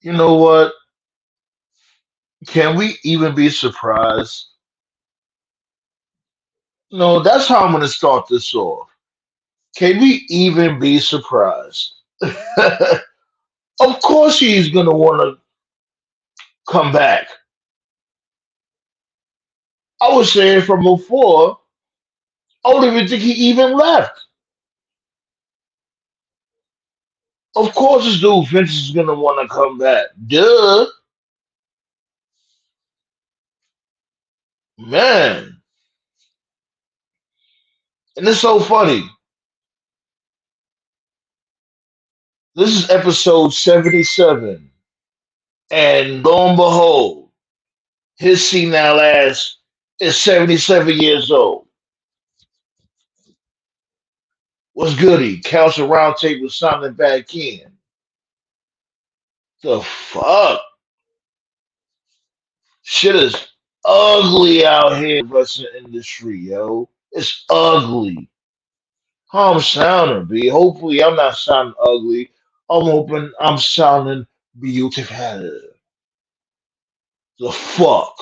You know what? Can we even be surprised? No, that's how I'm going to start this off. Can we even be surprised? Of course, he's going to want to come back. I was saying from before, I don't even think he even left. Of course, this dude Vince is going to want to come back. Duh, man. And it's so funny. This is episode 77. And lo and behold, his senile ass is 77 years old. What's goody? Council Roundtable signing back in. The fuck? Shit is ugly out here in the wrestling industry, yo. It's ugly. How I'm sounding, B. Hopefully I'm not sounding ugly. I'm hoping I'm sounding beautiful. The fuck?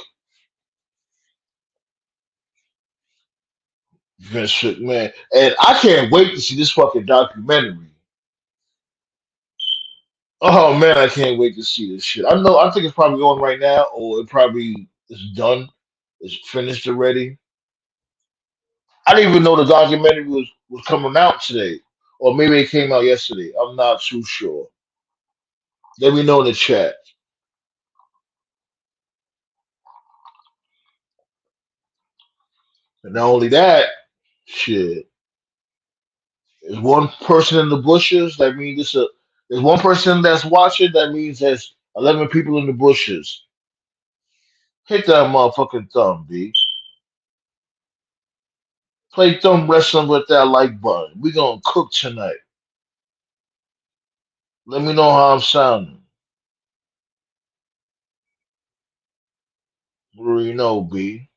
Vince McMahon. And I can't wait to see this fucking documentary. Oh man, I can't wait to see this shit. I think it's probably on right now, or it probably is done. It's finished already. I didn't even know the documentary was coming out today. Or maybe it came out yesterday. I'm not too sure. Let me know in the chat. And not only that, shit. There's one person in the bushes, that means there's one person that's watching, that means there's 11 people in the bushes. Hit that motherfucking thumb, B. Play thumb wrestling with that like button. We gonna cook tonight. Let me know how I'm sounding. What do you know, B?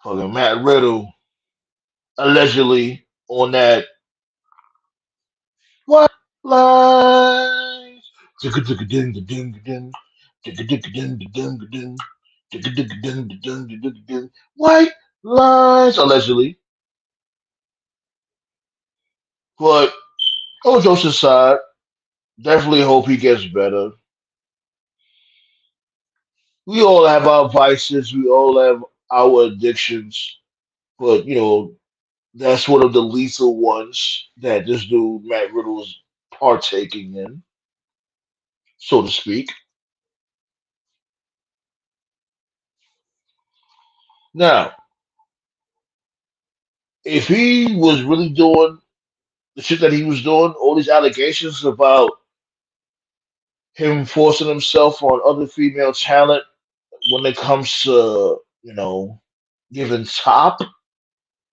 Fucking Matt Riddle allegedly on that what lines? White lines allegedly, but all jokes aside, definitely hope he gets better. We all have our vices, we all have our addictions, but that's one of the lethal ones that this dude Matt Riddle is partaking in, so to speak. Now, if he was really doing the shit that he was doing, all these allegations about him forcing himself on other female talent when it comes to, giving top,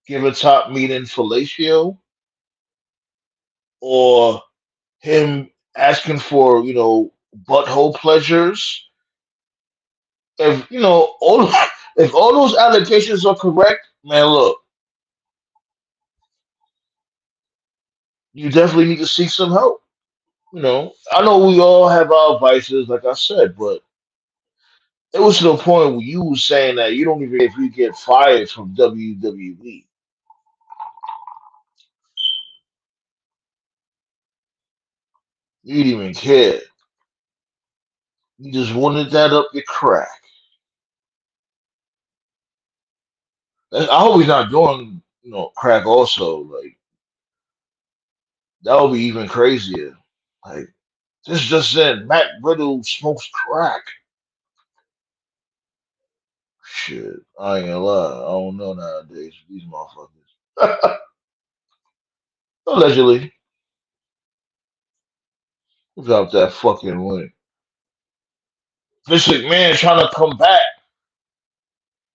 giving top meaning fellatio, or him asking for, butthole pleasures. If all if all those allegations are correct, man, look, you definitely need to seek some help. I know we all have our vices, like I said, but it was to the point where you were saying that you don't even care if you get fired from WWE. You didn't even care. You just wanted that up your crack. I hope he's not doing, crack also. Like, that would be even crazier. Like, this just in, Matt Riddle smokes crack. Shit, I ain't gonna lie. I don't know nowadays these motherfuckers. Allegedly, without that fucking link. Vince McMahon trying to come back.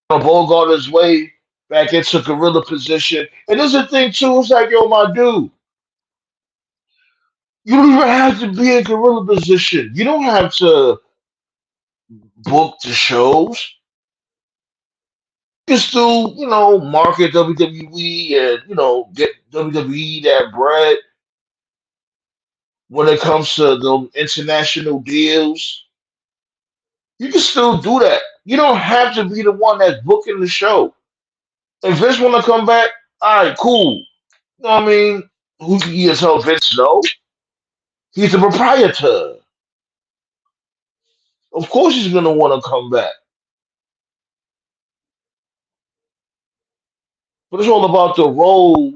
Bogart his way back into gorilla position. And there's a thing too, it's like, yo, my dude, you don't even have to be in gorilla position. You don't have to book the shows. You can still, market WWE and, get WWE that bread. when it comes to the international deals, you can still do that. You don't have to be the one that's booking the show. If Vince want to come back, all right, cool. You know what I mean? Who you can tell Vince no? He's the proprietor. Of course, he's gonna want to come back. But it's all about the role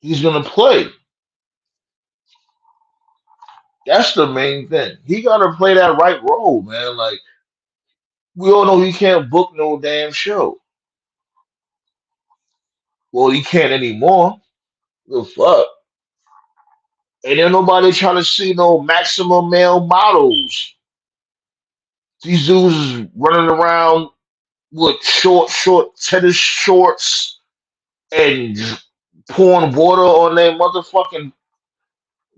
he's gonna play. That's the main thing. He gotta play that right role, man. Like we all know he can't book no damn show. Well, he can't anymore. The fuck. And then nobody trying to see no maximum male models. These dudes is running around with short tennis shorts and pouring water on their motherfucking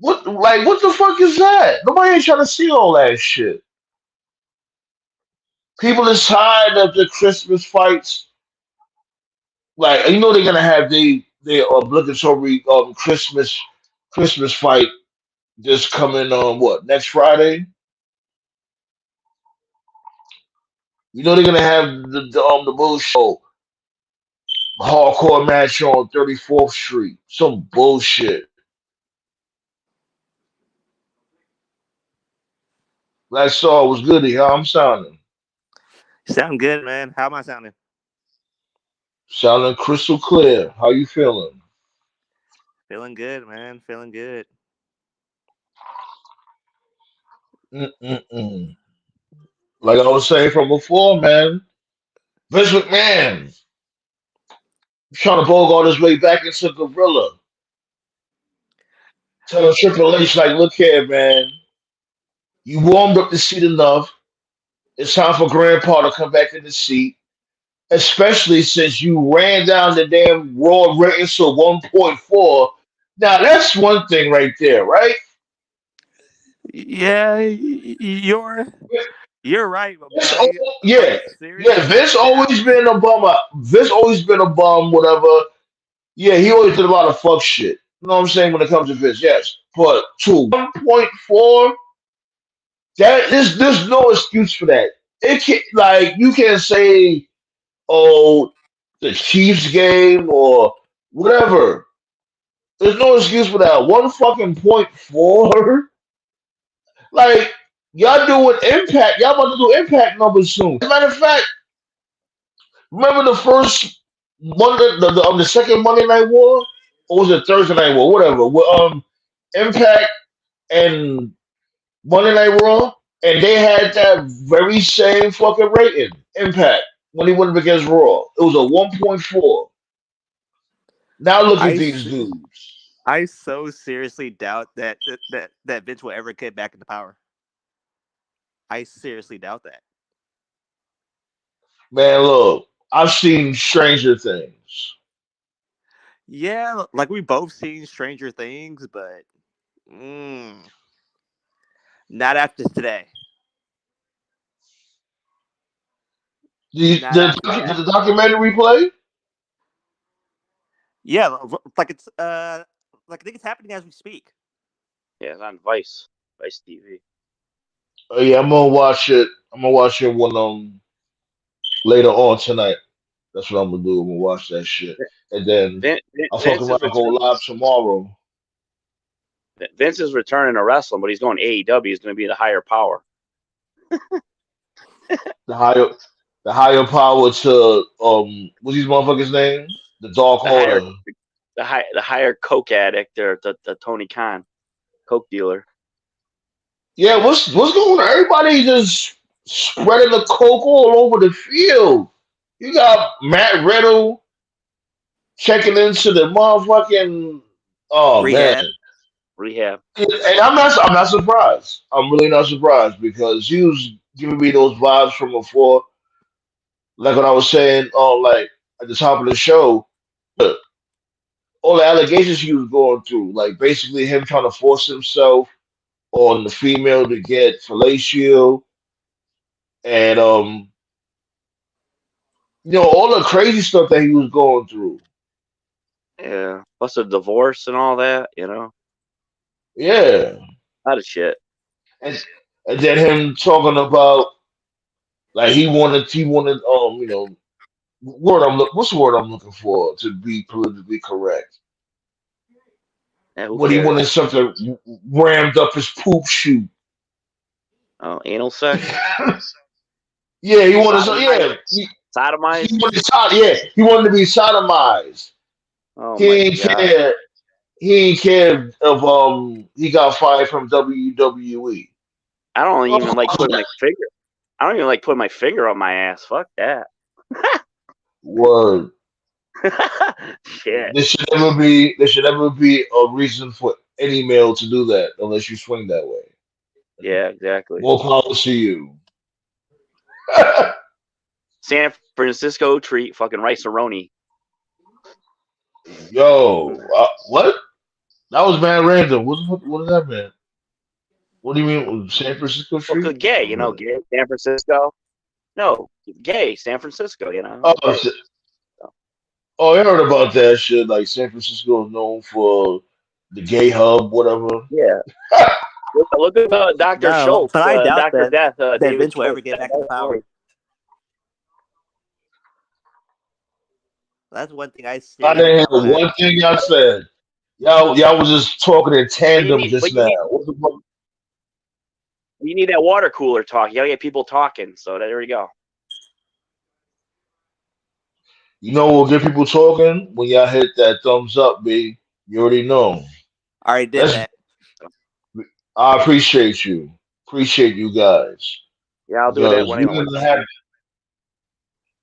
what the fuck is that? Nobody ain't trying to see all that shit. People is tired of the Christmas fights. Like you know they're gonna have their obligatory Christmas fight this coming on what next Friday. You know they're gonna have the bullshit hardcore match on 34th Street. Some bullshit. That saw was good. How I'm sounding. Sound good, man. How am I sounding? Sounding crystal clear. How you feeling? Feeling good, man. Feeling good. Mm-mm-mm. Like I was saying from before, man. Vince McMahon trying to bogart his way back into Gorilla. Telling Triple H, like, look here, man. You warmed up the seat enough. It's time for Grandpa to come back in the seat. Especially since you ran down the damn Raw ratings to 1.4. Now that's one thing right there, right? Yeah, you're right, but Vince, I yeah, yeah. seriously Vince doubt always been that. a bum. Vince always been a bum. Whatever. Yeah, he always did a lot of fuck shit. You know what I'm saying when it comes to Vince? Yes, but to 1.4, that there's no excuse for that. It can like you can't say oh the Chiefs game or whatever. There's no excuse for that. One fucking point four. Like y'all doing impact. Y'all about to do impact numbers soon. As a matter of fact, remember the first the second Monday Night War, or was it Thursday Night War? Whatever. With Impact and Monday Night Raw, and they had that very same fucking rating. Impact when he went up against Raw, it was a 1.4. Now look at I these s- dudes, I so seriously doubt that Vince will ever get back into power. I seriously doubt that. man. Look, I've seen Stranger Things. Yeah, like we both seen Stranger Things, but mm, not after today. Not after Did today. the documentary play? Yeah, like it's like I think it's happening as we speak. Yeah, it's on Vice TV. Oh yeah, I'm gonna watch it. I'm gonna watch it when later on tonight. That's what I'm gonna do. I'm gonna watch that shit, and then I'll fuck Vince around is and go live tomorrow. Vince is returning to wrestling, but he's going AEW. He's going to be the higher power. The higher, the higher power to what's these motherfuckers' name? The Dark The higher Order. the higher coke addict or the Tony Khan coke dealer. Yeah, what's going on? Everybody just spreading the coke all over the field. You got Matt Riddle checking into the motherfucking. Oh man, Rehab. Rehab. and I'm not surprised. I'm really not surprised because he was giving me those vibes from before. Like when I was saying, like at the top of the show, all the allegations he was going through, like basically him trying to force himself on the female to get fellatio, and all the crazy stuff that he was going through. Yeah. Plus a divorce and all that. Yeah, A lot of shit. and and then him talking about like he wanted what's the word I'm looking for to be politically correct? Yeah, who When he wanted cares? something rammed up his poop chute. Oh, anal sex, Yeah, he wanted some. sodomized, Yeah, he sodomized. wanted yeah, he wanted to be sodomized. Oh He my ain't god. care. He ain't care if he got fired from WWE. I don't Of even like course putting not. my finger. I don't even like putting my finger on my ass. Fuck that. Word. Shit. There should never be a reason for any male to do that unless you swing that way. Yeah, exactly. More power to you. San Francisco treat fucking rice-a-roni. Yo, what? That was mad random. What does that mean? What do you mean, San Francisco Well, Street? cause gay, gay San Francisco. No, gay San Francisco. Oh, Gay. So, oh, I heard about that shit. Like San Francisco is known for the gay hub, whatever. yeah. Look at Dr. No, Schultz, but I doubt Dr. Death, that David Vince will ever Schultz. get back into power. That's one thing I I seriously didn't doubt hear that. one thing y'all said. Y'all was just talking in But tandem just now. What the fuck? you need that water cooler talk. You gotta get people talking. So there you go. You know we'll get people talking when y'all hit that thumbs up, B. You already know. I already did Let's. that. I appreciate you. Appreciate you guys Yeah, I'll do that because when we I didn't have.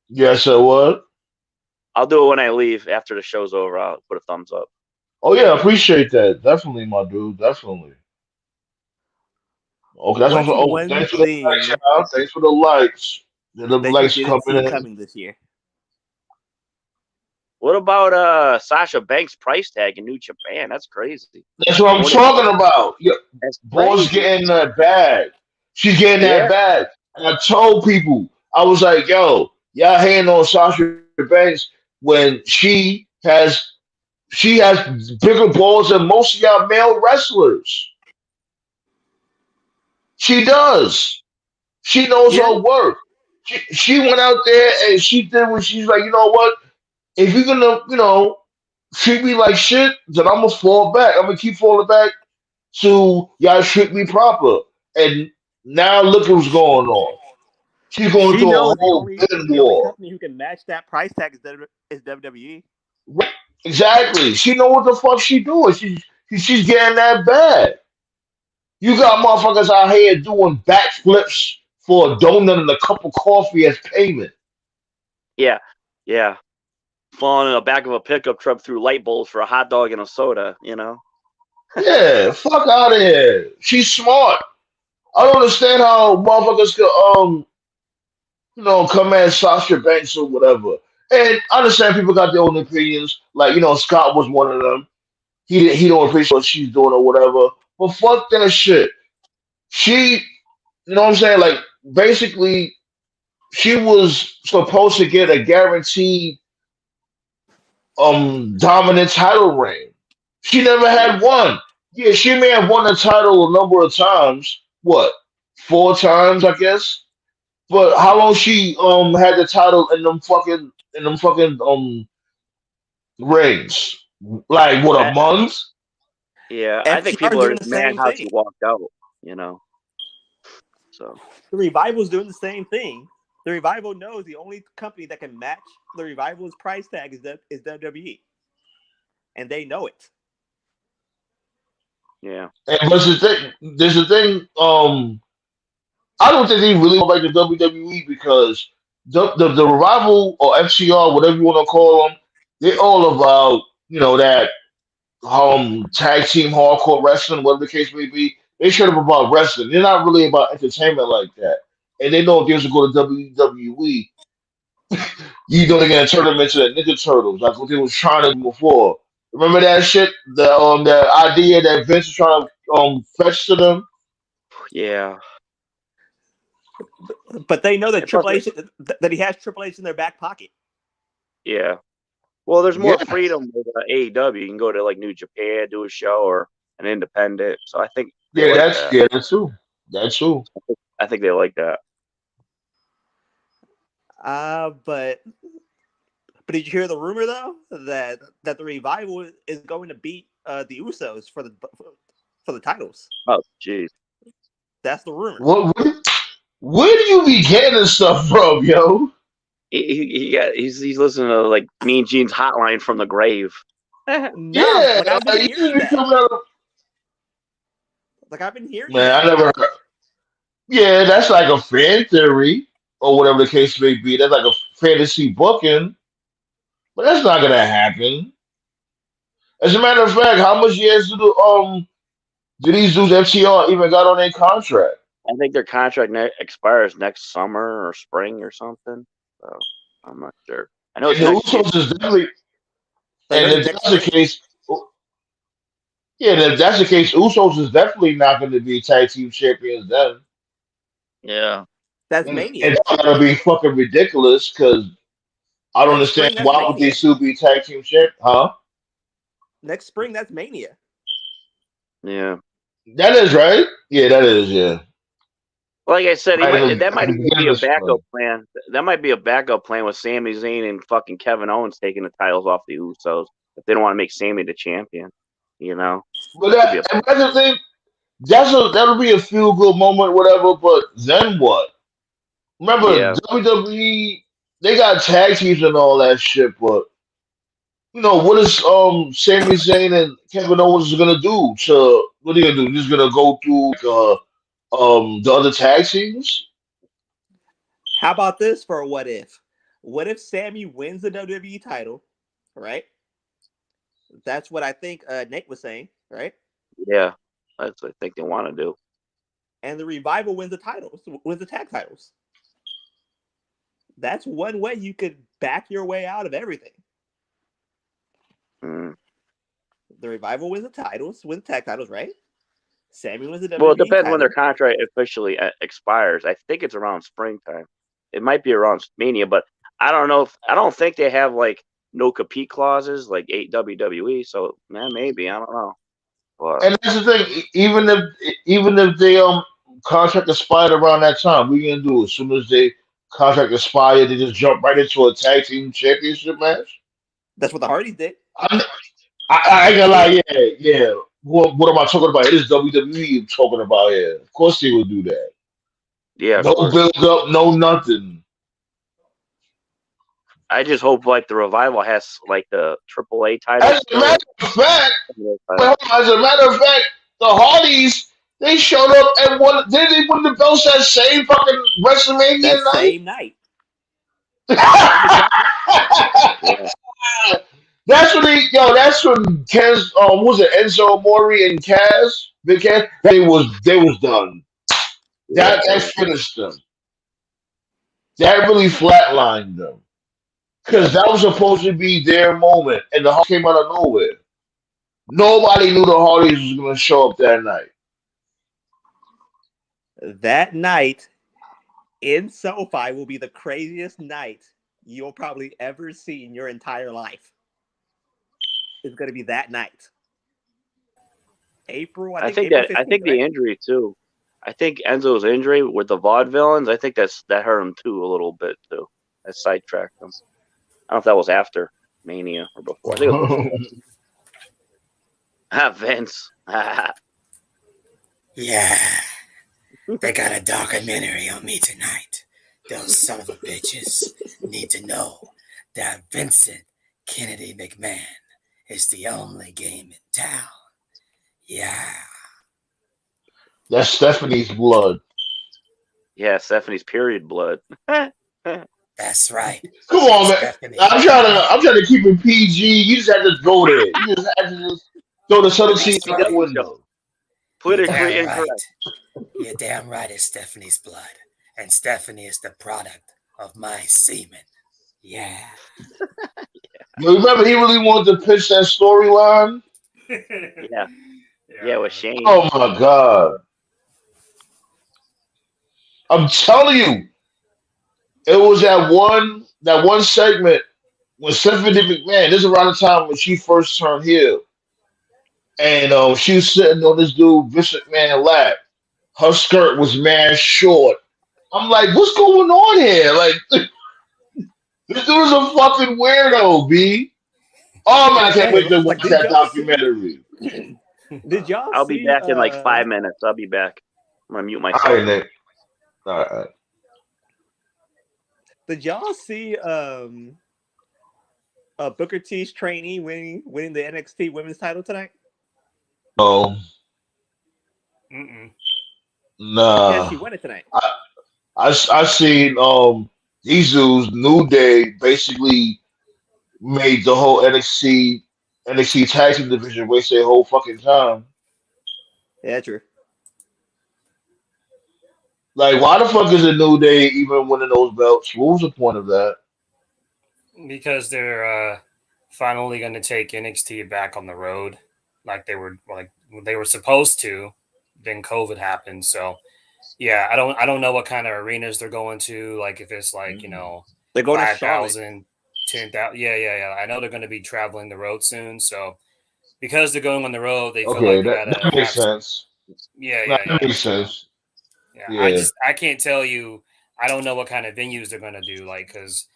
Yeah, so what? I'll do it when I leave after the show's over. I'll put a thumbs up. Oh yeah, appreciate that. Definitely, my dude. Definitely. Okay, that's what. What's Oh, one thanks for the likes, thing y'all. Thanks for the likes. The that you likes didn't see coming in. coming this year? What about Sasha Banks' price tag in New Japan? That's crazy. That's what I'm More than talking about. Yeah, that's boss crazy. getting that bag. She's getting Yeah, that bag. And I told people, I was like, yo, y'all hating on Sasha Banks when she has bigger balls than most of y'all male wrestlers. She does. She knows Yeah, her work. She went out there and she did what she's like, you know what? If you're gonna, treat me like shit, then I'm gonna fall back. I'm gonna keep falling back to y'all treat me proper. And now look what's going on. She's going she through knows a whole bidding the only war. company who can match that price tag is WWE. Right. Exactly. She know what the fuck she doing. She's getting that bad. You got motherfuckers out here doing backflips for a donut and a cup of coffee as payment. yeah, yeah. Falling in the back of a pickup truck through light bulbs for a hot dog and a soda. Yeah, fuck out of here. She's smart. I don't understand how motherfuckers could come at Sasha Banks or whatever. And I understand people got their own opinions. Like, Scott was one of them. He don't appreciate what she's doing or whatever. But fuck that shit. She, you know what I'm saying? Like, basically, she was supposed to get a guaranteed dominant title reign. She never Yeah, had one. Yeah, she may have won the title a number of times. What? 4 times, I guess. But how long she had the title in them fucking rings? Like what, a I, month? yeah. I think FTR people are doing just the mad same how thing. she walked out. You know. So The Revival's doing the same thing. The Revival knows the only company that can match the Revival's price tag is WWE, and they know it. yeah, And what's the thing? There's a thing. I don't think they really go back to WWE because the revival or FCR, whatever you want to call them, they're all about that tag team hardcore wrestling, whatever the case may be. They shut up about wrestling. They're not really about entertainment like that. And they know if they was to go to WWE, they're gonna turn them into the Ninja Turtles, like what they was trying to do before. Remember that shit? The idea that Vince was trying to fetch to them. yeah. But they know that And plus, that he has Triple H in their back pocket. yeah. Well, there's Yeah, more freedom with AEW. You can go to like New Japan, do a show, or an independent. So I think they Yeah, like that. that's true. That's true. I think they like that. But did you hear the rumor though that the Revival is going to beat the Usos for the titles? Oh, jeez. That's the rumor. Where do you be getting this stuff from, yo? He's listening to like Mean Gene's Hotline from the grave. No, Yeah, like I've been like, you hearing be that. coming out of, Like I've been hearing man, I that. never heard. Yeah, that's like a fan theory or whatever the case may be. That's like a fantasy booking, but that's not gonna happen. As a matter of fact, how much years do these dudes FTR even got on their contract? I think their contract expires next summer or spring or something. So I'm not sure. I know And it's the next year. Usos is definitely, Like and maybe if next that's the spring. case, yeah, and if that's the case, Usos is definitely not going to be tag team champions then. Yeah. That's And Mania. it's gonna be fucking ridiculous because I don't Next understand spring, that's why would they Mania. still be tag team champ, huh? Next spring, that's Mania. Yeah. That is right. Yeah, that is. Yeah, Like I said, right that at might the even beginning be a of backup spring. plan. That might be a backup plan with Sami Zayn and fucking Kevin Owens taking the titles off the Usos if they don't want to make Sami the champion. You know, But could be a and that's the thing. That'll be a feel good moment, whatever. But then what? Remember yeah. WWE? They got tag teams and all that shit, but what is Sami Zayn and Kevin Owens gonna do? To what are you gonna do? Just gonna go through the other tag teams? How about this for a what if? What if Sammy wins the WWE title, right? That's what I think Nate was saying, right? Yeah, that's what I think they want to do. And the Revival wins the titles, wins the tag titles. That's one way you could back your way out of everything. Mm. The Revival wins the tag titles, right? Sammy wins the Well, it WWE depends when their title. contract officially expires. I think it's around springtime. It might be around Mania, but I don't know. I don't think they have like no compete clauses like WWE. So maybe I don't know. But And that's the thing. Even if they contract expired around that time, we gonna do as soon as they contract expire, they just jump right into a tag team championship match. That's what the Hardys did. I'm, I ain't gonna lie, yeah. What am I talking about? It is WWE I'm talking about here. Of course they would do that. yeah, of No course. build up, no nothing. I just hope like the Revival has like the AAA title As a still. matter of fact, as a matter of fact, the Hardys they showed up and won. Did they win the belts that same fucking That WrestleMania night? same night. Same exact night. Yeah. That's when That's when Kaz. Was it Enzo Amore and Kaz? Big Kaz. They was done. Yeah. That finished them. That really flatlined them Yeah. because that was supposed to be their moment, and the Hardys came out of nowhere. Nobody knew the Hardys was going to show up that night. That night in SoFi will be the craziest night you'll probably ever see in your entire life. It's going to be that night. April, I think April 15th, I think the right? injury too. I think Enzo's injury with the vaudevillains. I think that hurt him too a little bit too. That sidetracked him. I don't know if that was after Mania or before. I think it was before. Vince. Yeah, they got a documentary on me tonight. Those son of a bitches need to know that Vincent Kennedy McMahon is the only game in town. Yeah. That's Stephanie's blood. Yeah, Stephanie's period blood. That's right. Come on, man. Stephanie. I'm trying to keep it PG. You just have to go there. You just have to just throw the subtlety out the window. Politically incorrect. You're damn right. It's Stephanie's blood, and Stephanie is the product of my semen. Yeah. You remember he really wanted to pitch that storyline? Yeah, with Shane. Oh my god. I'm telling you, it was that one segment when Stephanie McMahon, this is around the time when she first turned heel. and she was sitting on this dude Vince McMahon lap. Her skirt was mad short. I'm like, what's going on here? Like, this dude is a fucking weirdo, B. Oh man, I can't Hey, wait to watch did that y'all see? documentary. Did y'all I'll be see? back in like 5 minutes. I'll be back. I'm gonna mute All myself. right, Nick. All right. Did y'all see? Booker T's trainee winning the NXT Women's Title tonight. Oh, Mm-mm. Yeah, nah. she won it tonight. I seen Jesus New Day basically made the whole NXT tag team division waste their whole fucking time. Yeah, true. Like, why the fuck is the New Day even winning those belts? What was the point of that? Because they're finally going to take NXT back on the road, like they were supposed to. Then COVID happened, so yeah, I don't know what kind of arenas they're going to. Like if it's like They're going to Charlotte. 5,000, 10,000. Yeah. I know they're going to be traveling the road soon, so because they're going on the road, they feel Okay, like they that, gotta that makes have. sense. That makes So sense. yeah, Yeah. I can't tell you. I don't know what kind of venues they're going to do. Like because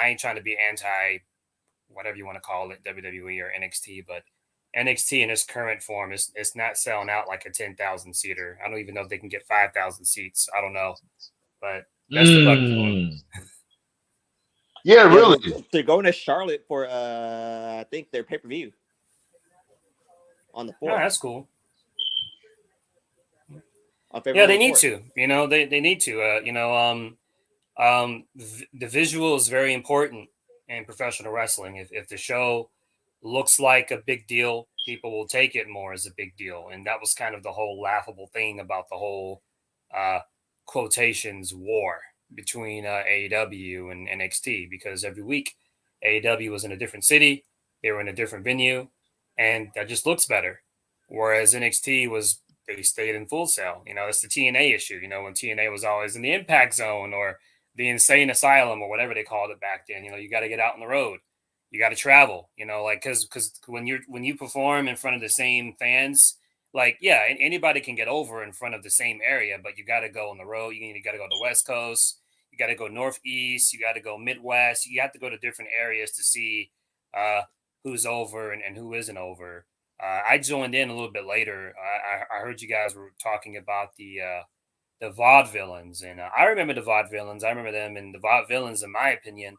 I ain't trying to be anti whatever you want to call it, WWE or NXT, but NXT in its current form is it's not selling out like a 10,000 seater. I don't even know if they can get 5,000 seats. I don't know, but best of luck to them. Mm. Yeah, Yeah, really. they're going to Charlotte for I think their pay-per-view on the Yeah, 4th. that's cool. On Yeah, February they need 4th. to. They need to. The visual is very important in professional wrestling. If the show looks like a big deal, people will take it more as a big deal. And that was kind of the whole laughable thing about the whole uh, quotations war between AEW and NXT, because every week AEW was in a different city, they were in a different venue, and that just looks better. Whereas NXT was they stayed in Full Sail. It's the TNA issue. When TNA was always in the Impact Zone or the Insane Asylum or whatever they called it back then. You got to get out on the road. You got to travel. Like because when you perform in front of the same fans, like yeah, anybody can get over in front of the same area, but you got to go on the road. You got to go to the West Coast. You got to go Northeast. You got to go Midwest. You have to go to different areas to see who's over and who isn't over. I joined in a little bit later. I heard you guys were talking about the vaudevillains, and I remember the vaudevillains. I remember them, and the vaudevillains, in my opinion,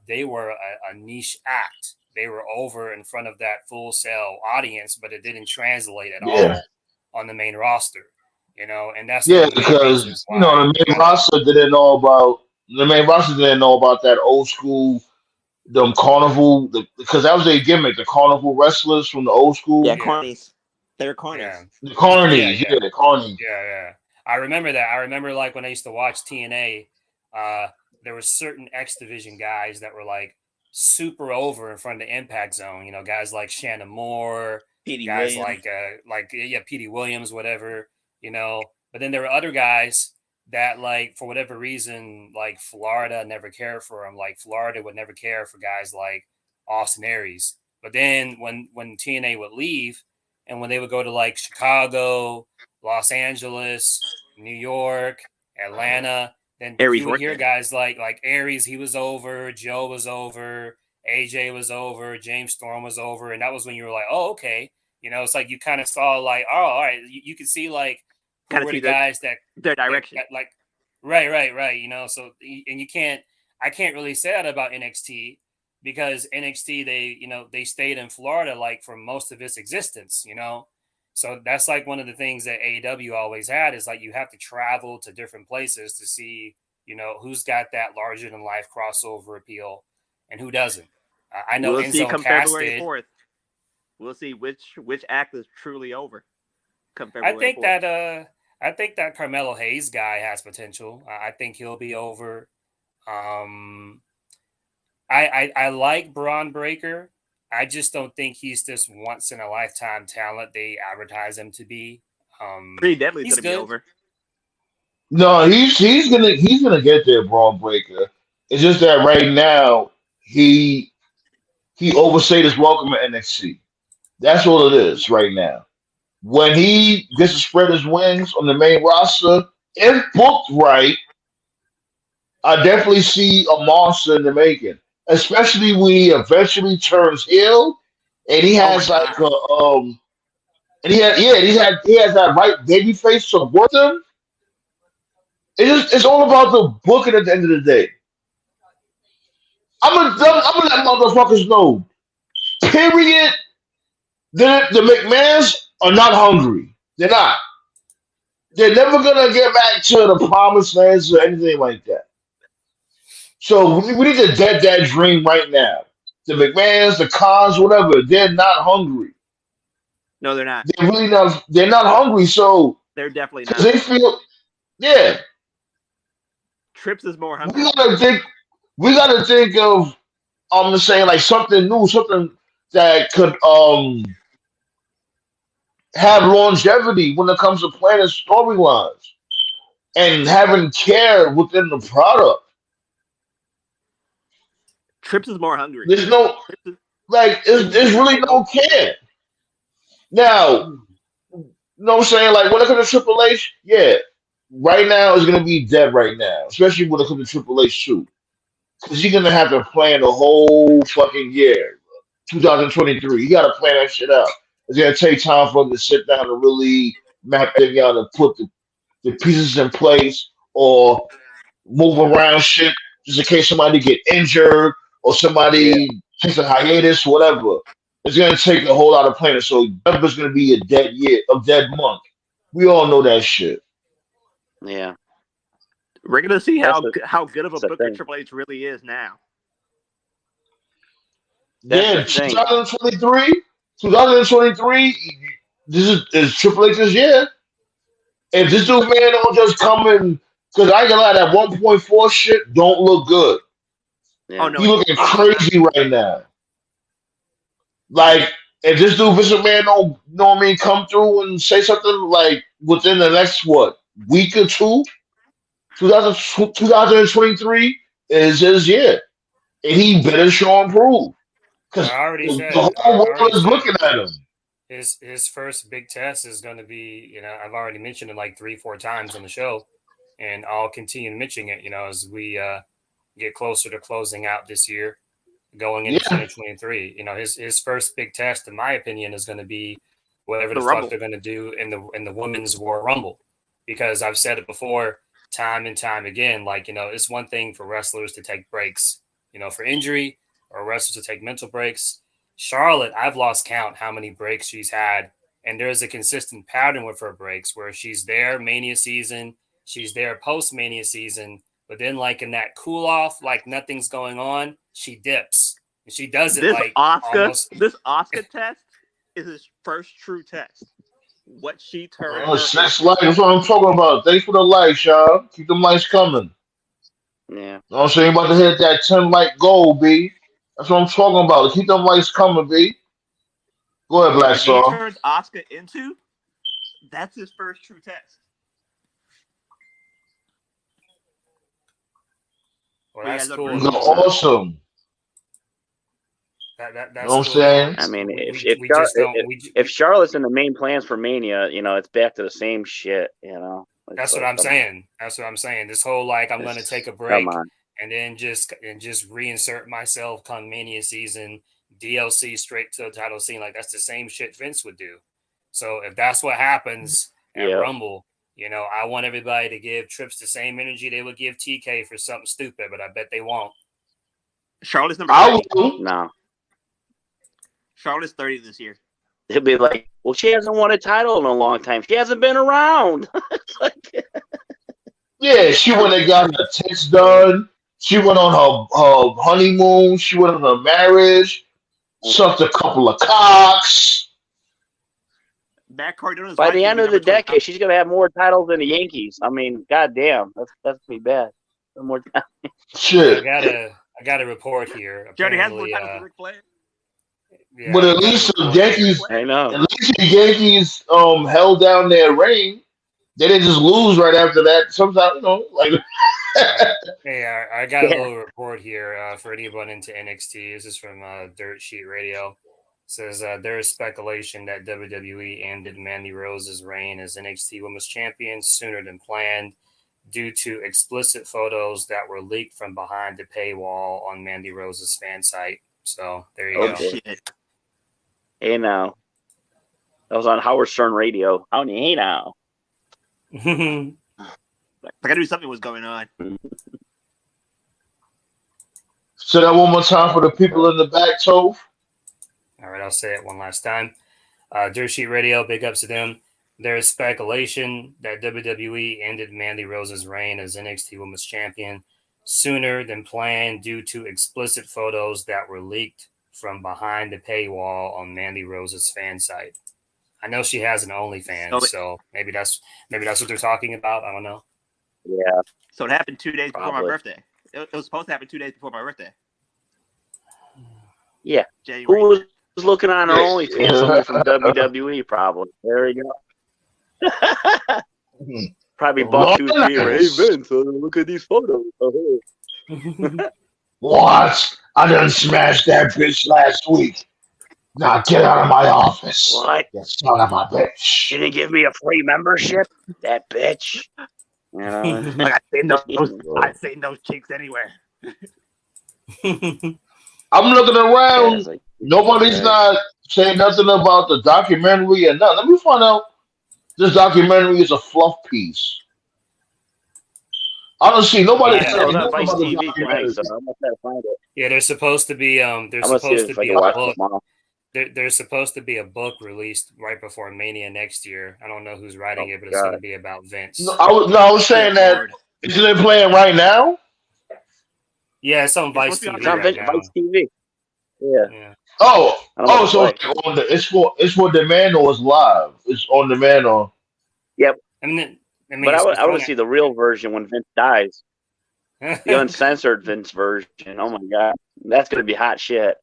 they were a niche act. They were over in front of that Full Sail audience, but it didn't translate at Yeah. all on the main roster. And that's one Yeah, of the main reasons because why the main kind of roster didn't know about that old school them carnival because that was their gimmick, the carnival wrestlers from the old Yeah, school. carnies. They're yeah carnies. The yeah carnies, yeah yeah, the carnies. Yeah. I remember that. I remember like when I used to watch TNA, uh, there were certain X Division guys that were like super over in front of the Impact Zone. Guys like Shannon Moore, Petey guys Williams. like Petey Williams, whatever. But then there were other guys that like for whatever reason, like Florida never cared for them. Like Florida would never care for guys like Austin Aries. But then when TNA would leave and when they would go to like Chicago, Los Angeles, New York, Atlanta. Then Aries you would worked hear there. guys like Aries, he was over, Joe was over, AJ was over, James Storm was over, and that was when you were like, oh, okay. It's like you kind of saw like, oh, all right, you could see like who Kind of were see the guys their direction. that like, right. So and I can't really say that about NXT because NXT they stayed in Florida like for most of its existence. So that's like one of the things that AEW always had is like you have to travel to different places to see, who's got that larger than life crossover appeal and who doesn't. I know We'll see Enzo come Cass February did. 4th. We'll see which act is truly over come I February think 4th. that I think that Carmelo Hayes guy has potential. I think he'll be over. Um, I like Braun Breaker. I just don't think he's this once in a lifetime talent they advertise him to be. Pretty Deadly is He's going to be good. over. No, he's gonna get there, Braun Breaker. It's just that right now he overstayed his welcome at NXT. That's all it is right now. When he gets to spread his wings on the main roster, if booked right, I definitely see a monster in the making. Especially when he eventually turns heel and he Oh my has like god. and he has that right baby face to work him. It's all about the booking at the end of the day. I'm gonna let motherfuckers know. Period. The McMahons are not hungry. They're not. They're never gonna get back to the promised lands or anything like that. So we need to dead that dream right now. The McMahons, the Cons, whatever, they're not hungry. No, they're not. They're really not. They're not hungry. So They're definitely 'cause not. they feel, yeah, Trips is more we hungry. gotta think. We gotta think of saying like something new, something that could have longevity when it comes to planning storylines and having care within the product. Trips is more hungry. There's no Trips is, like Trips is there's really more no care. Now, you know what I'm saying? Like when it comes to Triple H, yeah, right now is gonna be dead right now, especially when it comes to Triple H too. Because you're gonna have to plan the whole fucking year, 2023. You gotta plan that shit out. It's gonna take time for them to sit down and really map everything out and put the pieces in place or move around shit just in case somebody get injured or Yeah, somebody takes a hiatus, whatever. It's gonna take a whole lot of planning. So November's gonna be a dead year, a dead month. We all know that shit. yeah. we're gonna see That's how good of a the booker thing. Triple H really is now. That's the Yeah, thing. 2023. This is Triple H's year. If this dude man don't just come in, because I ain't gonna lie, that 1.4 shit don't look good. Oh Yeah, no, He it looking does not. crazy right now. Like if this dude Vince McMahon don't know what I mean come through and say something like within the next what week or two, 2023 is his year. And he better show and prove. Well, Because the I whole world already is said looking at him. his first big test is going to be, I've already mentioned it like 3 4 times on the show, and I'll continue mentioning it, as we get closer to closing out this year, going into Yeah. 2023. His first big test, in my opinion, is going to be whatever The the fuck Rumble. they're going to do in the women's War Rumble, because I've said it before, time and time again. Like, it's one thing for wrestlers to take breaks, for injury, or wrestlers to take mental breaks. Charlotte, I've lost count how many breaks she's had, and there's a consistent pattern with her breaks where she's there Mania season, she's there post Mania season, but then like in that cool off, like nothing's going on, she dips. And she does it This like Oscar, almost. this Oscar test is his first true test. What she turned Oh, her six into. lights. That's what I'm talking about. Thanks for the lights, y'all. Keep them lights coming. yeah. You know what I'm saying? You about to hit that 10 light goal, B. That's what I'm talking about. Keep them lights coming, B. Go ahead, Black What she Star. turned Oscar into, that's his first true test. Well, But he that's has no cool You and go career. all. awesome. You know That's what I'm cool and all. saying? I mean, We just don't. if Charlotte's in the main plans for Mania, it's back to the same shit. It's That's what like, I'm come on, saying. That's what I'm saying. This whole like I'm gonna take a come break on. and then just reinsert myself come Mania season, DLC straight to the title scene. Like that's the same shit Vince would do. So if that's what happens at Yeah, Rumble, I want everybody to give Trips the same energy they would give TK for something stupid, but I bet they won't. Charlotte's number I 30. will. no. Charlotte's 30 this year. He'll be like, well, she hasn't won a title in a long time. She hasn't been around. It's like, Yeah, she went and got her tits done. She went on her honeymoon. She went on her marriage. Sucked a couple of cocks. Matt Cardona's by wife's the gonna end be of the number 29. decade, she's gonna have more titles than the Yankees. I mean, goddamn, that's pretty bad. No more time. Yeah, Shit. I got a report here. She already has more Apparently, titles than Ric Flair. yeah, But I at got a least the report here. Yankees, I know. at least the Yankees held down their reign. They didn't just lose right after that. Sometimes, like Hey, I got a Yeah. little report here for anyone into NXT. This is from Dirt Sheet Radio. says there is speculation that WWE ended Mandy Rose's reign as NXT Women's Champion sooner than planned due to explicit photos that were leaked from behind the paywall on Mandy Rose's fan site. So there you go. Shit. Hey now. That was on Howard Stern Radio. Hey now. Like I knew something was going on. Say that one more time for the people in the back, Tove. All right, I'll say it one last time. Dirt Sheet Radio, big ups to them. There is speculation that WWE ended Mandy Rose's reign as NXT Women's Champion sooner than planned due to explicit photos that were leaked from behind the paywall on Mandy Rose's fan site. I know she has an OnlyFans, so maybe that's what they're talking about. I don't know. Yeah. So it happened 2 days before my Probably. birthday. It was supposed to happen 2 days before my birthday. Yeah. January. Who was looking on her OnlyFans? Someone from WWE, probably. There you go. Probably bought 2 or 3. Hey, Vince, look at these photos. What? I done smashed that bitch last week. Now get out of my office. What? You son of a bitch. She didn't give me a free membership? That bitch. You know? Like I've seen those cheeks anywhere. I'm looking around. Like, Nobody's not saying nothing about the documentary and nothing. Let me find out. This documentary is a fluff piece. I don't see nobody Yeah, saying it's on nothing Vice about the TV tonight, documentary. so I'm gonna try to find it. Yeah, there's supposed to be I'm gonna see if I can a watch book. it tomorrow. There's supposed to be a book released right before Mania next year. I don't know who's writing it, but it's God. going to be about Vince. No, I was saying that. Isn't it playing right now? Yeah, it's on Vice supposed TV to be on right now. Vice TV. Yeah. Yeah. Oh, I don't know so what it's for demand or it's live? It's on demand or? Yep. I mean, But I want to see the real version when Vince dies. The uncensored Vince version. Oh my god, that's gonna be hot shit.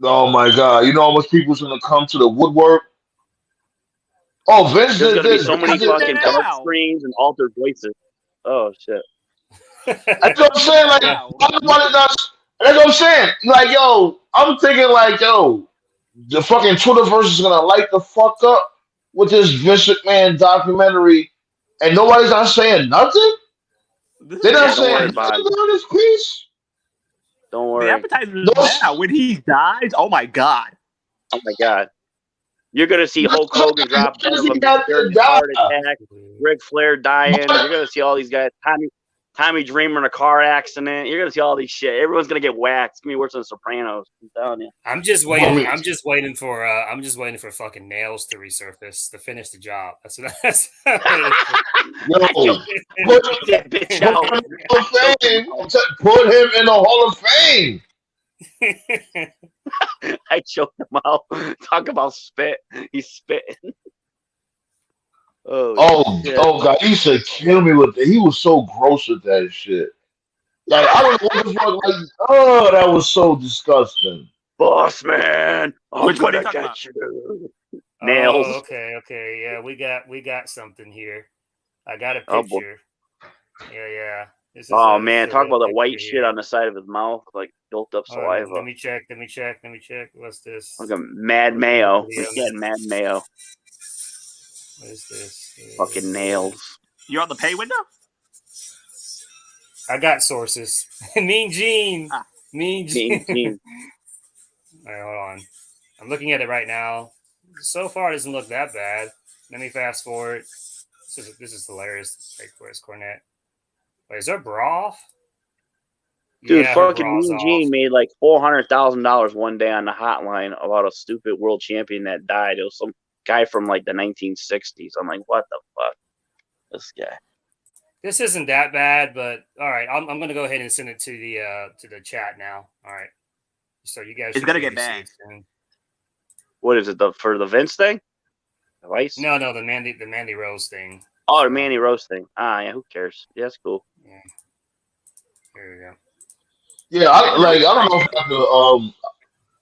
Oh my god! You know how much people's gonna come to the woodwork? Oh, Vince There's did gonna be this. so many Vince did fucking that. dark screens and altered voices. Oh shit. That's what I'm saying. Like, everybody does. That's what I'm saying. Like, yo, I'm thinking, like, yo, the fucking Twitterverse is gonna light the fuck up with this Vince McMahon documentary, and nobody's not saying nothing. They're not Don't worry saying about nothing it. about this piece. Don't The worry. appetizer is now. When he dies, oh my god. Oh my god. You're gonna see Hulk Hogan drop dead of a He got to mysterious die. heart attack. Ric Flair dying. You're gonna see all these guys. Tommy Dreamer in a car accident. You're gonna see all these shit. Everyone's gonna get whacked. It's gonna be worse than The Sopranos. I'm telling you. I'm just waiting. I'm just waiting for fucking nails to resurface to finish the job. That's what that's. Yo, put That bitch him out. in the Hall of Fame. Put him in the Hall of Fame. I choked him out. Talk about spit. He's spitting. Oh, shit. oh God, he used to kill me with that. He was so gross with that shit. Like, I don't know what the fuck. Like, oh, that was so disgusting. Boss man. Which one are you gonna talking get about? you. Nails. Oh, okay. Yeah, we got something here. I got a Oh, boy. picture. Yeah. This is Oh a- man, this is talk a about the picture white here. shit on the side of his mouth, like built up Hold on, saliva. Let me check. What's this? Like a mad mayo. Yeah. He's getting mad mayo. What is this? Fucking nails. You're on the pay window? I got sources. Mean Gene. Ah. Mean Gene. Gene. All right, hold on. I'm looking at it right now. So far, it doesn't look that bad. Let me fast forward. This is hilarious. Like, where's Cornette? Wait, is there broth? Dude, her fucking braw's Mean off. Gene made like $400,000 one day on the hotline about a stupid world champion that died. It was some guy from like the 1960s. I'm like, what the fuck? This guy. This isn't that bad, but all right. I'm going to go ahead and send it to the chat now. All right. So you guys. It's should gonna maybe get see banned. it soon. What is it? For the Vince thing? The Vice? No, the Mandy Rose thing. Oh, the Manny Rose thing. Ah, yeah. Who cares? Yeah, that's cool. Yeah. Here we go. Yeah, I don't know if I could,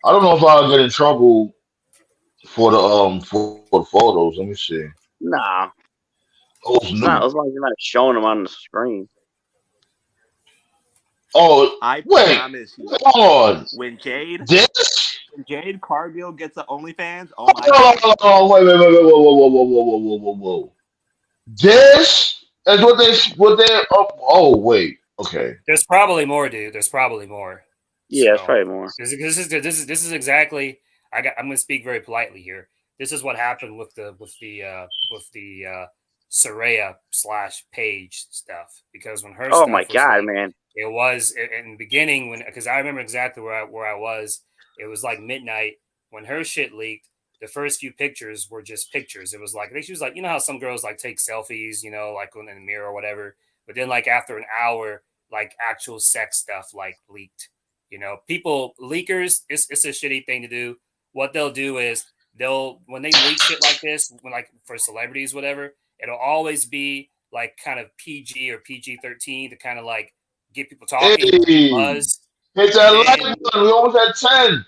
I don't know if I'll get in trouble for the photos. Let me see. Nah, Oh, it's it's new. not as long as you're not showing them on the screen. Oh, I wait. promise you. Hold on. When Jade This? Cargill gets the OnlyFans, oh my Oh, god. wait, whoa, whoa, whoa, whoa, whoa, whoa, whoa, whoa. This is what they. Oh, wait. Okay. There's probably more, dude. There's probably more. Yeah, it's So probably more. this is exactly. I'm going to speak very politely here. This is what happened with the Soraya / Page stuff, because when her Oh my stuff was god, leaked, man. it was in the beginning because I remember exactly where I was. It was like midnight when her shit leaked. The first few pictures were just pictures. It was like she was like, you know how some girls like take selfies, like in the mirror or whatever. But then like after an hour, like actual sex stuff like leaked. People leakers, it's a shitty thing to do. What they'll do is when they leak shit like this, when like for celebrities, whatever, it'll always be like kind of PG or PG-13 to kind of like get people Hey, talking, get buzz, hit and that like then button. We almost had 10.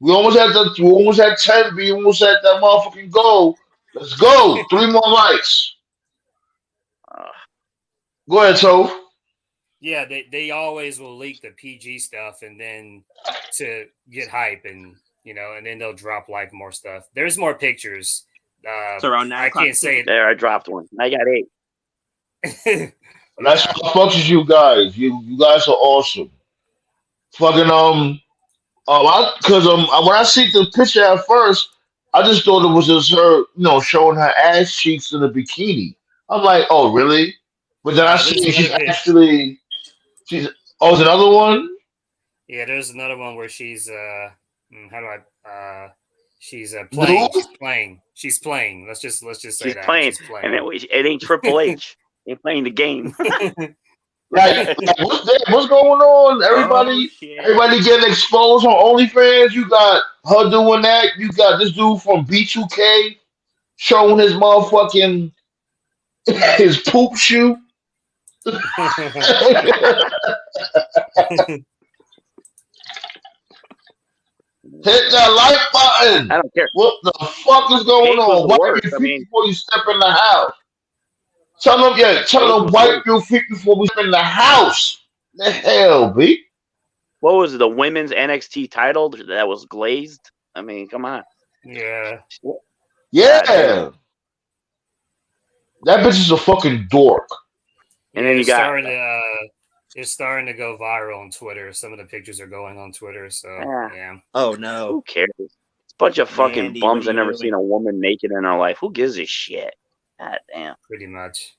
We almost had 10. We almost had that motherfucking goal. Let's go. 3 more likes. Uh, Go ahead, Toph. yeah, they always will leak the PG stuff and then to get hype and then they'll drop like more stuff. There's more pictures. So around 9 I o'clock. can't say there, I dropped one. I got 8. it. That's what fucks with you guys. You guys are awesome. Fucking when I see the picture at first, I just thought it was just her, showing her ass cheeks in a bikini. I'm like, oh really? But then I There's see another she's there's another one. Yeah, there's another one where she's how do she's Blue? playing. She's playing. Let's just say She's that playing, she's and playing. it ain't Triple H. Ain't playing the game. Like what's going on? Oh shit. Everybody getting exposed on OnlyFans. You got her doing that. You got this dude from B2K showing his motherfucking his poop shoe. Hit that like button. I don't care. What the fuck is going Paige was on? the Wipe worst. your I feet mean, before you step in the house. Tell them Paige was wipe worse. your feet before we step in the house. The hell, B. What was it, the women's NXT title that was glazed? I mean, come on. Yeah. God damn. Yeah. That bitch is a fucking dork. And then you it's got starting to go viral on Twitter. Some of the pictures are going on Twitter. So yeah. Oh no. who cares? It's a bunch of fucking Mandy, bums what that are you never doing? seen a woman naked in their life. Who gives a shit? God damn. Pretty much.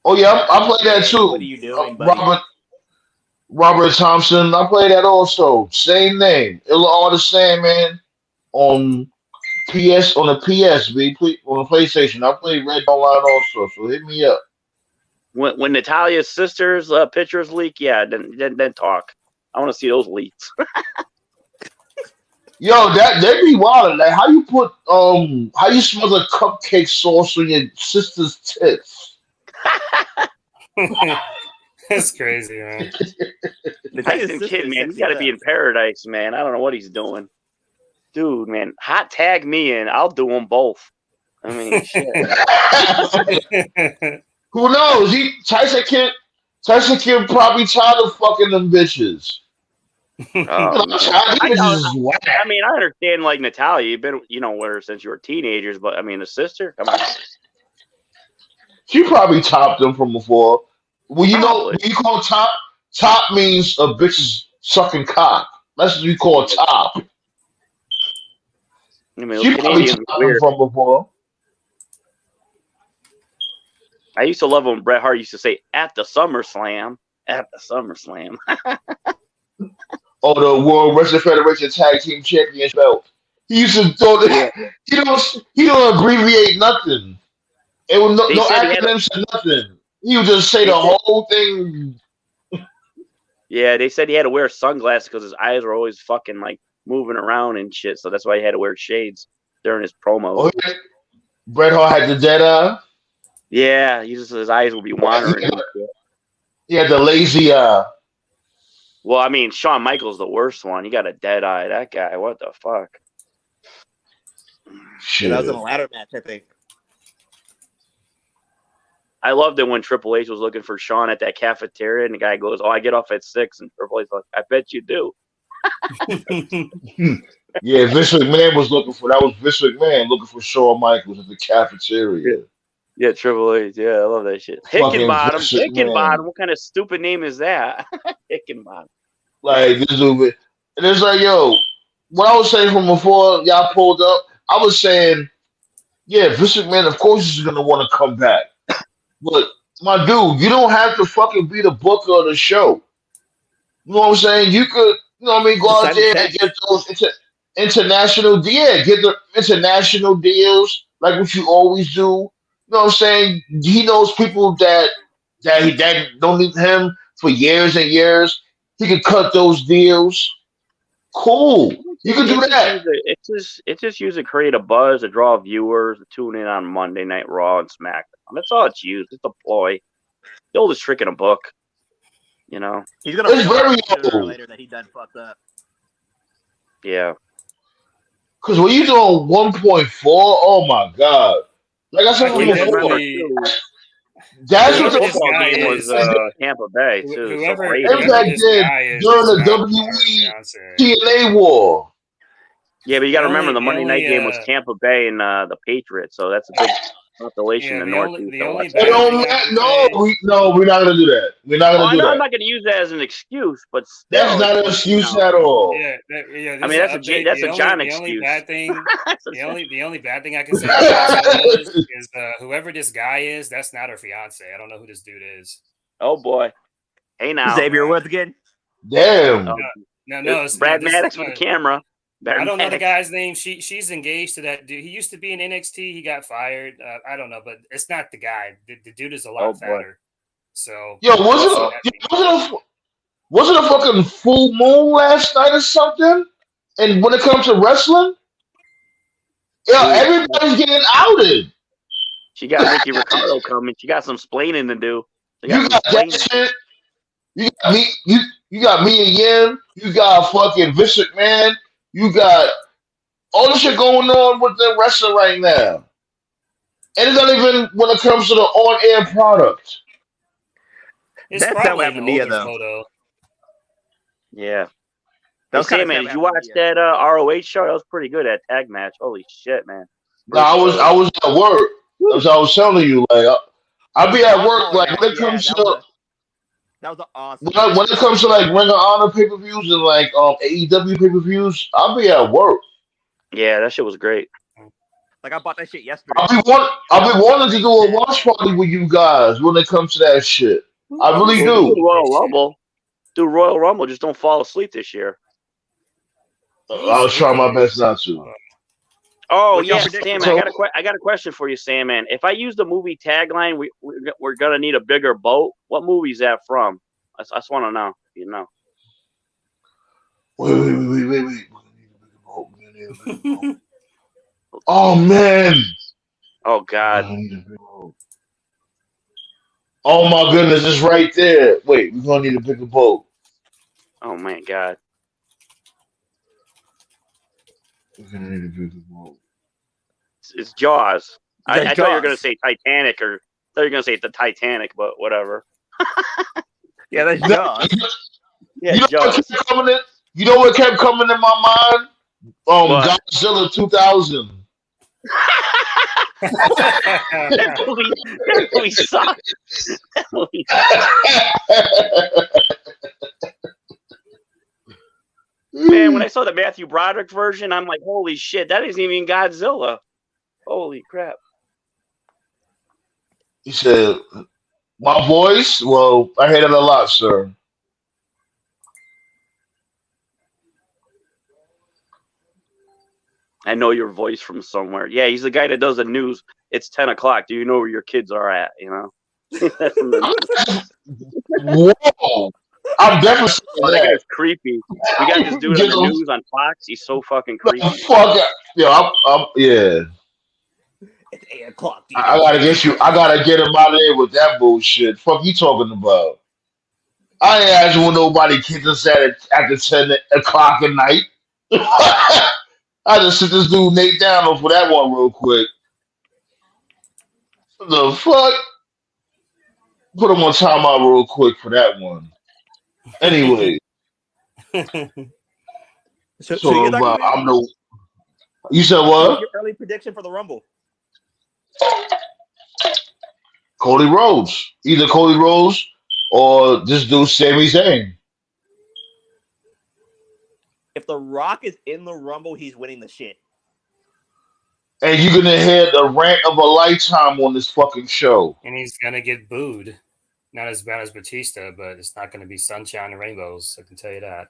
Oh yeah, I play that Mandy, too. what are you doing, buddy? Robert Thompson. I play that also. Same name. It all the same, man. On on the PSV, on the PlayStation. I play Red Online also, so hit me up. When Natalia's sister's pictures leak, yeah, then talk. I want to see those leaks. Yo, they be wild. Like how you smother cupcake sauce on your sister's tits? That's crazy, man. Tyson Kidd, man, he's got to be in paradise, man. I don't know what he's doing. Dude, man, hot tag me in. I'll do them both. I mean, shit. Who knows? Tyson Kidd probably tired of fucking them bitches. Oh, man. I mean, I understand, like, Natalia, you've been, with her since you were teenagers, but, I mean, the sister, come on. She probably topped them from before. Well, Probably. when you call top means a bitch is sucking cock. That's what you call top. I mean, She those probably Canadians topped are them weird. from before. I used to love when Bret Hart used to say, at the SummerSlam. At the SummerSlam. Or the World Wrestling Federation Tag Team Championship belt. He used to throw that. He don't abbreviate nothing. It was no acronyms or nothing. He would just say the whole thing. Yeah, they said he had to wear sunglasses because his eyes were always fucking like moving around and shit. So that's why he had to wear shades during his promos. Oh, yeah. Bret Hart had the dead eye. Yeah, his eyes would be wandering. He had the lazy eye. Well, I mean, Shawn Michaels the worst one. He got a dead eye. That guy, what the fuck? Shit. That was in a ladder match, I think. I loved it when Triple H was looking for Shawn at that cafeteria, and the guy goes, "Oh, I get off at 6," and Triple H like, "I bet you do." Yeah, Vince McMahon was looking for that was Vince McMahon looking for Shawn Michaels at the cafeteria. Yeah, Triple H. Yeah, I love that shit. Fucking Hickenbottom. Vince Hickenbottom. McMahon. What kind of stupid name is that? Hickenbottom. Like this dude, and it's like, yo, what I was saying from before y'all pulled up, I was saying, yeah, Vince McMahon, of course, is gonna want to come back. But my dude, you don't have to fucking be the booker of the show. You know what I'm saying? You could, you know what I mean, go Just out sign the there and check. get those international, yeah, get the international deals like what you always do. You know what I'm saying? He knows people that don't need him for years and years. He could cut those deals. Cool. You can do that. It just used to create a buzz, to draw viewers to tune in on Monday Night Raw and SmackDown. That's all it's used. It's a ploy. The oldest trick in a book. You know? He's gonna It's very realize sooner or old. later that he done fucked up. Yeah. Because when you doing 1.4, oh my God. Like I said I from can You gotta remember before, definitely. too. that's The what Whoever the this football guy game was is, Tampa Bay too. So whoever Impact this did guy during is the not our WWE fiance. TNA war. yeah, but you got to remember the The Monday night only game was Tampa Bay and the Patriots, so that's a big population yeah in the the only Northeast the that only watch that It bad game. don't thing I matter. can No, say. we're not gonna do that. We're not Oh, gonna I do know I'm that. not going to use that as an excuse, but That's still, not it's an like, excuse at all. Yeah. I This mean, is that's an a update. that's a John The only excuse. bad thing, the only bad thing I can say about this whole is whoever this guy is, that's not her fiance. I don't know who this dude is. Oh boy, hey now, Xavier Woods again. Damn. oh, No, Brad this Maddox for the camera. I Brad don't know the Maddox. guy's name. She's engaged to that dude. He used to be in NXT. He got fired. I don't know, but it's not the guy. The dude is a lot Oh boy. fatter. So Yo, I don't see Uh-oh. that. was it a fucking full moon last night or something? And when it comes to wrestling, yo, Dude, everybody's getting outed. she got Vicky Ricardo coming. She got some splaining to do. She got You some got that splaining. shit. You got me and Yen. You got fucking Vince McMahon. You got all this shit going on with the wrestling right now. And it's not even when it comes to the on-air product. It's That's probably what an happened to Mia, older though. photo. Yeah. That Hey, was kind of Sandman, did you watch that ROH show? That was pretty good, that tag match. Holy shit, man. Now I was at work. That's what I was telling you. Like I'll be at work. Like when it comes to that was an awesome. when it comes to like Ring of Honor pay-per-views and like AEW pay-per-views, I'll be at work. Yeah, that shit was great. Like I bought that shit yesterday. I'll be wanting to do a watch party with you guys when it comes to that shit. I really Well, do. do Royal Rumble. Do Royal Rumble. Just don't fall asleep this year. I'll try my best not to. Oh What's your yeah, prediction? Sam. I got a question for you, Sam. Man, if I use the movie tagline, we're gonna need a bigger boat. What movie is that from? I just want to know. You know. Wait. Oh man. Oh God. Oh my goodness, it's right there. Wait, we're gonna need a bigger boat. Oh my God. We're gonna need a bigger boat. It's Jaws. I thought you were gonna Jaws. say Titanic, or I thought you were gonna say the Titanic, but whatever. Yeah, that's Jaws. Yeah, You know Jaws. what kept coming in? You know what kept coming in my mind? What? Godzilla 2000. That movie sucked. That movie Man, when I saw the Matthew Broderick version, I'm like, holy shit, that isn't even Godzilla. Holy crap. He said, "My voice? Well, I hear that a lot, sir." I know your voice from somewhere. Yeah, he's the guy that does the news. It's 10 o'clock. Do you know where your kids are at? You know? Whoa! I'm definitely saying Oh, that that. guy's creepy. We got this dude on the news on Fox. He's so fucking creepy. Fuck it. Yo, yeah. It's 8 o'clock. I gotta get you. I gotta get him out of there with that bullshit. Fuck you talking about? I ain't asking when nobody kids us at the 10 o'clock at night. I just sit this dude Nate down for that one real quick. The fuck? Put him on timeout real quick for that one. Anyway, So you're so not giving I'm the. You said give me what? your early prediction for the Rumble. Cody Rhodes. Either Cody Rhodes or this dude Sami Zayn. If The Rock is in the Rumble, he's winning the shit. And you're gonna hear the rant of a lifetime on this fucking show. And he's gonna get booed. Not as bad as Batista, but it's not gonna be sunshine and rainbows. I can tell you that.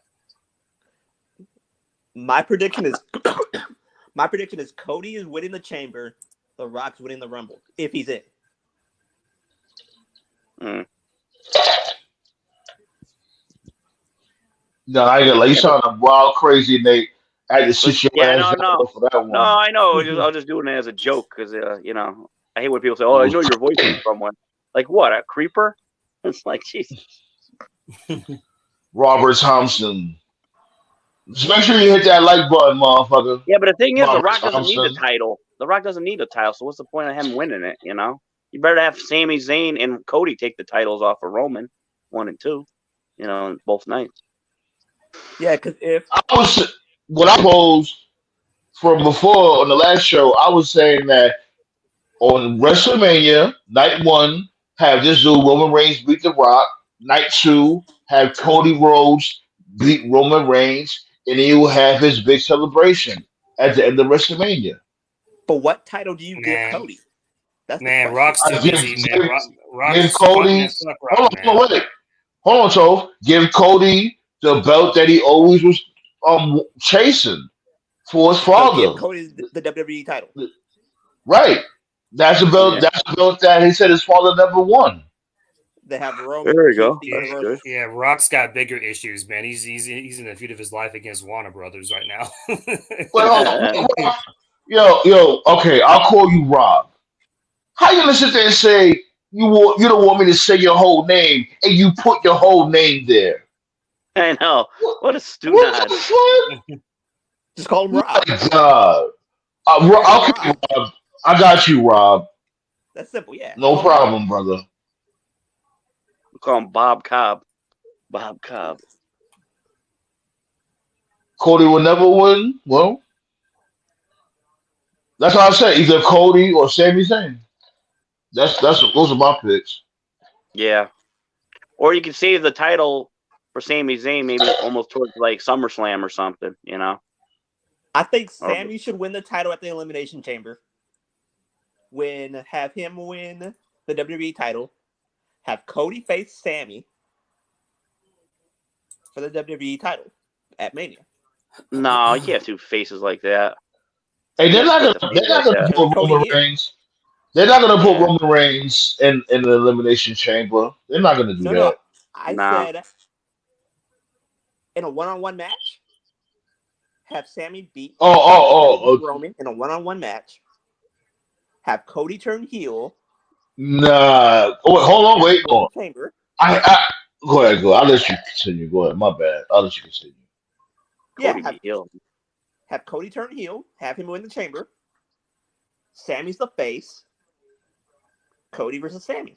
My prediction is Cody is winning the Chamber, The Rock's winning the Rumble if he's in. No, I ain't gonna you sound wild crazy, Nate. I had to sit your ass down for that one. No, I know. I'll just do it as a joke because I hate when people say, "Oh, I know your voice is someone." Like what? A creeper? It's like, Jesus. Robert Thompson. Just make sure you hit that like button, motherfucker. Yeah, but the thing is, Robert The Rock doesn't need the Thompson. title. The Rock doesn't need the title, so what's the point of him winning it? You better have Sami Zayn and Cody take the titles off of Roman, 1 and 2. Both nights. Yeah, because if What I posed from before on the last show, I was saying that on WrestleMania night 1, have this dude Roman Reigns beat The Rock. Night 2, have Cody Rhodes beat Roman Reigns, and he will have his big celebration at the end of WrestleMania. But what title do you give Cody? That's Rock's too busy, man. Give Cody. Hold on, so give Cody the belt that he always was chasing for his father. Give Cody the WWE title. Right. That's the belt. Yeah. That's the belt that he said his father never won. They have Roman. There we go. Yeah, Rock's got bigger issues, man. He's in the feud of his life against Warner Brothers right now. Yo, okay, I'll call you Rob. How you gonna sit there and say you don't want me to say your whole name and you put your whole name there? I know. What a stupid. Just call him Rob. God. Okay, Rob. I got you, Rob. That's simple, yeah. No problem, brother. We'll call him Bob Cobb. Bob Cobb. Cody will never win. Well, that's how I said. Either Cody or Sami Zayn. Those are my picks. Yeah. Or you can save the title for Sami Zayn, maybe almost towards like SummerSlam or something, I think Sami should win the title at the Elimination Chamber. Have him win the WWE title. Have Cody face Sami for the WWE title at Mania. No, you can't have two faces like that. Hey, they're not gonna put Roman Reigns. They're not gonna put Roman Reigns in the Elimination Chamber. They're not gonna do that. No. I said in a one-on-one match, have Sami beat Roman in a one-on-one match. Have Cody turn heel. Nah. Hold on. Wait. Go on. Chamber. Go ahead. I'll let you continue. Go ahead. My bad. I'll let you continue. Yeah. Have Cody turn heel. Have him win the Chamber. Sami's the face. Cody versus Sami.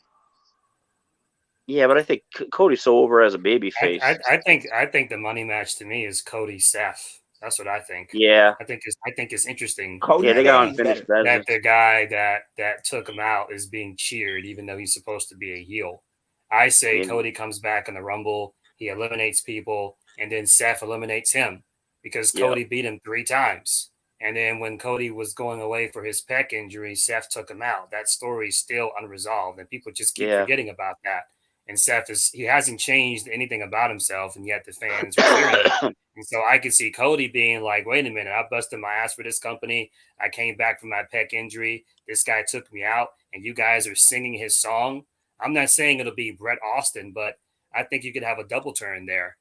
Yeah, but I think Cody's so over as a baby face. I think the money match to me is Cody Seth. That's what I think. Yeah, I think it's interesting. They got unfinished business. That the guy that took him out is being cheered, even though he's supposed to be a heel. I say Cody comes back in the Rumble, he eliminates people, and then Seth eliminates him because Cody beat him 3 times. And then when Cody was going away for his pec injury, Seth took him out. That story's still unresolved, and people just keep forgetting about that. And Seth he hasn't changed anything about himself, and yet the fans are cheering him. And so I could see Cody being like, wait a minute, I busted my ass for this company. I came back from my pec injury. This guy took me out, and you guys are singing his song. I'm not saying it'll be Bret Austin, but I think you could have a double turn there,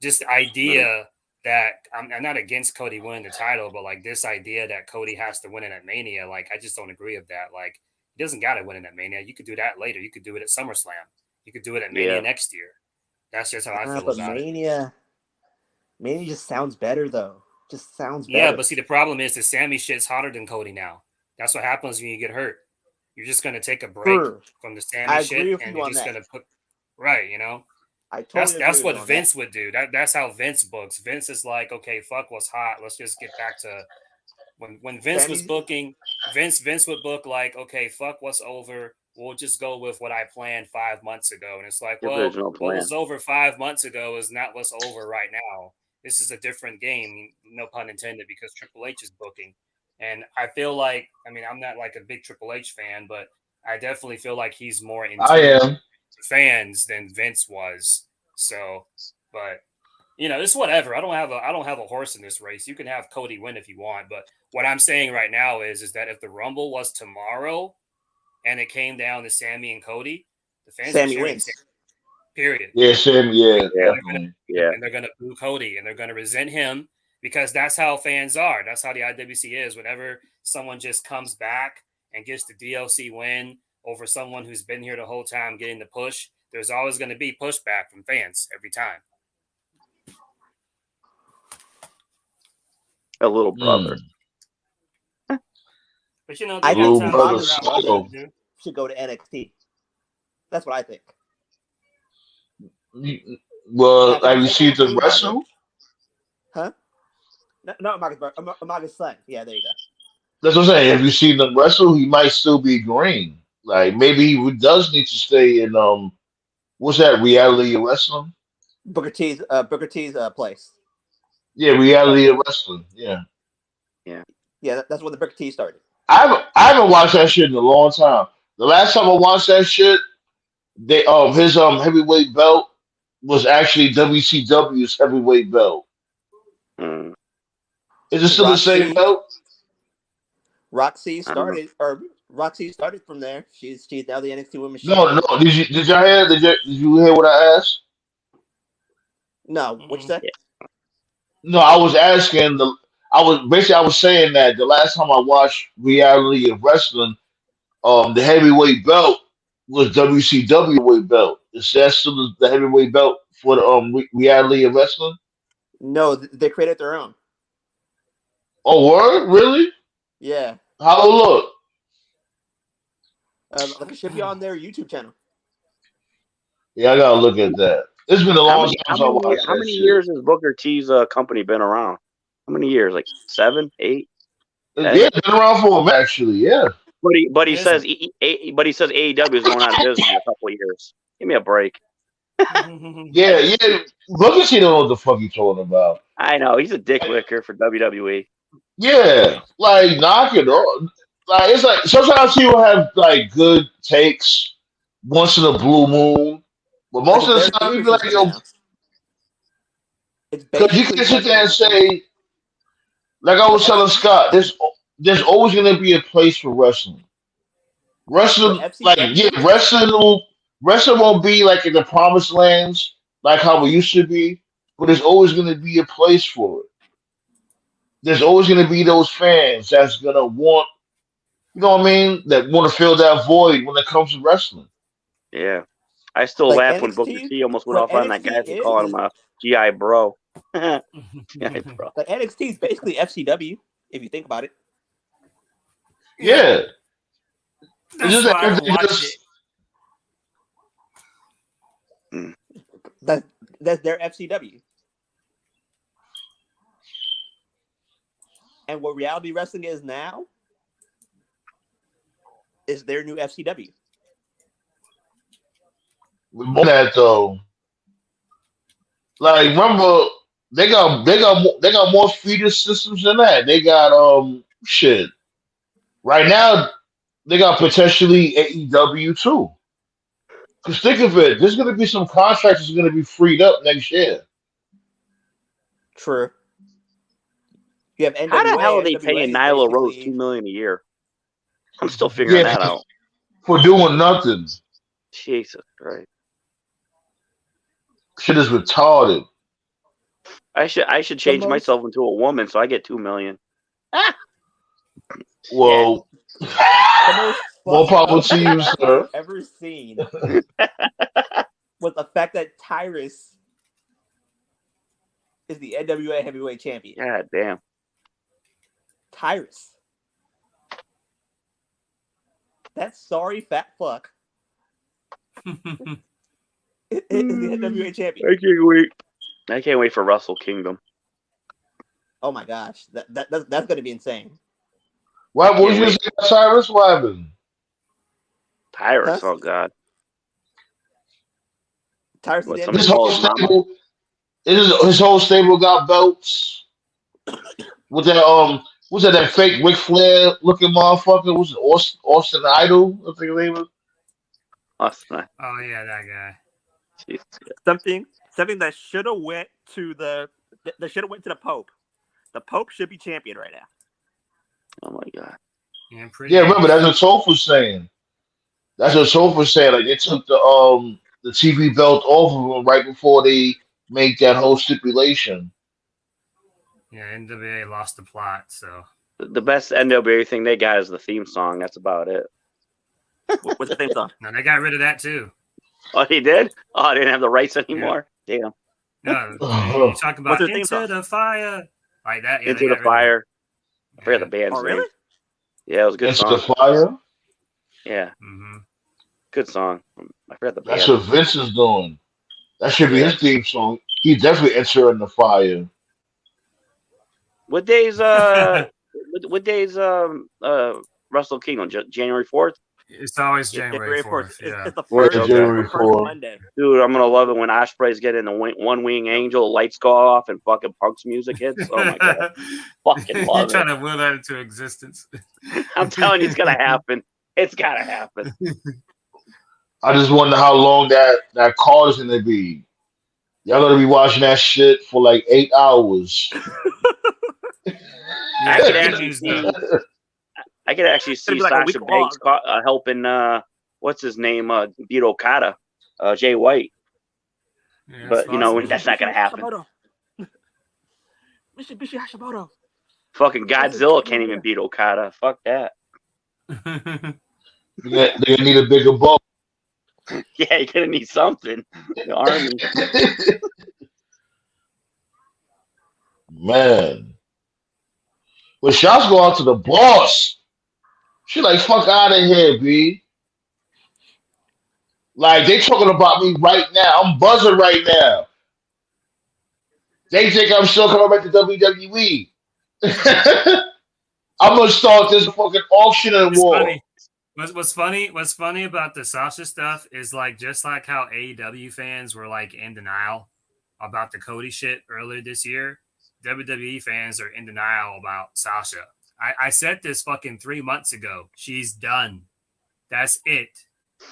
Just the idea that I'm not against Cody winning the title, but like this idea that Cody has to win it at Mania, like I just don't agree with that. Like he doesn't got to win it at Mania. You could do that later. You could do it at SummerSlam. You could do it at Mania next year. That's just how I feel about it. Mania just sounds better though. Yeah, but see the problem is the Sami shit's hotter than Cody now. That's what happens when you get hurt. You're just going to take a break from the Sammy shit, and you're just going to put right. I totally that's what Vince would do. That's how Vince books. Vince is like, okay, fuck what's hot. Let's just get back to when Vince was booking. Vince would book like, okay, fuck what's over. We'll just go with what I planned 5 months ago. And it's like, well, what was over 5 months ago is not what's over right now. This is a different game, no pun intended, because Triple H is booking. And I feel like, I mean, I'm not like a big Triple H fan, but I definitely feel like he's more in tune to fans than Vince was. So, but it's whatever. I don't have a horse in this race. You can have Cody win if you want, but what I'm saying right now is that if the Rumble was tomorrow and it came down to Sammy and Cody, the fans Sammy wins. Period. Yeah, Sammy. Yeah, and they're gonna boo Cody and they're gonna resent him because that's how fans are. That's how the IWC is. Whenever someone just comes back and gets the DLC win over someone who's been here the whole time getting the push, there's always going to be pushback from fans every time. A little brother. But I think Ronda's brother should go to NXT. That's what I think. Well, have you seen the wrestle? Huh? No, Amaga's son. Yeah, there you go. That's what I'm saying. Have you seen them wrestle? He might still be green. Like maybe he does need to stay in what's that, Reality of Wrestling? Booker T's place. Yeah, Reality of Wrestling. Yeah. That's when the Booker T started. I haven't watched that shit in a long time. The last time I watched that shit, they his heavyweight belt was actually WCW's heavyweight belt. Mm. Is it still the same belt? Roxy started from there. She's now the NXT Women's No. Did y'all hear? Did you hear what I asked? No, what you say? No, I was asking I was saying that the last time I watched Reality of Wrestling, the heavyweight belt was WCW weight belt. Is that still the heavyweight belt for the Reality of Wrestling? No, they created their own. Oh, word? Really? Yeah. How it look? Like it should be on their YouTube channel. Yeah, I gotta look at that. It's been a long time since I watched that. How many years has Booker T's company been around? How many years? Like 7, 8? Yeah, it's been around for a bit, actually. Yeah. But he says AEW is going out of business in a couple of years. Give me a break. Yeah. Booker T don't know what the fuck he's talking about. I know he's a dick licker for WWE. Yeah, like knock it off. Like it's like sometimes he will have like good takes once in a blue moon, but most of the time he'd be like, yo, because you can sit there and say, like I was telling Scott, there's always going to be a place for wrestling. Wrestling, wrestling won't be like in the promised lands like how it used to be, but there's always going to be a place for it. There's always going to be those fans that's going to want, you know what I mean, that want to fill that void when it comes to wrestling. Yeah. I still laugh when Booker T almost went off on that guy for calling him a GI bro. Like NXT is basically FCW, if you think about it. Yeah. That's why I don't watch it. That's their FCW. And what reality wrestling is now is their new FCW. That though, like remember they got more feeder systems than that. They got shit. Right now they got potentially AEW too. Cause think of it, there's gonna be some contracts that's gonna be freed up next year. True. You have NWA, how the hell are they NWA paying Nyla Rose $2 million a year? I'm still figuring that out. For doing nothing. Jesus Christ. Shit is retarded. I should change myself into a woman so I get $2 million. Well, more power to you, sir. I've ever seen was the fact that Tyrus is the NWA heavyweight champion. God damn. that sorry fat fuck is the NWA champion. I can't wait for Wrestle Kingdom. Oh my gosh, that's going to be insane. What was you saying, Cyrus? What happened? Tyrus, Huh? oh god. Tyrus What, is somebody His call whole his mama? stable, his whole stable got belts. With that what's that fake Ric Flair looking motherfucker? Was it Austin Idol? I think his name was. Oh yeah, that guy. Jesus. something that should have went to the Pope. The Pope should be champion right now. Oh my god. Yeah, remember that's what Sofa was saying. That's what Sofa was saying. Like they took the TV belt off of him right before they made that whole stipulation. Yeah, NWA lost the plot, so The best NWA thing they got is the theme song. That's about it. What's the theme song? no, they got rid of that too. Oh, he did? Oh, I didn't have the rights anymore. Yeah. Damn. No, you talking about What's the theme Into song? the Fire like that? Yeah, Into the Fire. I forgot the band's Oh, really? name. Yeah, it was a good Into song. the Fire. Yeah, Mm-hmm. good song. I forgot the band. That's what Vince is doing. That should be his theme song. He's definitely entering the fire. What days? What days? Wrestle Kingdom, January 4th. It's always January 4th. Yeah. It's the Right, first, January first 4th. Monday. Dude, I'm gonna love it when Ospreay's getting the one wing angel, lights go off, and fucking Punk's music hits. Oh my god, fucking You're love trying it! to will that into existence. I'm telling you, it's gonna happen. It's gotta happen. I just wonder how long that card is gonna be. Y'all gonna be watching that shit for like 8 hours. I could actually see It'd be like a Sasha week Banks helping. What's his name? Beat Okada, Jay White. Yeah, But you know possible. that's not gonna happen. Mitsubishi Hashimoto. Fucking Godzilla can't even beat Okada. Fuck that. They're gonna need a bigger boat. Yeah, you're gonna need something. The army. Man. But shots go out to the boss. She like, fuck out of here, B. Like, they talking about me right now. I'm buzzing right now. They think I'm still coming back to WWE. I'm gonna start this fucking auction and It's war. funny. What's funny about the Sasha stuff is like just like how AEW fans were like in denial about the Cody shit earlier this year. WWE fans are in denial about Sasha. I said this fucking 3 months ago. She's done. That's it.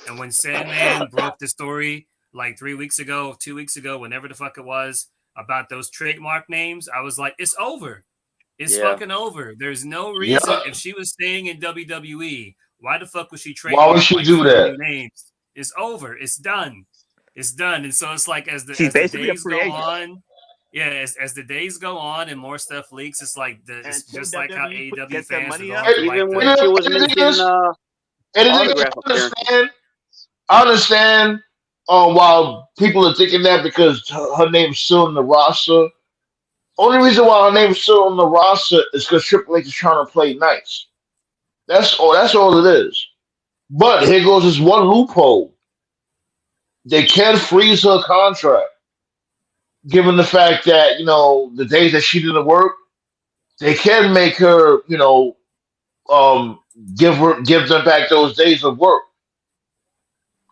And when Sandman broke the story like 3 weeks ago, 2 weeks ago, whenever the fuck it was, about those trademark names, I was like, it's over. It's fucking over. There's no reason if she was staying in WWE, why the fuck would she trademark? Why would she do that? New names? It's over. It's done. It's done. And so it's like as the She's basically a days free go agent. on, yeah, as the days go on and more stuff leaks, it's like it's just like how WWE AEW gets their fans money are up. going to Even like when she was making autograph appearances. I understand while people are thinking that because her name's still in the roster. Only reason why her name's still on the roster is because Triple H is trying to play nice. That's all it is. But here goes this one loophole. They can freeze her contract. Given the fact that, the days that she didn't work, they can make her, give them back those days of work.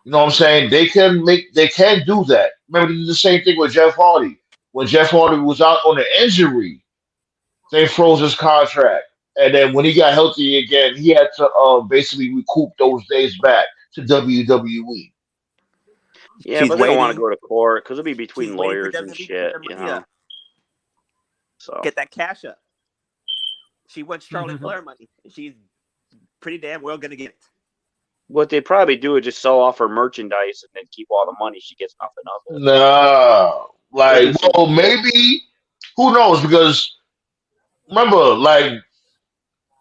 You know what I'm saying? They can do that. Remember, they did the same thing with Jeff Hardy. When Jeff Hardy was out on an injury, they froze his contract. And then when he got healthy again, he had to basically recoup those days back to WWE. Yeah, She's but they don't want to waiting. go to court because it'll be She's between waiting for lawyers and WWE to shit, get their money up. So Get that cash up. She wants Charlotte Flair money. She's pretty damn well gonna get it. what they probably do is just sell off her merchandise and then keep all the money. She gets nothing of it. No. Maybe, who knows? Because remember,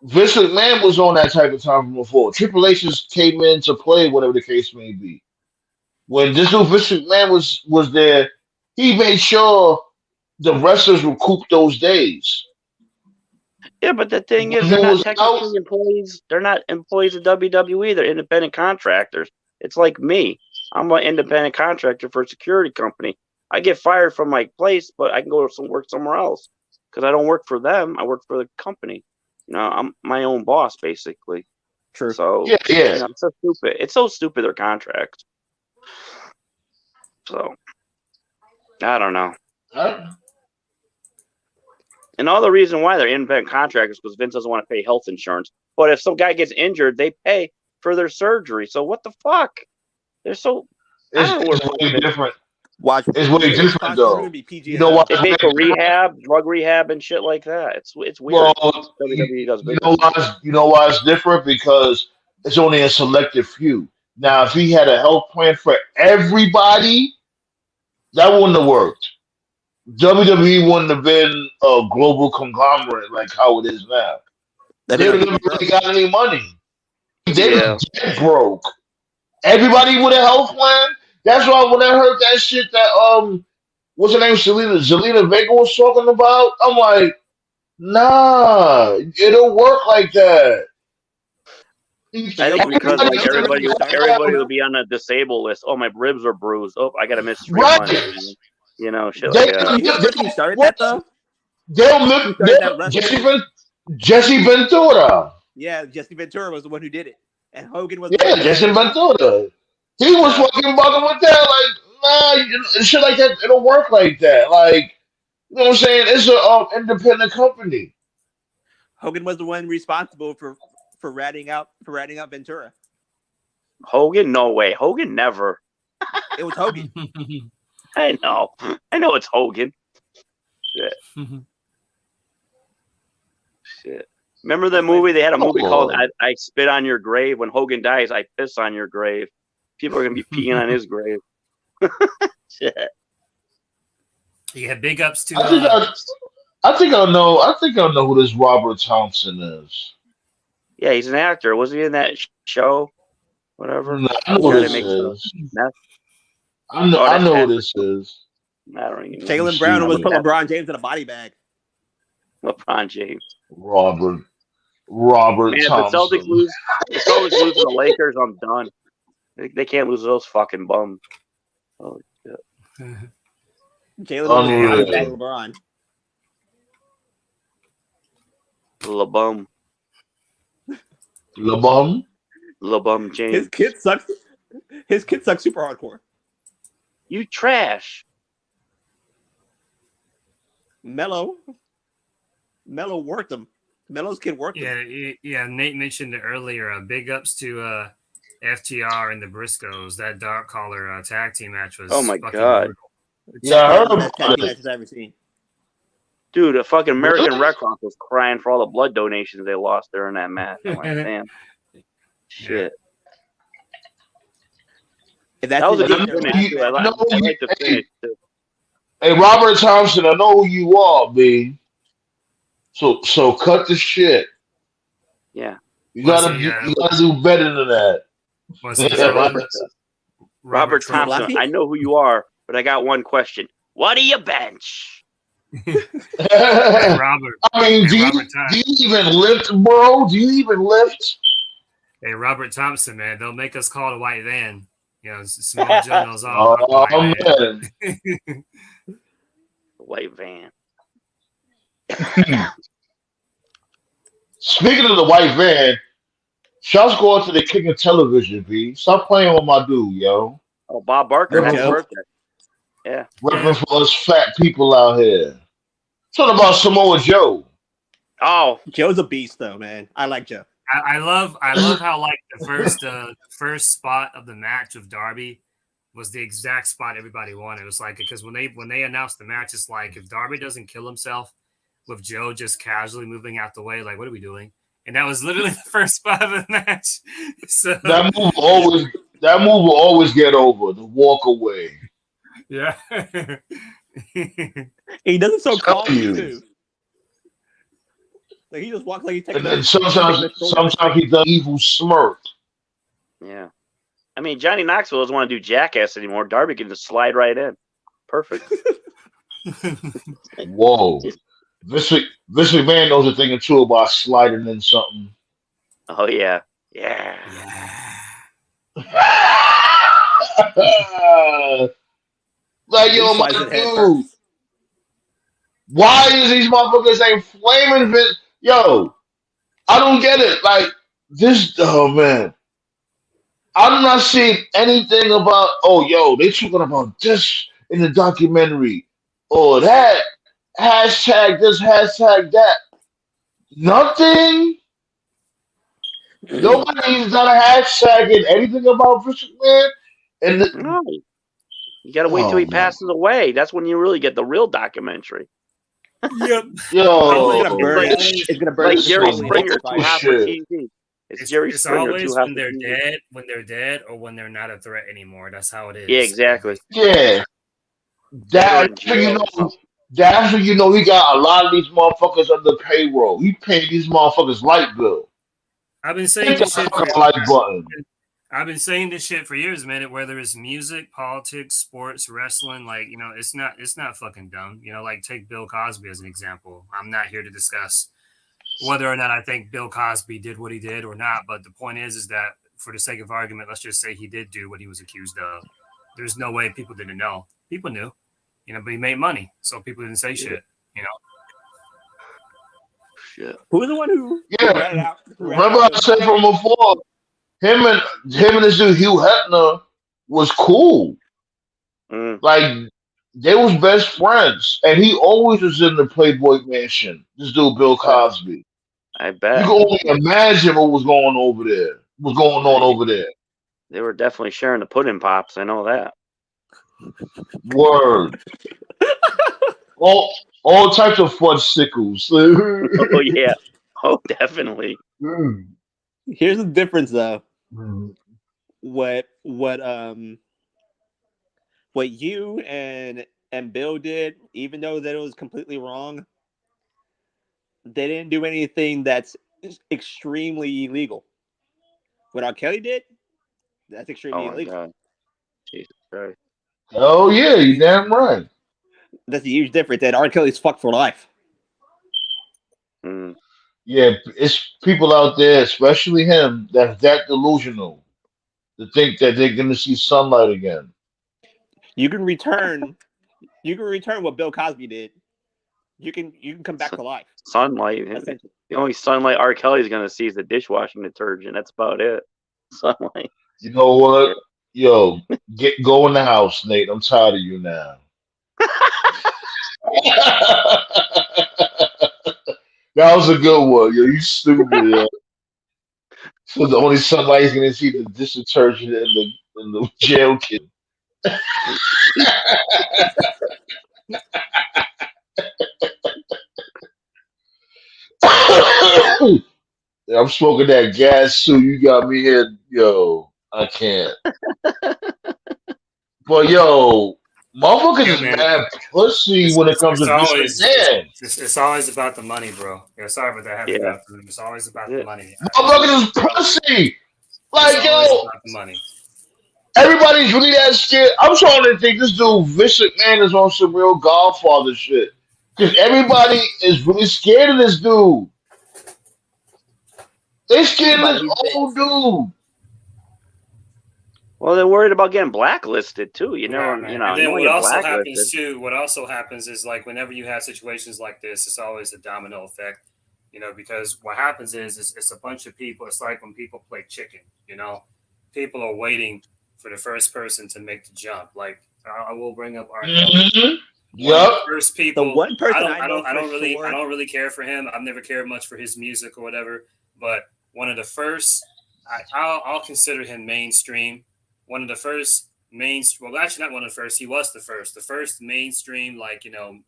Vince McMahon was on that type of time before. Triple H just came into play, whatever the case may be. When this new Vince McMahon was there, he made sure the wrestlers recoup those days. Yeah, but the thing is, they're not technically employees. They're not employees of WWE. They're independent contractors. It's like me. I'm an independent contractor for a security company. I get fired from my place, but I can go to work somewhere else because I don't work for them. I work for the company. I'm my own boss, basically. True. So yeah. it's so stupid. It's so stupid, their contracts. So I don't know. And all the reason why they're independent contractors because Vince doesn't want to pay health insurance. But if some guy gets injured, they pay for their surgery. So what the fuck? They're so. It's way different. Watch. It's way different though. You know what? They pay for rehab, drug rehab, and shit like that. It's weird. Well, WWE does you know why it's different? Because it's only a selective few. Now, if he had a health plan for everybody, that wouldn't have worked. WWE wouldn't have been a global conglomerate like how it is now. They would have really got any money. They were dead broke. Everybody with a health plan. That's why when I heard that shit that what's her name, Zelina Vega was talking about, I'm like, nah, it don't work like that. I think because like everybody will be on a disabled list. Oh, my ribs are bruised. Oh, I gotta miss 3 months. Shit like that. He started that though. Jesse Ventura. Yeah, Jesse Ventura was the one who did it, and Hogan was. Yeah, Jesse Ventura. He was fucking bugging with that. Like, nah, shit like that. It don't work like that. Like, you know what I'm saying? It's an independent company. Hogan was the one responsible for ratting out Ventura. Hogan? No way. Hogan never. It was Hogan. I know it's Hogan. Shit. Remember the movie? They had a movie called I Spit on Your Grave. When Hogan dies, I piss on your grave. People are gonna be peeing on his grave. Shit. Yeah, big ups to. I think I know who this Robert Thompson is. Yeah, he's an actor. Was he in that show? Whatever. No, I know who this is. I know who this is. I don't even know. Jaylen Brown was put LeBron James in a body bag. LeBron James. Robert Man, Thompson. If the Celtics lose to the Lakers, I'm done. They can't lose those fucking bums. Holy shit. Jaylen was in a body bag LeBron. LeBum. LeBum James. His kid sucks. His kid sucks super hardcore. You trash. Melo worked him. Melo's kid worked him. Yeah. Nate mentioned it earlier. Big ups to FTR and the Briscoes. That dark collar tag team match was. Oh my god. Brutal. Yeah, I heard Best tag team matches I've ever seen. Dude, a fucking American Red Cross was crying for all the blood donations they lost during that match. I'm like, damn. Shit. That was a good finish. I like the finish too. Hey, Robert Thompson, I know who you are, B. So cut the shit. Yeah. You gotta do better than that. Robert Thompson, I know who you are, but I got one question. What do you bench? Robert. I mean, do you even lift, bro? Do you even lift? Hey, Robert Thompson, man, they'll make us call the white van. Small Joe knows all about man. White van. Speaking of the white van, shouts go out to the king of television, B. Stop playing with my dude, yo. Oh, Bob Barker, happy birthday. Yeah. Repping for us fat people out here. Talking about Samoa Joe. Oh, Joe's a beast, though, man. I like Joe. I love how like the first spot of the match with Darby was the exact spot everybody wanted. It was like because when they announced the match, it's like if Darby doesn't kill himself with Joe just casually moving out the way, like what are we doing? And that was literally the first spot of the match. So that move will always get over the walk away. Yeah. He does it so calmly too. Like he just walks like he's taking. And sometimes he does evil smirk. Yeah, I mean Johnny Knoxville doesn't want to do Jackass anymore. Darby can just slide right in. Perfect. Whoa, Vince McMahon knows a thing or two about sliding in something. Oh yeah, yeah. Like He yo, my slides it head dude, first. why is these motherfuckers ain't flaming Vince? Yo, I don't get it. Like this, oh man, I'm not seeing anything about. Oh, yo, they talking about this in the documentary, or that hashtag this, hashtag that. Nothing. Nobody's not a hashtagging anything about Vince McMahon. And No, you gotta wait till oh he man, passes away. That's when you really get the real documentary. Yep. yo, It's gonna burn. this, It's gonna burn Like him this is Jerry slowly and Springer, too electrify him. hot for bullshit. TV. It's It's Jerry it's Springer, too always hot when for they're TV. dead, or when they're not a threat anymore. That's how it Yeah, is. exactly. Yeah, Dead or that in so you jail or know. something. That's when you know he got a lot of these motherfuckers under payroll. He paid these motherfuckers light bill. I've been saying Hit that this shit for fucking like button. I've been saying this shit for years, man. Whether it's music, politics, sports, wrestling, like it's not fucking dumb. Like take Bill Cosby as an example. I'm not here to discuss whether or not I think Bill Cosby did what he did or not. But the point is that for the sake of argument, let's just say he did do what he was accused of. There's no way people didn't know. People knew, but he made money, so people didn't say shit. Shit. Who was the one who Yeah, ratted out? remember I said from before, him and this dude Hugh Hefner was cool. Mm, Like they was best friends, and he always was in the Playboy Mansion. This dude Bill Cosby. I You bet. can only imagine what was going over there. What's going on over there? They were definitely sharing the pudding pops. I know that. Word. All types of fudge sickles. Oh yeah. Oh, definitely. Here's the difference, though. Mm. What you and Bill did, even though that it was completely wrong, they didn't do anything that's extremely illegal. What R. Kelly did, that's extremely Oh my illegal. god. Jesus Christ. Oh yeah, you damn right. That's a huge difference. And R. Kelly's fucked for life. Mm. Yeah, it's people out there, especially him, that's that delusional to think that they're gonna see sunlight again. You can return. You can return what Bill Cosby did. You can come back to life. Sunlight. Essentially. The only sunlight R. Kelly's gonna see is the dishwashing detergent. That's about it. Sunlight. You know what? Yo, go in the house, Nate. I'm tired of you now. That was a good one. Yo, you stupid. Yo. So the only sunlight he's gonna see the dish detergent in the jail kid. I'm smoking that gas too. You got me here, yo. I can't. But yo, motherfuckers Yeah, is man. mad pussy It's, when it it's, comes it's to Vince always McMahon. it's always about the money, bro. Yeah, sorry about that. I have to Yeah. go through. It's always about the Yeah. money. Motherfuckers is pussy. It's Like always yo, about the money. everybody's really that scared. I'm trying to think this dude Vince McMahon is on some real Godfather shit. Because everybody is really scared of this dude. They scared of this old dude. Well, they're worried about getting blacklisted too. You know, Yeah, and man. you know, And you then want what to get also blacklisted. happens too, what also happens is like whenever you have situations like this, it's always a domino effect, because what happens is it's a bunch of people. It's like when people play chicken, people are waiting for the first person to make the jump. Like I will bring up R. Kelly. Mm-hmm. One of Yep. the first The people. one person I know for really sure. I don't really care for him. I've never cared much for his music or whatever. But one of the first, I'll consider him mainstream. One of the first well, actually not one of the first. He was the first mainstream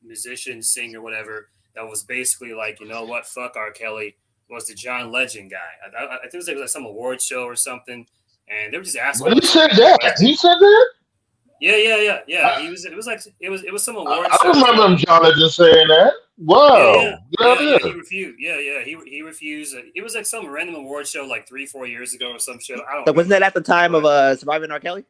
musician, singer, whatever. That was basically like, what, fuck R. Kelly, was the John Legend guy. I think it was like some award show or something, and they were just asking. But he said that. He said that. Yeah. It was some award I show. remember him, John Legend, saying that. Wow. Yeah. He refused. Yeah. He refused. It was like some random award show like 3-4 years ago or some shit. I don't. So wasn't that at the time of Surviving R. Kelly?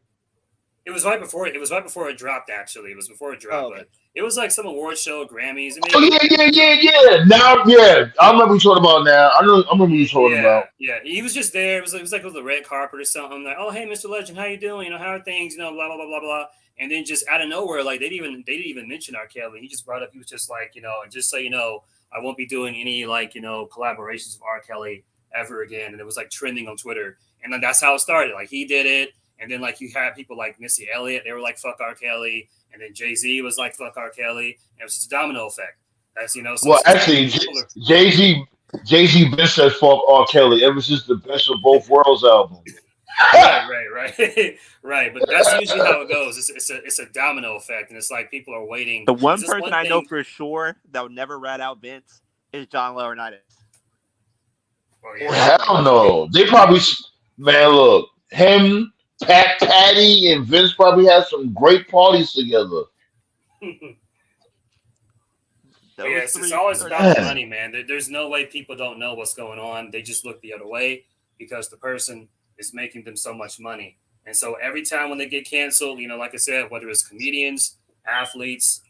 It was right before. It was right before it dropped. Actually, it was before it dropped. Oh, okay. It was like some award show, Grammys. I mean, Oh yeah. Now, yeah, I remember you talking about now. I remember you talking about. Yeah. He was just there. It was like with the red carpet or something. Like, oh hey, Mr. Legend, how you doing? You know, how are things? You know, blah blah blah blah blah. And then just out of nowhere, like they didn't even mention R. Kelly. He just brought up. He was just like, you know, and just so you know, I won't be doing any like collaborations with R. Kelly ever again. And it was like trending on Twitter. And then that's how it started. Like he did it. And then like you had people like Missy Elliott, they were like, fuck R. Kelly. And then Jay-Z was like, fuck R. Kelly. And it was just a domino effect. That's, so well, actually, Jay-Z been said fuck R. Kelly ever since the Best of Both Worlds album. Right. But that's usually how it goes. It's a domino effect. And it's like people are waiting. The one person I know for sure that would never rat out Vince is John Laurinaitis. Oh, yeah. Hell no. They probably, man, look, him, Patty, and Vince probably had some great parties together. Yes, it's always about the money, man. There's no way people don't know what's going on. They just look the other way because the person is making them so much money. And so every time when they get canceled, like I said, whether it's comedians, athletes,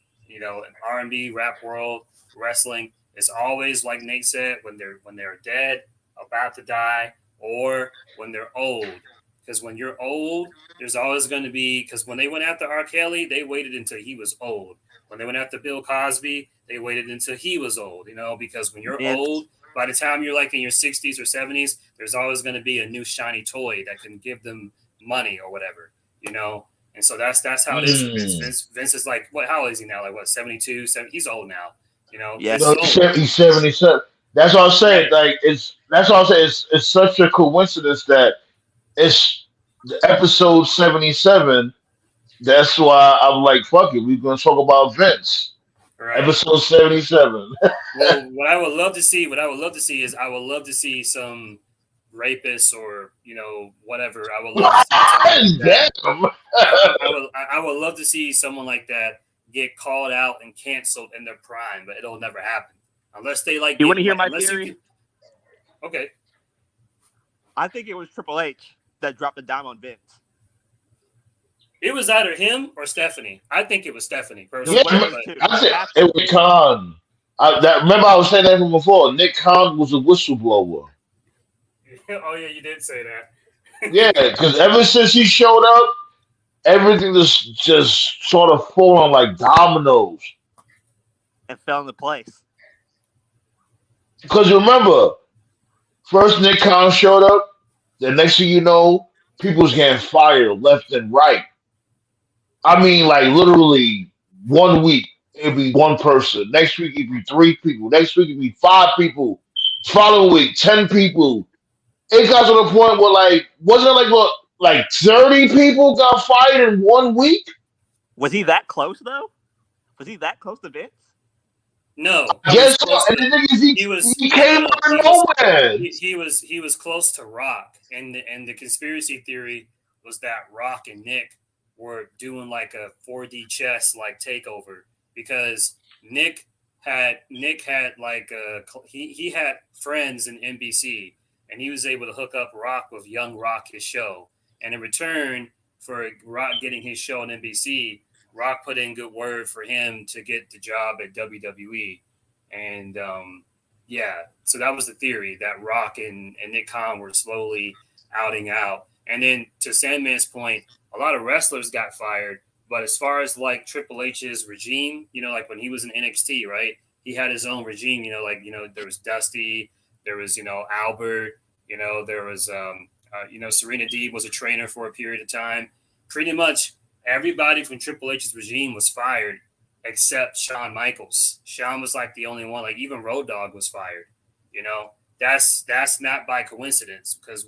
R&B, rap world, wrestling, it's always like Nate said, when they're dead, about to die, or when they're old. Because when you're old, there's always going to be, because when they went after R. Kelly, they waited until he was old. When they went after Bill Cosby, they waited until he was old, because when you're old, by the time you're like in your 60s or 70s, there's always going to be a new shiny toy that can give them money or whatever, And so that's how it is for Vince. Vince is like, how old is he now? Like what, 72, 70? He's old now, Yes. He's 77. That's what I'm saying. Like that's what I'm saying. It's such a coincidence that it's the episode 77. That's why I'm like, fuck it. We're gonna talk about Vince. Right. Episode 77. Well, what I would love to see is I would love to see some rapists or whatever. I would love to see I would love to see someone like that get called out and canceled in their prime, but it'll never happen unless they like. You want to hear my theory? Okay. I think it was Triple H that dropped the dime on Vince. It was either him or Stephanie. I think it was Stephanie personally. Yeah, I said it was Khan. Remember I was saying that from before. Nick Khan was a whistleblower. Oh yeah, you did say that. Yeah, because ever since he showed up, everything just sort of falling like dominoes. And fell into place. Because remember, first Nick Khan showed up, the next thing you know, people's getting fired left and right. I mean, like literally 1 week, it'd be one person. Next week, it'd be 3 people. Next week, it'd be 5 people. Following week, 10 people. It got to the point where, wasn't it like 30 people got fired in 1 week? Was he that close, though? Was he that close to Vince? No. Yes, and the thing is, he came out of nowhere. He was close to Rock, and the conspiracy theory was that Rock and Nick were doing like a 4D chess like takeover because Nick had like he had friends in NBC and he was able to hook up Rock with Young Rock, his show, and in return for Rock getting his show on NBC, Rock put in good word for him to get the job at WWE. And so that was the theory that Rock and Nick Khan were slowly outing out. And then to Sandman's point, a lot of wrestlers got fired. But as far as like Triple H's regime, like when he was in NXT, right? He had his own regime, there was Dusty, there was, Albert, there was, Serena Deeb was a trainer for a period of time. Pretty much everybody from Triple H's regime was fired except Shawn Michaels. Shawn was like the only one, like even Road Dogg was fired. That's not by coincidence because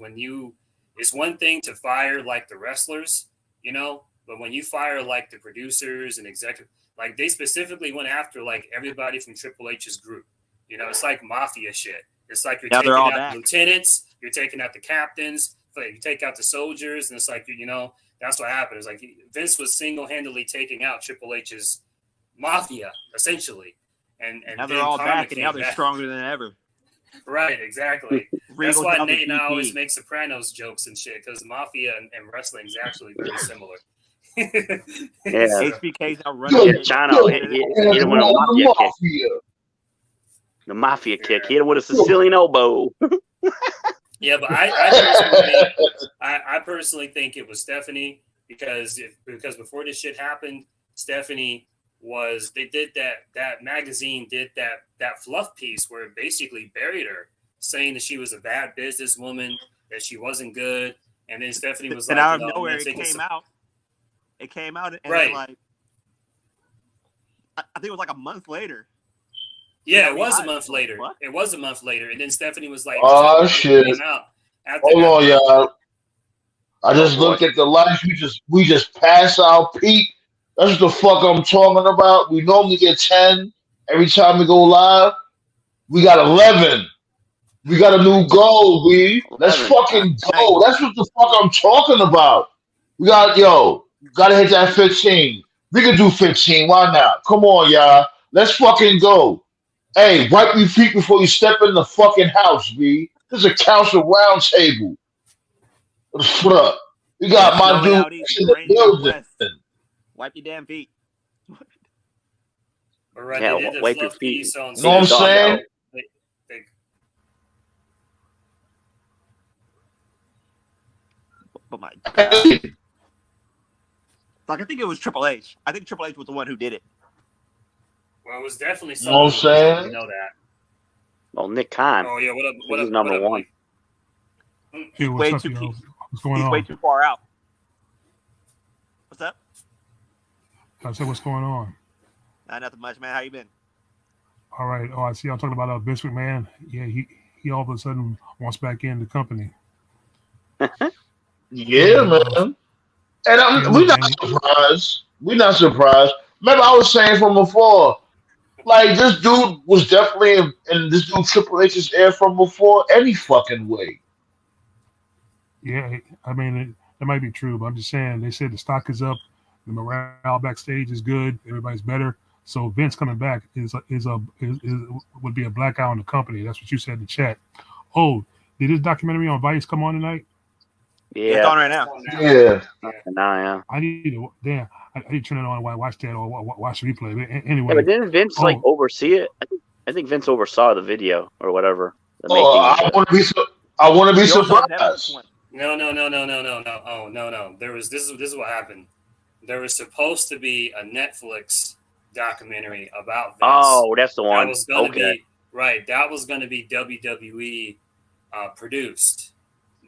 it's one thing to fire like the wrestlers, but when you fire like the producers and executive, like they specifically went after like everybody from Triple H's group. It's like mafia shit. It's like you're taking out the lieutenants, you're taking out the captains, you take out the soldiers, and it's like, that's what happened. It's like Vince was single-handedly taking out Triple H's mafia, essentially. And now they're all back, and now they're stronger than ever. Right, exactly. That's why Nate and I always make Sopranos jokes and shit, because mafia and wrestling is actually very similar. Yeah. HBK's now running. Yeah, Chino hit him with a mafia kick. The mafia kick. Hit him with a Sicilian elbow. Yeah, but I personally think it was Stephanie because before this shit happened, Stephanie they did that magazine did that fluff piece where it basically buried her, saying that she was a bad businesswoman, that she wasn't good, and then Stephanie was and like, out of nowhere it came out. It came out, and right. like I think it was like a month later. Yeah, it was a month later. What? It was a month later, and then Stephanie was like, "Oh shit! Hold on, y'all. I just looked at the lights. We just passed our peak. That's what the fuck I'm talking about. We normally get 10 every time we go live. We got 11. We got a new goal, B. Let's fucking go. That's what the fuck I'm talking about. We gotta hit that 15. We can do 15. Why not? Come on, y'all. Let's fucking go. Hey, wipe your feet before you step in the fucking house, B. This is a Council Roundtable. What up? We got my dude in the building. Wipe your damn feet. Right, yeah, wipe your feet. You know what I'm saying? But my God. Like, I think it was Triple H. I think Triple H was the one who did it. Well, it was definitely something. You know what I'm saying? You know that. Well, Nick Khan. Oh, yeah, what up? Number one. He's way too far out. What's up? I said, what's going on? Nothing much, man. How you been? All right. Oh, I see. I'm talking about Vince McMahon. Yeah, he all of a sudden wants back in the company. Yeah, man. And we're not surprised. We're not surprised. Remember, I was saying from before, like, this dude was definitely in this dude Triple H's air from before any fucking way. Yeah, I mean, that might be true, but I'm just saying, they said the stock is up, the morale backstage is good, everybody's better. So Vince coming back would be a black eye on the company. That's what you said in the chat. Oh, did this documentary on Vice come on tonight? Yeah, it's on right now. Yeah. I need to turn it on while I watch that or watch the replay. But anyway, yeah, but didn't Vince oversee it? I think Vince oversaw the video or whatever. I want to be surprised. No. Oh, no. This is what happened. There was supposed to be a Netflix documentary about Vince. Oh, that's the one. That was going to be right. That was going to be WWE produced.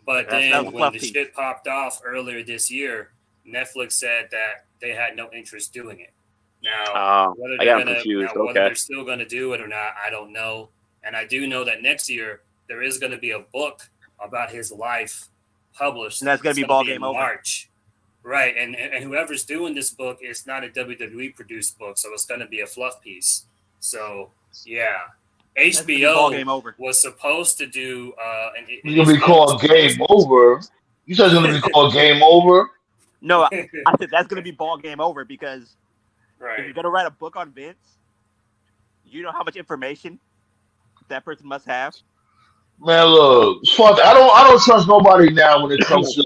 But then when the shit popped off earlier this year, Netflix said that they had no interest doing it. Now, whether they're still going to do it or not, I don't know. And I do know that next year there is going to be a book about his life published. And that's going to be Ball Game Over. March. Right. And whoever's doing this book is not a WWE produced book, so it's going to be a fluff piece. So, yeah. HBO was supposed to do it's going to be called Game Over. You said it's going to be called Game Over? No, I said that's going to be Ball Game Over because if you're going to write a book on Vince, you know how much information that person must have. Man, look, fuck. I don't trust nobody now when it comes to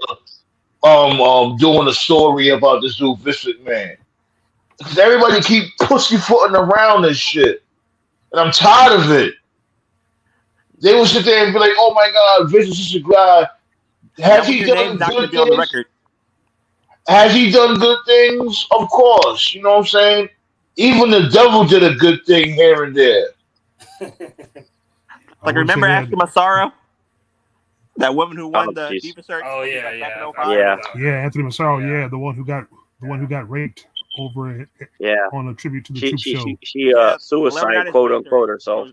doing a story about this dude Vince McMahon. Because everybody keep pussyfooting around this shit. And I'm tired of it. They will sit there and be like, "Oh my God, Vince is such a guy. Has he done good things? Has he done good things? Of course. You know what I'm saying? Even the devil did a good thing here and there." Like, remember Ashley Massaro? That woman who won the Diva Search? Oh yeah. Yeah, Anthony Massaro. Yeah, the one who got raped over it. Yeah, on a tribute to the Troop show. She suicide, quote unquote, herself.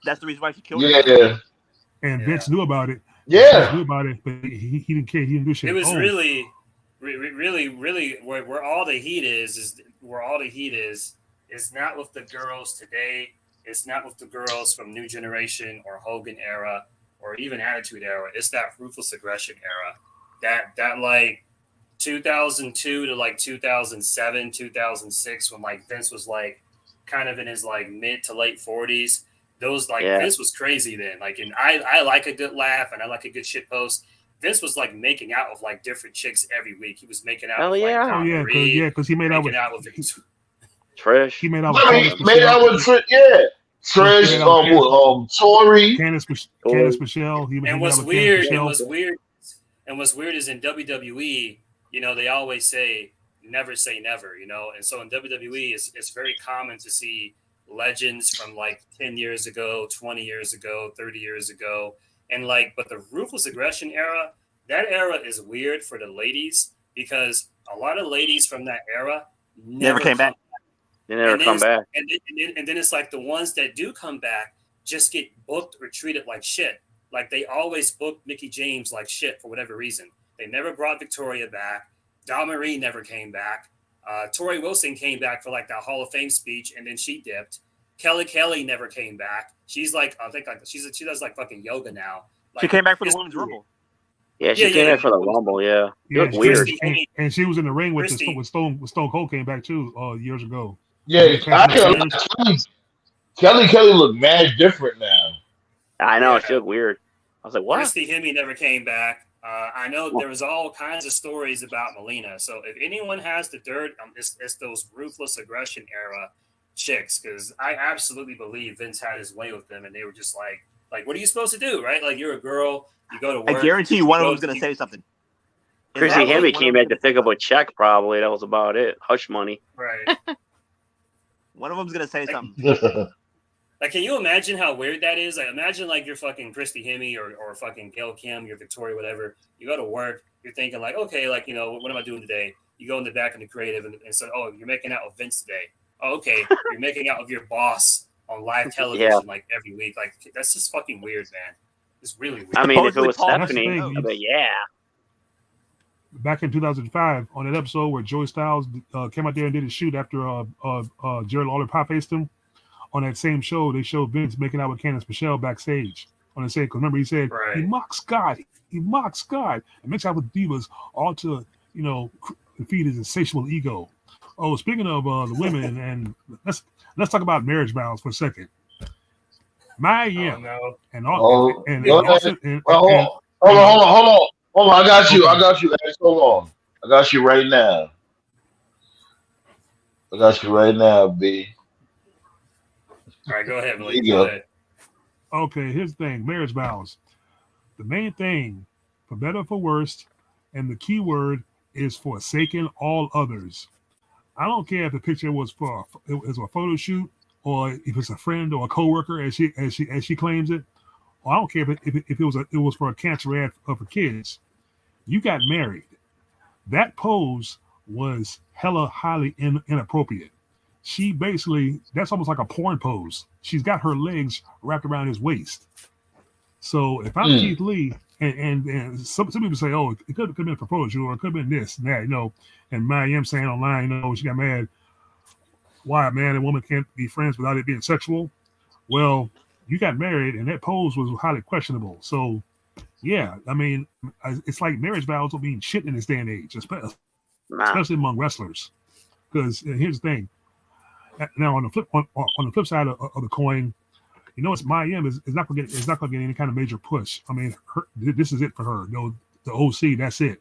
That's the reason why she killed herself. Yeah. And Vince knew about it. Yeah. Vince knew about it, but he didn't care. He didn't do shit. It was really where all the heat is it's not with the girls today. It's not with the girls from New Generation or Hogan era or even Attitude era. It's that Ruthless Aggression era. That like 2002 to like 2007, 2006, when like Vince was like kind of in his like mid to late 40s. Those Vince was crazy then. Like, and I like a good laugh and I like a good shit post. Vince was like making out with like different chicks every week. He was making out Hell with like yeah. Oh yeah, because he made out with Trish. he made out with I Candice mean, made out with Michelle. Trish, yeah. Trish, Tori. Candice Michelle. He made out with Candice Michelle. And what's weird is in WWE, you know, they always say never, you know. And so in WWE, it's very common to see legends from like 10 years ago, 20 years ago, 30 years ago. And like, but the Ruthless Aggression era, that era is weird for the ladies because a lot of ladies from that era never came back. They never come back. And then it's like the ones that do come back just get booked or treated like shit. Like they always booked Mickie James like shit for whatever reason. They never brought Victoria back. Dawn Marie never came back. Tori Wilson came back for like that Hall of Fame speech and then she dipped. Kelly never came back. She's like, I think like she does like fucking yoga now. Like, she came back for the Women's Rumble. Yeah, she came back for the Rumble. Yeah, weird. And she was in the ring with Stone Cold came back too years ago. Yeah, Kelly look mad different now. I know, she looked weird. I was like, what? Christy Hemme never came back. I know there was all kinds of stories about Melina. So if anyone has the dirt, it's those Ruthless Aggression era chicks, because I absolutely believe Vince had his way with them, and they were just like, what are you supposed to do, right? Like, you're a girl, you go to work. I guarantee you one of them was going to say something. Christy Hemme came back to pick up a check, probably. That was about it. Hush money. Right. One of them's going to say something. Like, can you imagine how weird that is? Like, imagine like you're fucking Christy Hemme or fucking Gail Kim, you're Victoria, whatever. You go to work, you're thinking like, okay, like, you know, what am I doing today? You go in the back of the creative and say, oh, you're making out with Vince today. Oh, okay, you're making out with your boss on live television like every week. Like, that's just fucking weird, man. It's really weird. I mean, if it was Stephanie, I'd be, yeah. Back in 2005, on that episode where Joey Styles came out there and did a shoot after Jerry Lawler pop-faced him, on that same show, they showed Vince making out with Candice Michelle backstage on the set. Because remember, he said, he mocks God. He mocks God. And makes out with divas all to, you know, feed his insatiable ego. Oh, speaking of the women, and let's talk about marriage vows for a second. Hold on. I got you. Alex, hold on. I got you right now. B. All right, go ahead, Malik. Go ahead. Okay, here's the thing. Marriage vows. The main thing, for better or for worse, and the key word is forsaking all others. I don't care if the picture was for a photo shoot or if it's a friend or a coworker, as she claims it. Or I don't care if it was for a cancer ad for kids. You got married. That pose was hella highly inappropriate. She basically, that's almost like a porn pose. She's got her legs wrapped around his waist. So if I'm Keith Lee, and some people say, oh, it could have been for photo shoot or it could have been this and that, you know, and Mayim saying online, you know, she got mad. Why a man and woman can't be friends without it being sexual? Well, you got married and that pose was highly questionable. So, yeah, I mean, it's like marriage vows are being shit in this day and age, especially among wrestlers. Because here's the thing. Now on the flip side of the coin, you know, it's Mayim is not going to get any kind of major push. I mean, this is it for her. You know, the OC, that's it.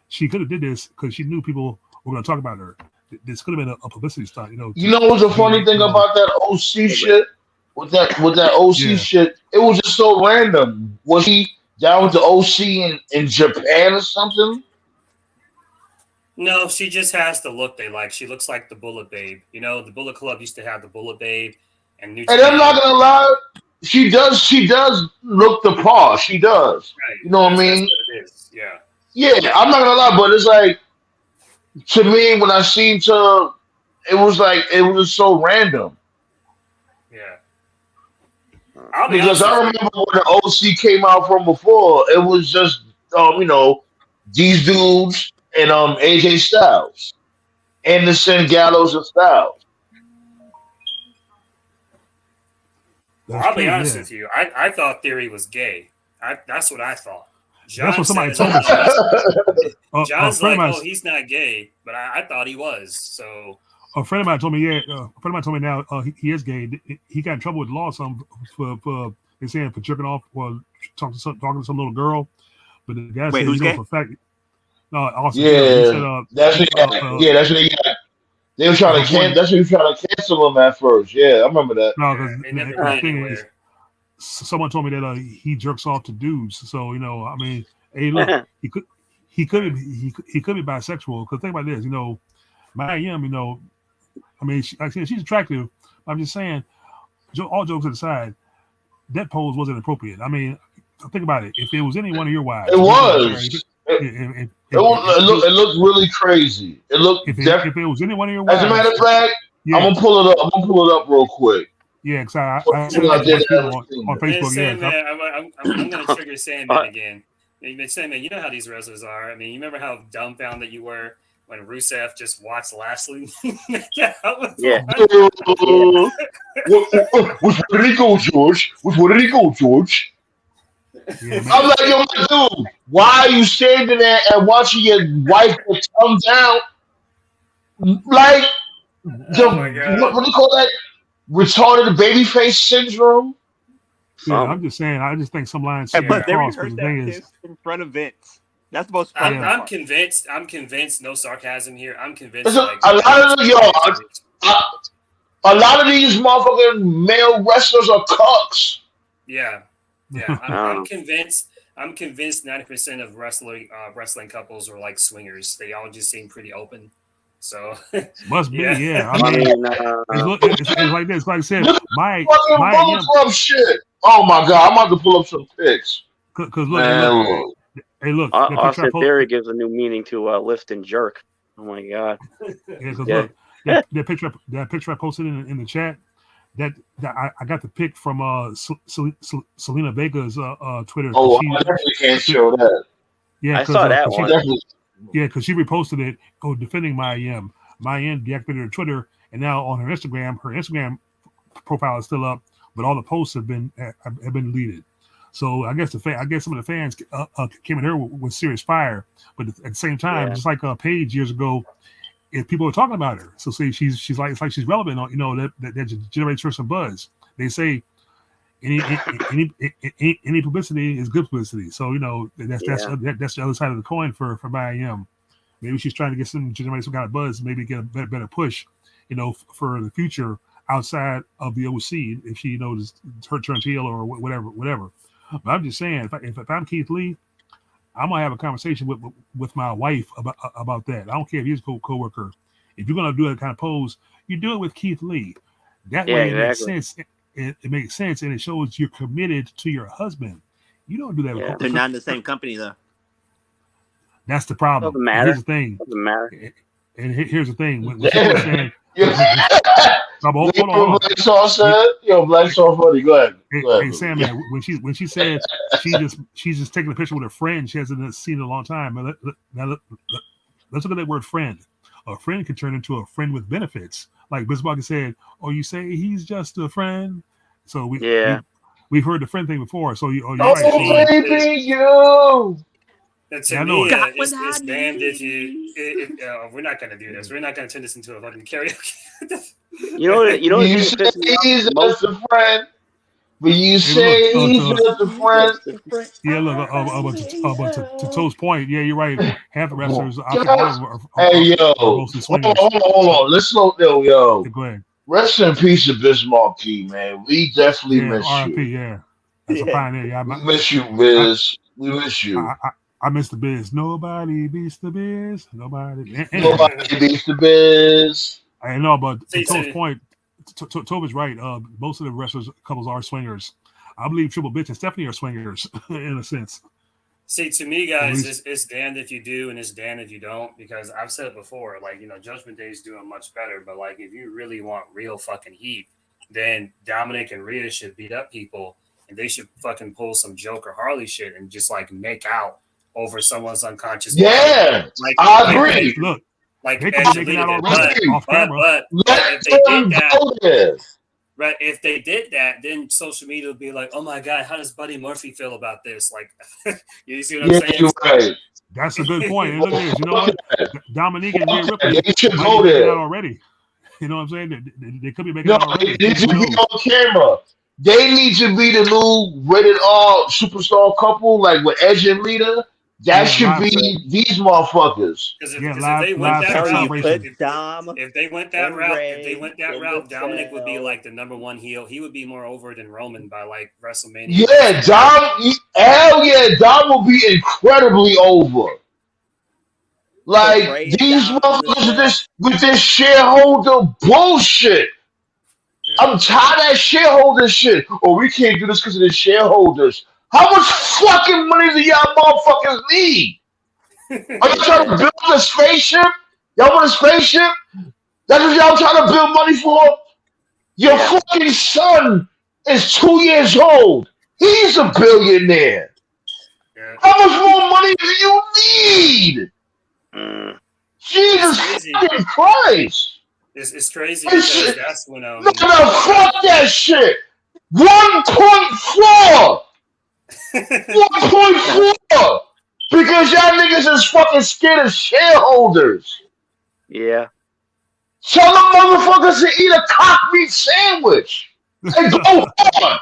She could have did this because she knew people were going to talk about her. This could have been a publicity stunt. You know what's the funny thing about that OC shit? With that OC shit, it was just so random. Was he down with the OC in Japan or something? No, she just has the look they like. She looks like the Bullet Babe. You know, the Bullet Club used to have the Bullet Babe and New. And I'm not gonna lie, she does look the part. She does. Right. You know what I mean? That's what it is. Yeah. Yeah, I'm not gonna lie, but it's like, to me, when I seen her, it was just so random. Yeah. Because I remember when the OC came out from before, it was just you know, these dudes and AJ Styles, Anderson, Gallows, and Styles. I'll be honest with you. I thought Theory was gay. That's what I thought. John that's what somebody told me. John's like, oh, he's not gay, but I thought he was. So a friend of mine told me, now he is gay. He got in trouble with law for they saying for jerking off or talking to some little girl. But the guy Wait, said, who's gay? for a fact. No, Austin Yeah, Theory. He said, that's what. That's what they got. They were trying to cancel. That's what he was trying to cancel him at first. Yeah, I remember that. No, never because the thing is, someone told me that he jerks off to dudes. So I mean, hey, look, he could be bisexual. Because think about this, Maya Yim, I mean, she's attractive. I'm just saying, all jokes aside, that pose wasn't appropriate. I mean, think about it. If it was any one of your wives, it was. It looked really crazy. It looked. If it was any one of your wives, as a matter of fact, I'm gonna pull it up. I'm gonna pull it up real quick. Yeah, because I did on Facebook. Man, Sandman, I'm gonna trigger Sandman again. Sandman, you know how these wrestlers are. I mean, you remember how dumbfounded you were when Rusev just watched Lashley? Yeah. Where did he go, George? Where did he go, George? Yeah, I'm like, yo, dude, why are you standing there and watching your wife get thumbs down? Like, what do you call that? Retarded babyface syndrome? Yeah, I'm just saying. I just think some lines. But they rehearsed that in front of Vince. That's the most fun. I'm convinced. I'm convinced. No sarcasm here. I'm convinced. A lot of these motherfucking male wrestlers are cucks. Yeah. I'm convinced. I'm convinced 90% of wrestling couples are like swingers. They all just seem pretty open. So must be, yeah. I mean, it's like this. Like I said, my shit. Oh my god, I'm about to pull up some pics. Because look. Hey, look. Austin Theory gives a new meaning to lift and jerk. Oh my god. Look, that picture I posted in the chat. That I got the pic from Selena Vega's Twitter. Oh, I definitely can't show that. Yeah, I saw that one. Yeah, because she reposted it, defending Maya Yim. Maya Yim deactivated her Twitter, and now on her Instagram profile is still up, but all the posts have been deleted. So I guess some of the fans came at her with serious fire, but at the same time, just like Paige years ago, if people are talking about her, so say she's like, it's like she's relevant, that generates her some buzz. They say any publicity is good publicity. So that's the other side of the coin for Maya Yim. Maybe she's trying to generate some kind of buzz, maybe get a better push, for the future outside of the OC if she her turns heel or whatever. But I'm just saying, if I'm Keith Lee, I'm gonna have a conversation with my wife about that. I don't care if he's a co-worker. If you're gonna do that kind of pose, you do it with Keith Lee. That way, exactly. It makes sense. It makes sense, and it shows you're committed to your husband. You don't do that. Yeah. They're not in the same company, though. That's the problem. Doesn't matter. Here's the thing. Doesn't matter. And here's the thing. When saying, hold on. Black Sauce said, "Yo, Black Sauce, buddy, go ahead." Hey, Sam, man, when she said she's just taking a picture with a friend she hasn't seen in a long time. Let's look at that word friend. A friend can turn into a friend with benefits. Like Bismarck said, "Oh, you say he's just a friend." So we've heard the friend thing before. So you're right. Baby, you. To me, it's damned if you. We're not going to do this. We're not going to turn this into a fucking karaoke. You say he's just a friend, but you say he's just a friend. Yeah, look, to Toe's point, yeah, you're right. Half the wrestlers are hold on. Let's slow down, yo. Go ahead. Rest in peace to Bismarck Key, man. We definitely miss you. Yeah. That's a pioneer. Yeah, we miss you, Biz. We miss you. I miss the Biz. Nobody beats the Biz. Nobody beats the Biz. I know, but to Toe's point, Tove is right. Most of the wrestlers couples are swingers. I believe Triple Bitch and Stephanie are swingers in a sense. See, to me, guys, it's damned if you do and it's damned if you don't, because I've said it before, like, Judgment Day is doing much better, but like, if you really want real fucking heat, then Dominic and Rhea should beat up people and they should fucking pull some Joker Harley shit and just like make out over someone's unconscious. Yeah, I agree. Look, like they could be making out already off camera. If they did that, right? If they did that, then social media would be like, "Oh my god, how does Buddy Murphy feel about this?" Like, you see what I'm saying? You're right. That's a good point. It is. You know what? Dominique and Rhea Ripley they should go there already. You know what I'm saying? They could be making out already. They need to be on camera. They need to be the new rated R superstar couple, like with Edge and Lita. That should be these motherfuckers. Because Yeah, if they went live that sex route, celebration. if they went that and route, Ray in the Dominic would be cell. like the number one heel. He would be more over than Roman by like WrestleMania. Yeah, hell yeah, Dom will be incredibly over. Like Ray and these Dom in the motherfuckers cell. with this shareholder bullshit. Yeah. I'm tired of that shareholder shit. Or we can't do this because of the shareholders. How much fucking money do y'all motherfuckers need? Are you trying to build a spaceship? Y'all want a spaceship? That's what y'all trying to build money for? Your fucking son is 2 years old. He's a billionaire. Yeah. How much more money do you need? Jesus fucking Christ. It's crazy because that's when no, fuck that shit. 1.4. 1.4. Because y'all niggas is fucking scared of shareholders. Yeah. Tell them motherfuckers to eat a cock meat sandwich and go on.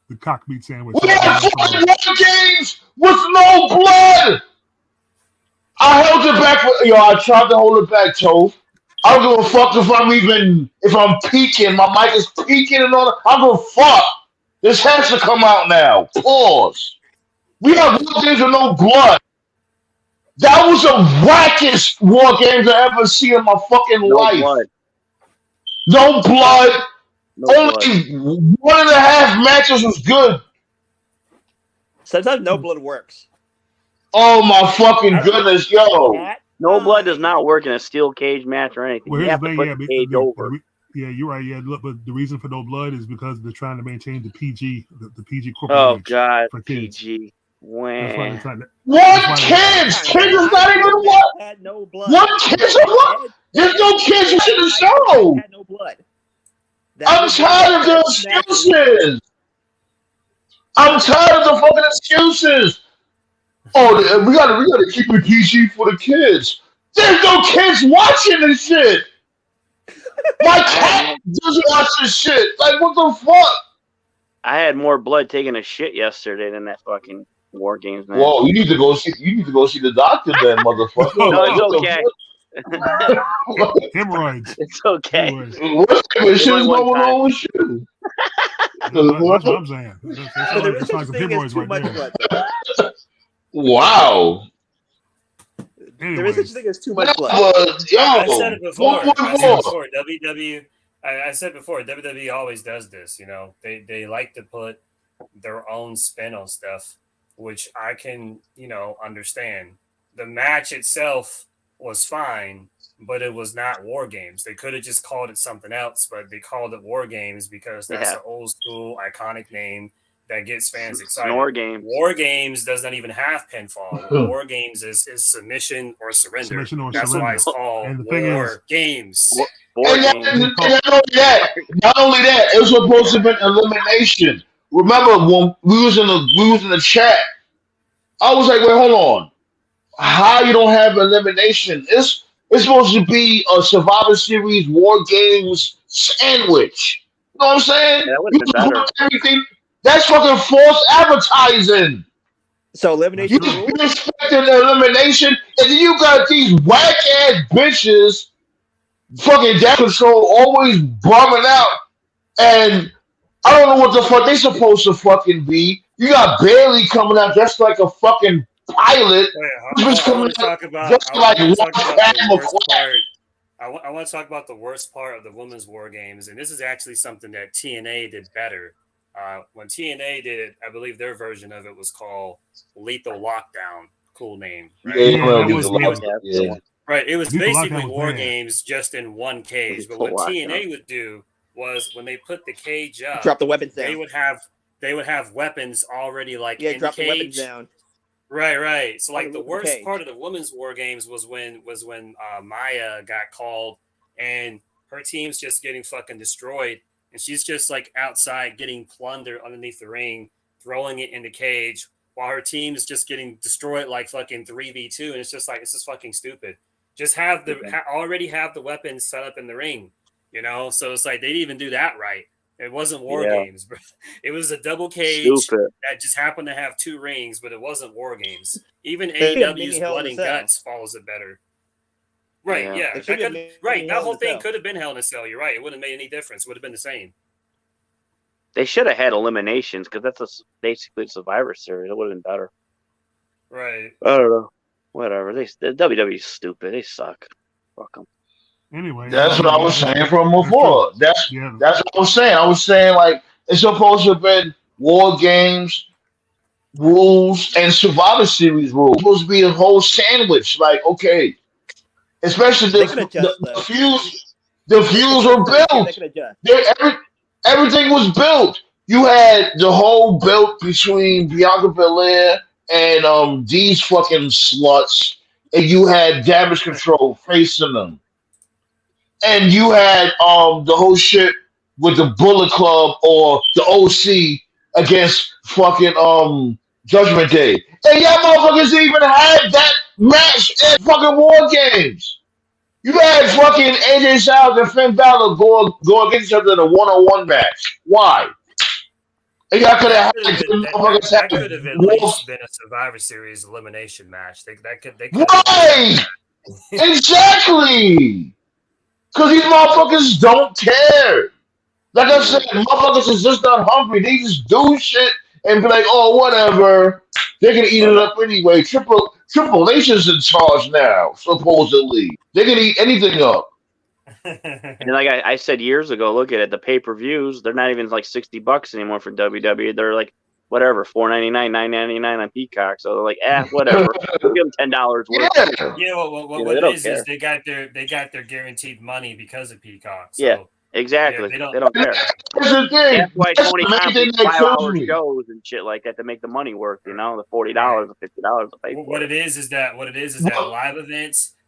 The cock meat sandwich. We had fucking War Games with no blood. I held it back for I tried to hold it back, Tove. I don't give a fuck if I'm peeking, my mic is peeking and all that. I don't give a fuck. This has to come out now. Pause. We have War Games with no blood. That was the wackest War Games I ever seen in my fucking life. Blood. No blood. Only 1.5 matches was good. Sometimes no blood works. Oh my fucking goodness, yo. No blood does not work in a steel cage match or anything. Well, you have to put the cage over. Yeah, you're right. Yeah, look, but the reason for no blood is because they're trying to maintain the PG, the PG corporate. Oh God, for kids. PG. What kids? Kids is not even what? Had no blood. What kids are what? There's no kids watching the show. Had no blood. I'm tired of the excuses. I'm tired of the fucking excuses. Oh, we gotta keep it PG for the kids. There's no kids watching this shit. My cat doesn't watch this shit. Like, what the fuck? I had more blood taking a shit yesterday than that fucking War Games match. Whoa, you need to go see the doctor then, motherfucker. No, it's okay. Hemorrhoids. It's okay. What shit's going on with you? That's what I'm saying. That's like hemorrhoids right there. Wow. There is such a thing as too much blood. I said it before. I said before, WWE always does this. You know, they like to put their own spin on stuff, which I can, understand. The match itself was fine, but it was not War Games. They could have just called it something else, but they called it War Games because that's an old school iconic name that gets fans excited. War Games does not even have pinfall. War Games is submission or surrender. That's why it's called War Games. And not only that, it was supposed to be elimination. Remember when we was in the chat, I was like, wait, hold on. How you don't have elimination? It's supposed to be a Survivor Series War Games sandwich. You know what I'm saying? Yeah, everything. That's fucking false advertising. So elimination. You expecting elimination, and then you got these whack ass bitches, fucking Death Control, always bumming out, and I don't know what the fuck they supposed to fucking be. You got Bailey coming out just like a fucking pilot. I want to talk about the worst part of the Women's War Games, and this is actually something that TNA did better. When TNA did it, I believe their version of it was called Lethal Lockdown. Cool name, right? Right. It was basically War Games just in one cage. But what TNA would do was when they put the cage up, drop the weapons down. They would have weapons already in drop the the weapons cage. Down. Right. So the worst part of the Women's War Games was when Maya got called and her team's just getting fucking destroyed. And she's just outside getting plundered underneath the ring, throwing it in the cage while her team is just getting destroyed like fucking 3v2. And it's just this is fucking stupid. Just already have the weapons set up in the ring, So it's they didn't even do that right. It wasn't War Yeah. Games, bro. It was a double cage Stupid. that just happened to have 2 rings, but it wasn't War Games. Even It should be a AEW's mini Hell in Blood a and Cell. Guts follows it better. Right, Yeah. yeah. It should be a That mini Hell in whole a thing Cell. could have been Hell in a Cell. You're right. It wouldn't have made any difference. It would have been the same. They should have had eliminations because that's basically a Survivor Series. It would have been better. Right. I don't know. Whatever. The WWE's stupid. They suck. Fuck them. Anyway, That's what I was saying from That's before. true. That's Yeah. that's what I was saying. I was saying like it's supposed to have been War Games rules and Survivor Series rules. It's supposed to be a whole sandwich. Like okay, especially They could adjust the though. feuds. The If feuds they're were for the kid, they built. could adjust. Everything was built. You had the whole built between Bianca Belair and these fucking sluts, and you had Damage Control facing them, and you had the whole shit with the Bullet Club or the OC against fucking Judgment Day, and y'all motherfuckers even had that match at fucking War Games. You had fucking AJ Styles and Finn Balor go against each other in a one-on-one match. Why? And y'all could have had them motherfuckers That have could have at Wolf. least been a Survivor Series elimination match. They could have Right! Exactly! Because these motherfuckers don't care. Like I said, motherfuckers is just not hungry. They just do shit and be like, oh, whatever. They're gonna eat it up anyway. Triple H is in charge now, supposedly. They can eat anything up. And like I said years ago, look at it. The pay-per-views, they're not even like $60 anymore for WWE. They're like whatever, $4.99, $9.99 on Peacock. So they're like, whatever. We'll give them $10 worth. Yeah. Yeah, what they it don't is care. they got their guaranteed money because of Peacock. So, Yeah, exactly. yeah, they don't care. That's the thing. That's why That's Tony the main Khan thing puts that kills 5-hour me. shows and shit like that to make the money work. You know, the $40 or $50 to pay for what it. it is that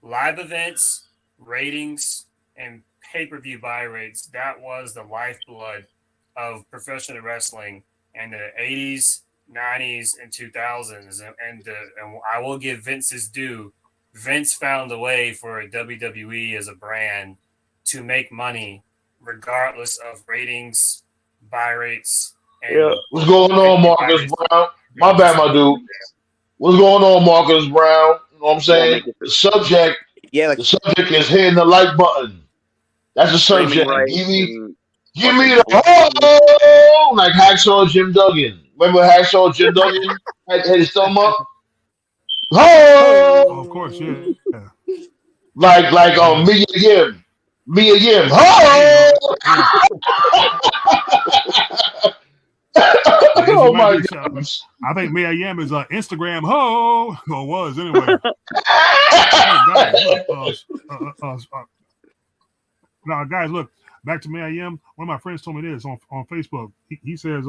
live events, ratings, and pay-per-view buy rates, that was the lifeblood of professional wrestling in the 80s, 90s, and 2000s. And I will give Vince his due. Vince found a way for WWE as a brand to make money regardless of ratings, buy rates, and Yeah. What's going on, Marcus Brown? My bad, my dude. What's going on, Marcus Brown? You know what I'm saying? The subject is hitting the like button. That's the subject. Give me the oh, like Hacksaw Jim Duggan. Remember Hacksaw Jim Duggan had his thumb up? Oh, of Oh, course, yeah. like Mia Yim. Oh, oh my God. I think Mia Yim is Instagram ho or was anyway. Now, guys, look back to Mia Yim. One of my friends told me this on Facebook. He says,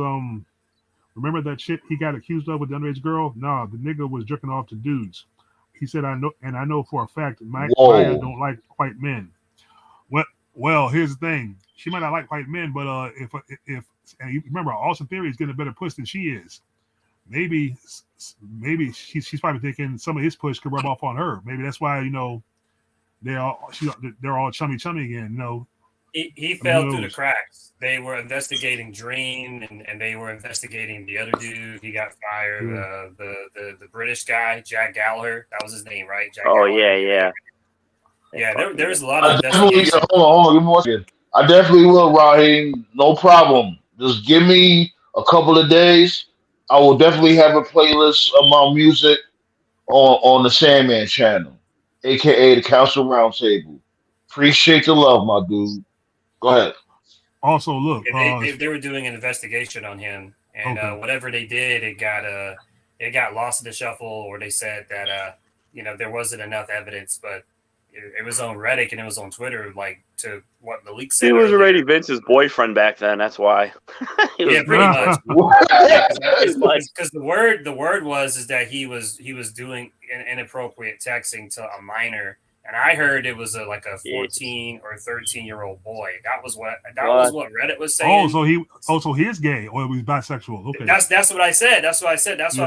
remember that shit he got accused of with the underage girl? Nah, the nigga was jerking off to dudes. He said, I know for a fact Maya don't like white men. Well, here's the thing. She might not like white men, but if and you remember, Austin Theory is getting a better push than she is. Maybe she's probably thinking some of his push could rub off on her. Maybe that's why they're all chummy again. He fell through the cracks. They were investigating Dream, and they were investigating the other dude. He got fired. The British guy, Jack Gallagher. That was his name, right? Jack Oh, Gallagher. yeah. Yeah, there's a lot of investigation. Hold on, give me 1 second. I definitely will, Raheem. No problem. Just give me a couple of days. I will definitely have a playlist of my music on the Sandman channel, aka the Council Roundtable. Appreciate the love, my dude. Go ahead. Also, look, they were doing an investigation on him, and whatever they did, it got lost in the shuffle, or they said that there wasn't enough evidence, but it was on Reddit and it was on Twitter, like to what the leak said. He was already Vince's boyfriend back then. That's why. Yeah, pretty much. Because the word was that he was doing inappropriate texting to a minor, and I heard it was like a 14 or 13-year-old boy. That was what Reddit was saying. So he is gay or he was bisexual. Okay, that's what I said. That's why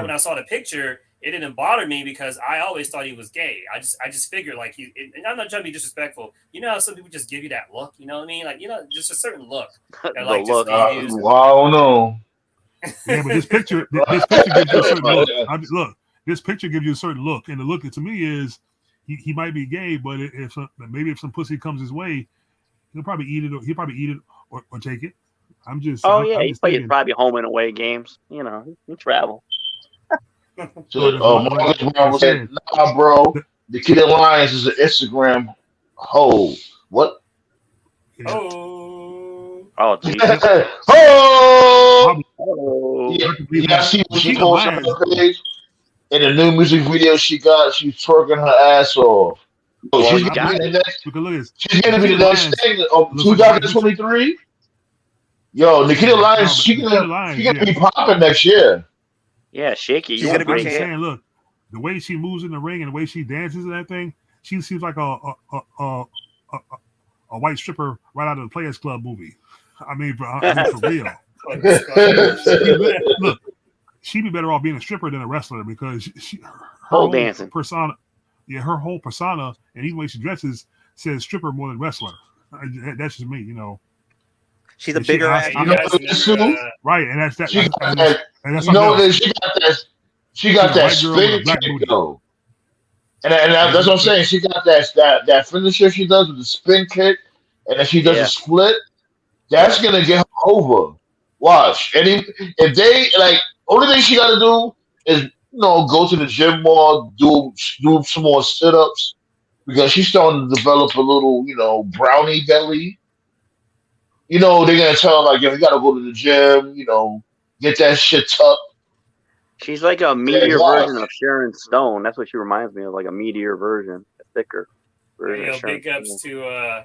when I saw the picture, it didn't bother me because I always thought he was gay. I just figured like and I'm not trying to be disrespectful. You know how some people just give you that look, you know what I mean? Like, you know, just a certain look that like just gives you. I don't know. Yeah, but this picture gives you a certain look. Look, this picture gives you a certain look, and the look to me is he might be gay, but if some pussy comes his way, he'll probably eat it or take it. I'm just played probably home and away games. You know, he travel. So Marcus Brown was saying, "Nah, bro, the Kid Alliance is an Instagram hoe." What? Oh, Jesus. Yeah, I see what she posted on her page. In the new music video she's twerking her ass off. She's gonna be the next thing of 2023. Yo, Nikita Lyons, she gonna be popping next year. Yeah, shaky. She's gonna be saying, look, the way she moves in the ring and the way she dances and that thing, she seems like a white stripper right out of the Players Club movie. I mean, for real. Look, she'd be better off being a stripper than a wrestler because her whole dancing persona, her whole persona and even the way she dresses says stripper more than wrestler. That's just me, you know. She's a bigger ass. Right, and that's that. She got that. She got that spin kick though, and that's what I'm saying. She got that finisher she does with the spin kick, and then she does a split. That's gonna get her over. Watch, and if they like, only thing she got to do is go to the gym more, do some more sit ups because she's starting to develop a little brownie belly. They're gonna tell her like, you gotta go to the gym, get that shit tucked. She's like a meteor version of Sharon Stone. That's what she reminds me of, like a meteor version, a thicker version. Big ups to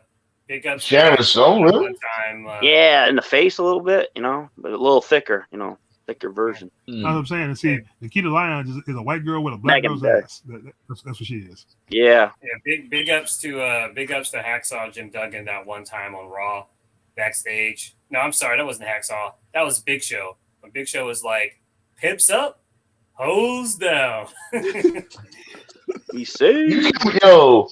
Sharon Stone, really? One time, yeah, in the face a little bit, but a little thicker, thicker version. That's what I'm saying. And see, Nikita Lyons is a white girl with a black girl's ass. That's what she is. Yeah. Big ups to Hacksaw Jim Duggan that one time on Raw. Backstage. No, I'm sorry, that wasn't Hacksaw. That was Big Show. When Big Show was like, "Pimps up, hoes down." You see? So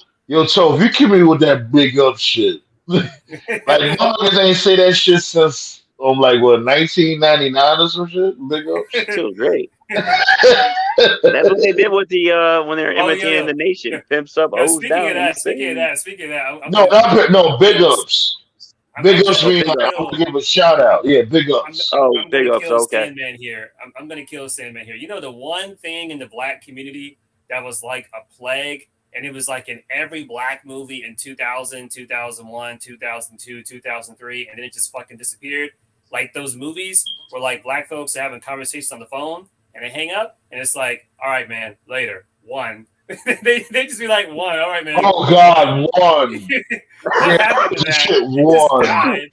if you keep me with that big up shit, like motherfuckers ain't say that shit since 1999 or some shit. Big up. Feels great. That's what they did with the when they were imitating the nation. Pimps up, hoes down. Speaking of that. No, big ups. Big ups mean like I want to give a shout out. Yeah, big ups. I'm big ups. Okay. Sandman here. I'm going to kill Sandman here. The one thing in the black community that was like a plague, and it was like in every black movie in 2000, 2001, 2002, 2003, and then it just fucking disappeared. Like those movies where like black folks are having conversations on the phone and they hang up, and it's like, all right, man, later. One. they just be like, one. All right, man. Oh God, one. What happened to that? Shit, one.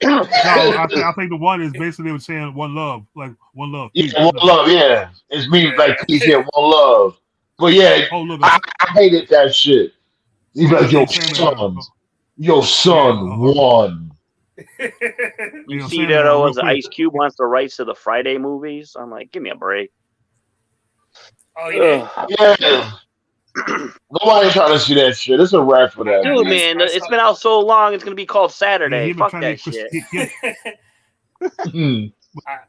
No, I think the one is basically they were saying one love, like one love. Yeah, one love. Yeah, it's me like please get one love. But yeah, I hated that shit. He's like, yo, son, one. You see that was Ice Cube wants the rights to the Friday movies. I'm like, give me a break. Oh yeah. Yeah. Nobody's trying to see that shit. It's a wrap for that. Dude, man, it's been out so long. It's gonna be called Saturday. Fuck that shit.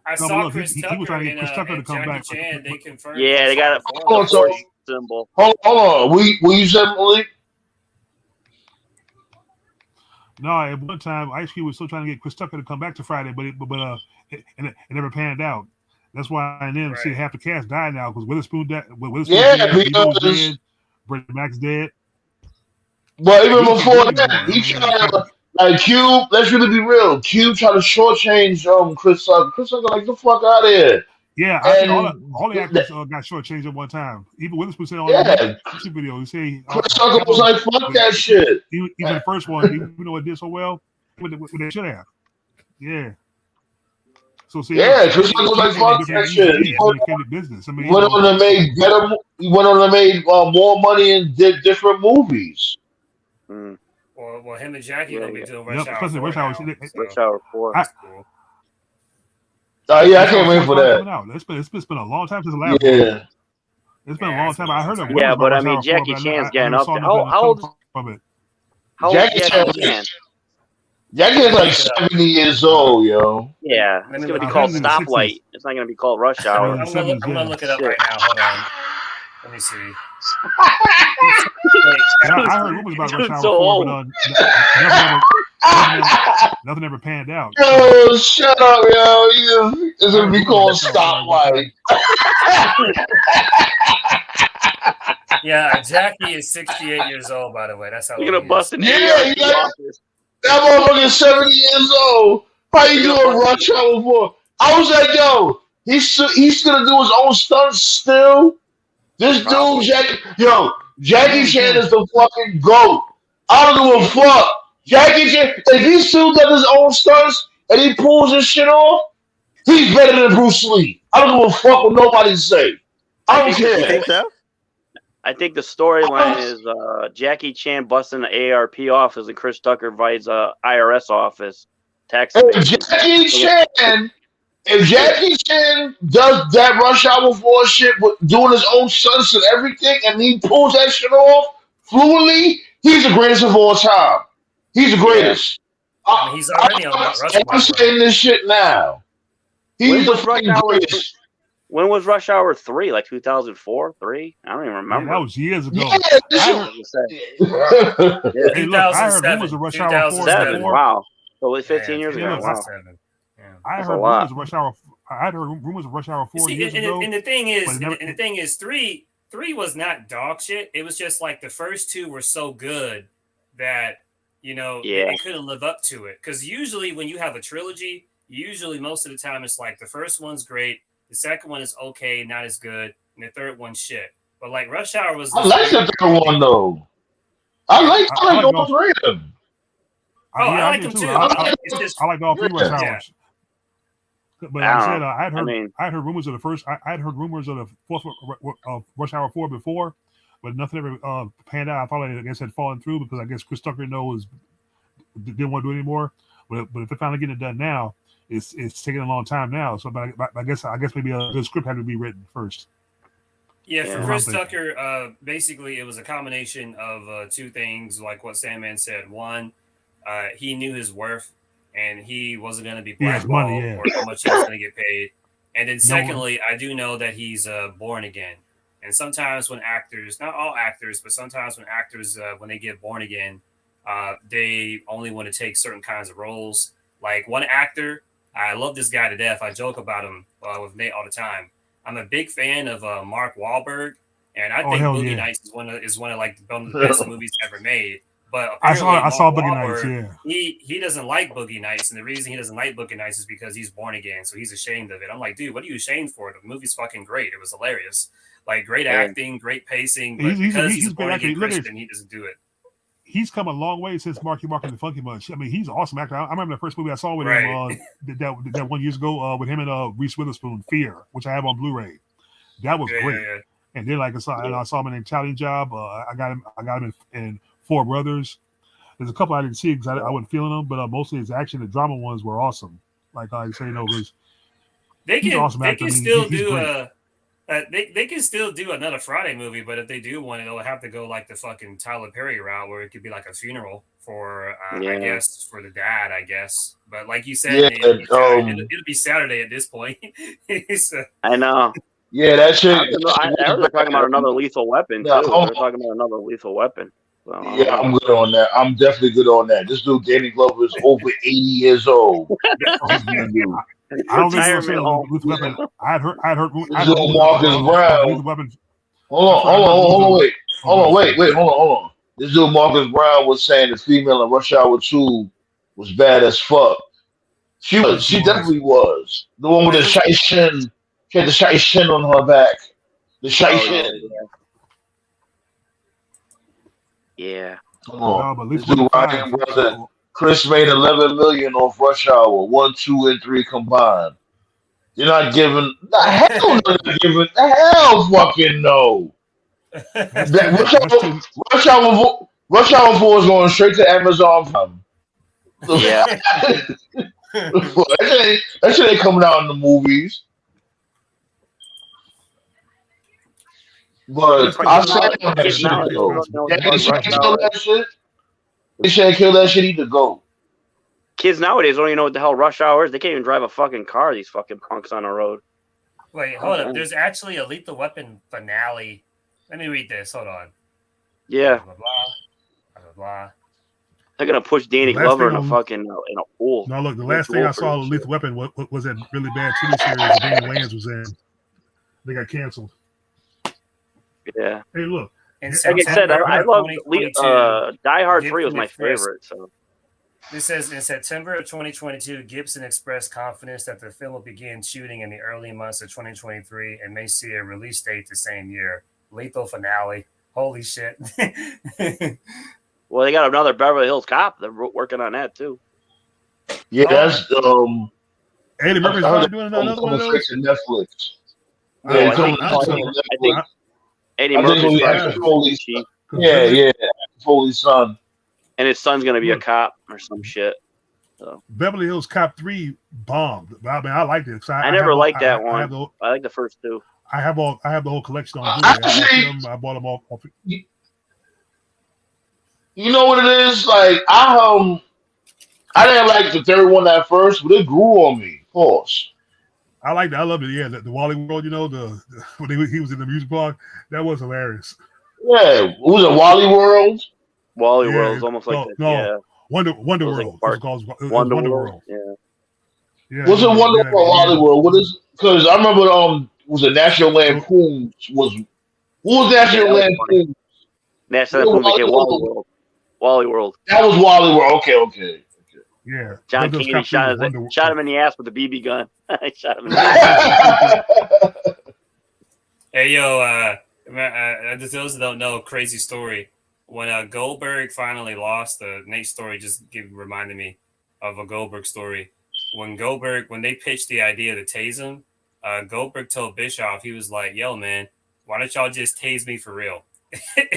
I saw Chris Tucker and Jackie Chan. They confirmed. Yeah, they got a symbol. Hold on. Will you say Malik? No, at one time, Ice Cube was still trying to get Chris Tucker to come back to Friday, but it never panned out. That's why I didn't see half the cast died now because Witherspoon died. Dead, Brett Max dead. Well, even before that, he tried to like Cube. Let's really be real. Cube tried to shortchange Chris Tucker. Chris Tucker like the fuck out of here. Yeah, I think all the actors got shortchanged at one time. Even Witherspoon said on the YouTube video, he said Chris Tucker was like, "Fuck that shit." Even the first one, even though it did so well, they should have. Yeah. So see, Chris Tucker was like, "Fuck that shit." He went on to make more money and did different movies. Well, him and Jackie gonna be doing Rush Hour 4. I can't wait for that. It's been a long time since the last one. It's been a long time. I heard of Yeah, rumors but about I Rush mean, Hour 4, Jackie but Chan's I getting never up saw there. nothing How old? from it. How old is Jackie Jackie Chan, Chan? Jackie is like 70 years old, yo. Yeah, Let it's me gonna look be it I called think up. it's in the 60s. Stoplight. It's not gonna be called Rush Yeah, Hour. in the I'm 70s, gonna yeah. look it up Shit. right now. Hold on. Let me see. Wait, I heard rumors about Rush Dude's Hour so 4, but old. nothing ever panned out. Yo, shut up, yo. It's I gonna heard be rumors about called Rush Hour 4 at one Stoplight. time. yeah, Jackie is 68 years old, by the way. That's how You're old gonna he bust is. an Yeah, ARP like, office. that motherfucker's 70 years old. How you You're gonna doing bust. Rush Hour 4? I was like, yo, he's gonna do his own stunts still. This dude, Probably. Jackie Yeah, he Chan can. is the fucking GOAT. I don't give a fuck. Jackie Chan, if he still does his own stunts and he pulls his shit off, he's better than Bruce Lee. I don't give a fuck what nobody say. I don't You care. think so? I think the storyline is Jackie Chan busting the ARP office and Chris Tucker fights IRS office tax If evasion. Jackie Chan does that Rush Hour 4 shit with doing his own stunts and everything, and he pulls that shit off fluently, he's the greatest of all time. He's the greatest. I mean, he's already on Mount I'm Rushmore, bro. saying this shit now. When He's the was Rush fucking Hour? greatest. When was Rush Hour 3? Like 2004, 3? I don't even Yeah, remember. that was years ago. Yeah, this I is. heard, Yeah. hey, look, I heard 2007. rumors of Rush Hour 4 7. before. Wow. So it was 15 years Yeah, ago. look, Wow. 2007. Yeah. I That's a heard lot. rumors of Rush Hour. I had heard rumors of Rush Hour 4 See, years ago. and the thing is, but it never- and the thing is, three was not dog shit. It was just like the first two were so good that Yeah. they couldn't live up to it. Because usually when you have a trilogy, usually most of the time it's like the first one's great, the second one is okay, not as good, and the third one's shit. But like Rush Hour was I this like weird the third one though. I like I like all three of them. Oh, yeah, I like do them too. It's just I like all three Rush yeah. Hours. But like I said, I mean, had heard rumors of the first. I had heard rumors of the fourth Rush Hour 4 before, but nothing ever panned out. I thought I guess had fallen through because I guess Chris Tucker didn't want to do it anymore. But if they're finally getting it done now, it's taking a long time now. So, but I guess maybe a good script had to be written first. Yeah, for Yeah. Chris Tucker, basically it was a combination of two things, like what Sandman said. One, he knew his worth, and he wasn't going to be blackballed money, yeah. or how much he was going to get paid. And then secondly, I do know that he's born again. And sometimes when actors, not all actors, but sometimes when actors, when they get born again, they only want to take certain kinds of roles. Like one actor, I love this guy to death. I joke about him with Nate all the time. I'm a big fan of Mark Wahlberg, and I think Boogie Nights is one of like one of the best movies ever made. But I apparently saw Mark Boogie Wahlberg, Nights. Yeah, he doesn't like Boogie Nights, and the reason he doesn't like Boogie Nights is because he's born again, so he's ashamed of it. I'm like, dude, what are you ashamed for? The movie's fucking great. It was hilarious, like great acting, great pacing. But because he's a born again Christian, he doesn't do it. He's come a long way since Marky Mark and the Funky Bunch. I mean, he's an awesome actor. I remember the first movie I saw with him that 1 year ago with him and Reese Witherspoon, Fear, which I have on Blu-ray. That was great. Yeah. And then, like I saw him in Italian Job. I got him in Four Brothers. There's a couple I didn't see because I wasn't feeling them, but mostly his action and drama ones were awesome. Like I say, he's an awesome actor. They can still do another Friday movie, but if they do one, it'll have to go like the fucking Tyler Perry route, where it could be like a funeral for, I guess, for the dad, I guess. But like you said, it'll be Saturday at this point. So, I know. Yeah, that shit. I heard they're talking about another Lethal Weapon too. They're talking about another Lethal Weapon. So, yeah, I'm good on that. I'm definitely good on that. This dude, Danny Glover, is over 80 years old. I don't think he's Lethal Weapon. I had heard Marcus Brown. Hold on, wait. This dude Marcus Brown was saying the female in Rush Hour 2 was bad as fuck. She definitely was. The one with the shy shin. She had the shy shin on her back. The shy shin. Yeah. Come on. This dude Ryan brother. Chris made 11 million off Rush Hour 1, 2, and 3 combined. You're not giving the hell. The hell fucking no. Rush Hour 4 is going straight to Amazon. Yeah. that shit ain't coming out in the movies. But I said that Kids shit nowadays though. don't know what Yeah, the they fuck should rush kill hour. that shit. They should kill that shit. Either go. Kids nowadays don't even know what the hell rush hour is. They can't even drive a fucking car. These fucking punks on the road. Wait, hold up. There's actually a Lethal Weapon finale. Let me read this. Hold on. Yeah. Blah, blah, blah, blah, blah. They're gonna push Danny The last Glover in thing a on- fucking in a pool. No, look, the Way last too thing I old for saw this of shit. Lethal Weapon was that really bad TV series that Damon Wayans was in. They got canceled. Yeah. Hey, look. In Like I said, September I of love 2022, Die Hard 3 was Gibson my expressed- favorite. So This says in September of 2022, Gibson expressed confidence that the film will begin shooting in the early months of 2023 and may see a release date the same year. Lethal finale. Holy shit. well, they got another Beverly Hills Cop. They're working on that too. Yeah, that's Eddie Murphy's I heard probably doing another one of those. fixing Netflix. Well, Yeah, I think Eddie I think Murphy's we probably actually Foley's. chief, Yeah, Foley's son. and his son's gonna be a cop or some shit. So Beverly Hills Cop 3 bombed. But I mean, I liked it. I never liked that one. I like the first two. I have the whole collection on Actually, Blu-ray. I bought them all. You know what it is? Like I didn't like the third one at first, but it grew on me. Pause. I liked it. I loved it. Yeah, the Wally World. You know, when he was in the music blog, that was hilarious. Yeah, it was a Wally World. Wally World is almost like Wonder It was World. like It was Wonder World. Yeah. What's a Wonder World? Wally World. What is? Because I remember was a National Lampoon was. What was National Lampoon? National Lampoon became Wally World. Wally World. That was Wally World. Okay. Yeah. John Candy shot him in the ass with a BB gun. I shot him in the ass. Hey, yo, those that don't know, crazy story. When Goldberg finally lost, Nate's story just reminded me of a Goldberg story. When they pitched the idea to tase him, Goldberg told Bischoff, he was like, yo, man, why don't y'all just tase me for real?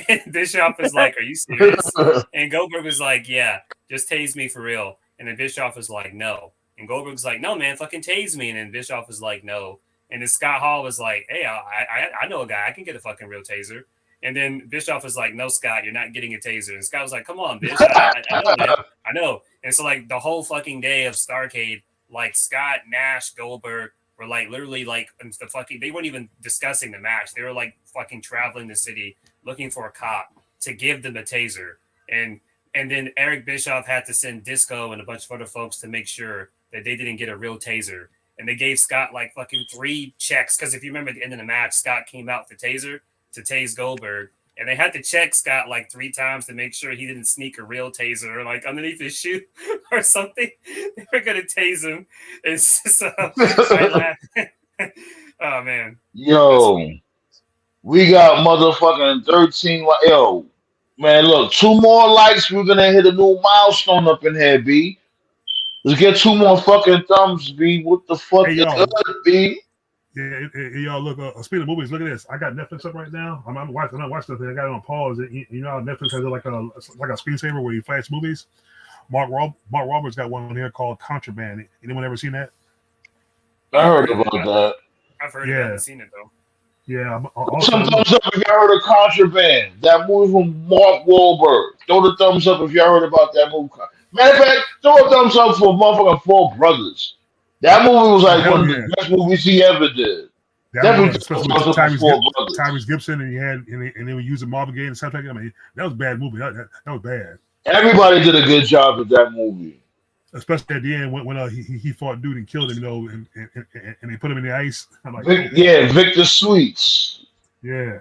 And Bischoff was like, are you serious? And Goldberg was like, yeah, just tase me for real. And then Bischoff was like, no. And Goldberg was like, no, man, fucking tase me. And then Bischoff was like, no. And then Scott Hall was like, hey, I know a guy. I can get a fucking real taser. And then Bischoff was like, no, Scott, you're not getting a taser. And Scott was like, come on, bitch. I know, man. I know. And so, like, the whole fucking day of Starrcade, like, Scott, Nash, Goldberg were, like, literally, like, they weren't even discussing the match. They were, like, fucking traveling the city looking for a cop to give them a taser. And then Eric Bischoff had to send Disco and a bunch of other folks to make sure that they didn't get a real taser. And they gave Scott like fucking 3 checks. Because if you remember at the end of the match, Scott came out with the taser to tase Goldberg. And they had to check Scott like 3 times to make sure he didn't sneak a real taser like underneath his shoe or something. They were going to tase him. It's just, oh, man. Yo, we got motherfucking 13. Yo, man, look, 2 more likes. We're going to hit a new milestone up in here, B. Let's get 2 more fucking thumbs, B. What the fuck is good, B? Yeah, y'all look. Speaking of movies, look at this. I got Netflix up right now. I'm watching the thing. I got it on pause. You know how Netflix has like a screensaver where you flash movies. Mark Roberts got one here called Contraband. Anyone ever seen that? I heard about that. I've heard it. I haven't seen it though. Yeah. Some thumbs up if you heard of Contraband. That movie from Mark Wahlberg. Throw the thumbs up if you heard about that movie. Matter of fact, throw a thumbs up for motherfucking Four Brothers. That movie was like one of the best movies he ever did. Especially with Tyrese Gibson, and they were using Marvin Gaye and stuff like that. I mean, that was a bad movie. That was bad. Everybody did a good job with that movie. Especially at the end when he fought dude and killed him, you know, and they put him in the ice. I'm like, Victor Sweets. Yeah.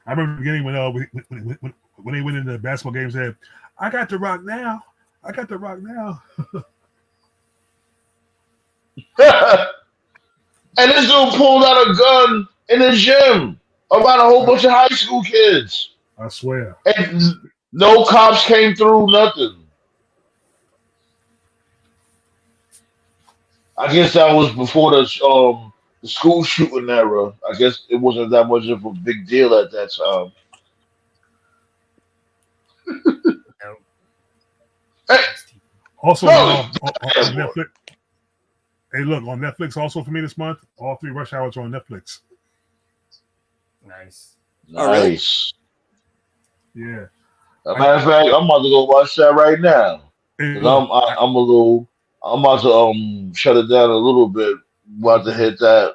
I remember the beginning when they went into the basketball game and said, I got the rock now. I got the rock now. And this dude pulled out a gun in the gym about a whole bunch of high school kids. I swear. And no cops came through, nothing. I guess that was before the school shooting era. I guess it wasn't that much of a big deal at that time. Hey, also on Netflix. Hey, look, on Netflix also for me this month, all 3 Rush Hours are on Netflix. Nice. Oh, really? Nice. Yeah. As a matter of fact, I'm about to go watch that right now. Hey, Cause look, I'm about to shut it down a little bit. About to okay. hit that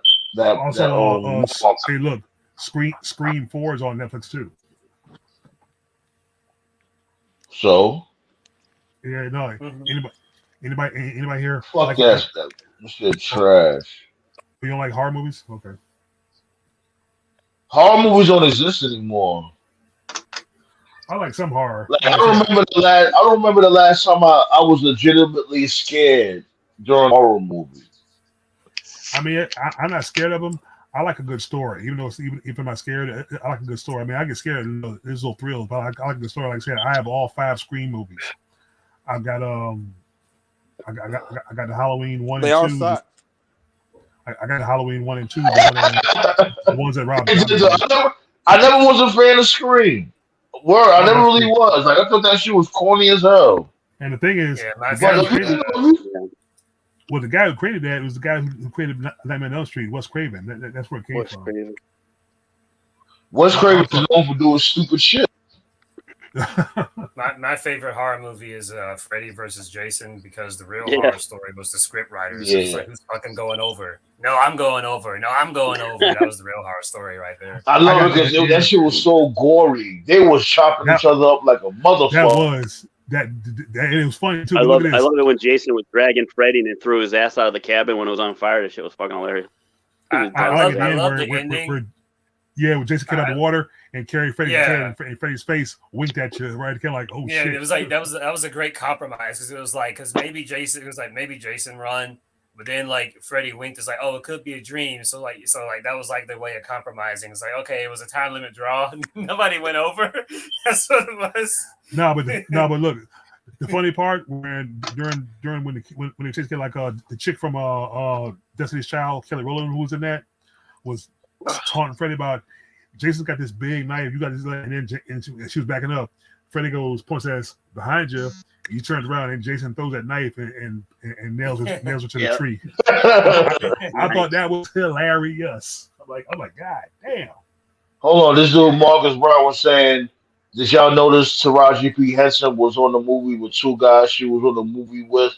Hey, look, Scream 4 is on Netflix too. So Yeah, no. Mhm. Anybody here fuck like that shit oh, trash. you don't like horror movies? Okay. Horror movies don't exist anymore. I like some horror. Like Like I said, I don't remember the last time I was legitimately scared during a horror movie. I mean, I'm not scared of them. I like a good story, even though even if I'm not scared, I like a good story. I mean, I get scared. There's no thrills, but I like a good story. Like I said, I have all 5 Scream movies. I've got I got the Halloween 1 They and all 2. suck. I got the Halloween 1 and 2. The ones that Rob Zombie did. I never was a fan of Scream. Word, I I never love really Scream. was. Like I thought that shit was corny as hell. And the thing is, Yeah, my the guy who favorite. created the guy who created that was the guy who created Nightmare on Elm Street, Wes Craven. That's where it came What's from. crazy? Wes I Craven is thought, known for doing stupid shit. My favorite horror movie is Freddy versus Jason because the real Yeah. horror story was the script writers. It's Yeah. like, who's fucking going over? No, I'm going over. No, I'm going over. That was the real horror story right there. I I love got it because yeah, that shit was so gory. They was chopping that each other up like a that motherfucker. was that, and it was funny too. I But look love at I this. love it when Jason was dragging Freddy and then threw his ass out of the cabin when it was on fire. That shit was fucking hilarious. He was I dead. like at the I end love where, the where, ending. where yeah, when Jason came out of the water and carried Freddy's Yeah. head and Freddy's face winked at you, right? Kind of like, oh Yeah, shit. it was like that was a great compromise because it was like maybe Jason run, but then like Freddie winked. It's like, oh, it could be a dream. So that was like the way of compromising. It's like, okay, it was a time limit draw. Nobody went over. That's what it was. No, but look, the funny part when during when the chicks get like the chick from Destiny's Child, Kelly Rowland, who was in that, was taunting Freddie about Jason's got this big knife, you got this, and she was backing up. Freddie points at us behind you. He turns around and Jason throws that knife and nails her to the tree. I thought that was hilarious. I'm like, God damn. Hold on, this dude Marcus Brown was saying, did y'all notice Taraji P. Henson was on the movie with 2 guys she was on the movie with?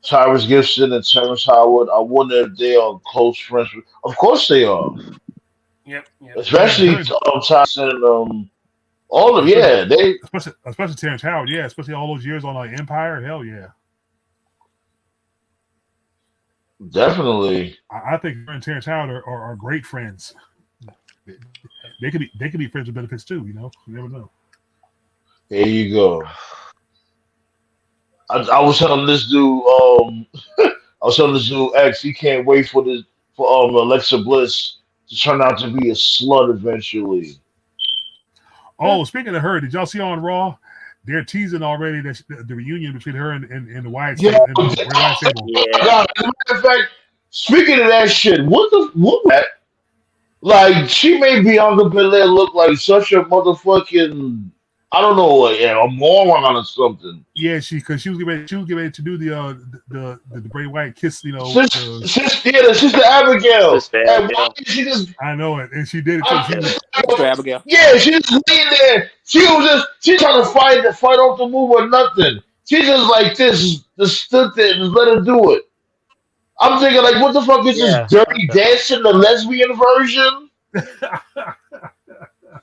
Tyrus Gibson and Terrence Howard. I wonder if they are close friends. Of course they are. Yep. Especially Tyson and all of them. Yeah, they especially Terrence Howard. Yeah, especially all those years on like Empire. Hell yeah. definitely. I think her and Terrence Howard are great friends. They could be friends with benefits too. You know, you never know. There you go. I was telling this dude, X, he can't wait for Alexa Bliss to turn out to be a slut eventually. Oh, speaking of her, did y'all see on Raw? They're teasing already that the reunion between her and the Wyatt Yeah, and the Wyatt Sable. Yeah. As a matter of fact, speaking of that shit, what that? Like, she made Bianca Belair look like such a motherfucking, I don't know, a moron or something. Yeah, because she was getting ready to do the Bray Wyatt kiss, you know. The sister Abigail. Sister And Abigail. why did she just? I know it, and she did it too. Sister Abigail. Yeah, she just laying there. She trying to fight off the move or nothing. She just like this, just stood there and just let her do it. I'm thinking like, what the fuck is this Dirty Dancing, the lesbian version?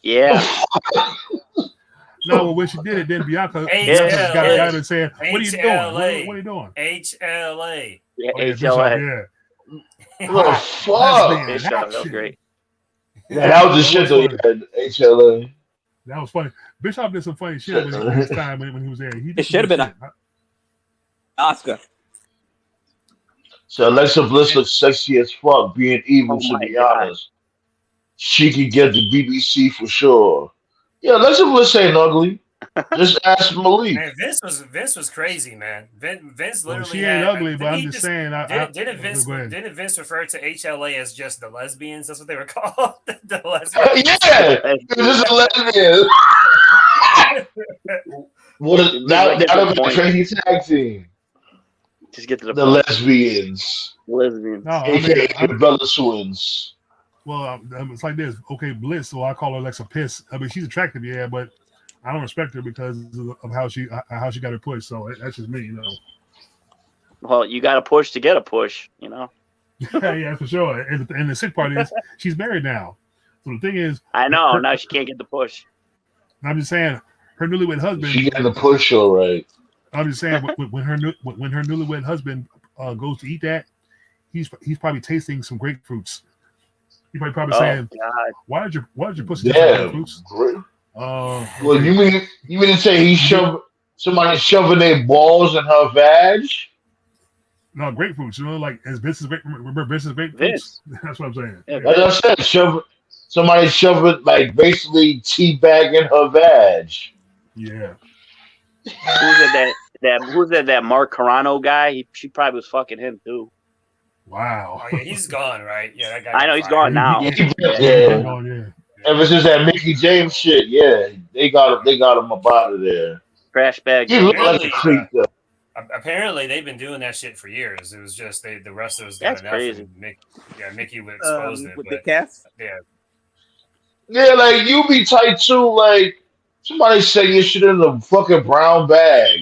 Yeah. No, when she did it, then Bianca HLA. got her and saying, "What are you doing? HLA. What are you doing?" HLA. Yeah, Oh, yeah, HLA. Bishop, What the fuck? Lesbian Bishop, that was action. great. Yeah, that was the shit though. Yeah, HLA. That was funny. Bishop did some funny shit when his time when he was there. He did It should have some been good Oscar. So Alexa Bliss looks sexy as fuck, being evil. Oh To my be God. honest, she could get the BBC for sure. Yeah, Alexa Bliss ain't ugly. Just ask Malik. Man, Vince was crazy, man. Vince Well, literally she ain't had. ugly, but I'm just saying. Didn't Vince Go ahead. refer to HLA as just the lesbians? That's what they were called. The lesbians. Yeah, this is a lesbian. That'll be a crazy tag team. Just get to the The point. lesbians, Lesbian. No, I aka mean, the Bella Twins. Well, it's like this. Okay, Bliss. So I call her Alexa Piss. I mean, she's attractive, yeah, but I don't respect her because of how she got her pushed. So that's just me, you know. Well, you got to push to get a push, you know. Yeah, for sure. And the sick part is she's married now. So the thing is, I know now she can't get the push. I'm just saying her newlywed husband. She getting the push, all right. I'm just saying when her newlywed husband goes to eat that, he's probably tasting some grapefruits. He's probably saying, God. "Why did you pussy taste grapefruits?" Well, you mean to say somebody shoving their balls in her vag? No, grapefruits. You know, like as business. Remember business grapefruits? Vince. That's what I'm saying. Yeah, Like I said, somebody shoving like basically teabagging her vag. Yeah. Who's that Mark Carano guy? She probably was fucking him too. Wow. Oh yeah, he's gone, right? Yeah, that guy. I know he's gone now. Yeah. Ever since that Mickey James shit, yeah, they got him up out of there. Trash bag. He looked like a creep though. Apparently, they've been doing that shit for years. It was just the wrestlers got That's enough. crazy. Mickey would expose it. With But, Big Cass? yeah. Yeah, like you be tight too. Like somebody say your shit in a fucking brown bag.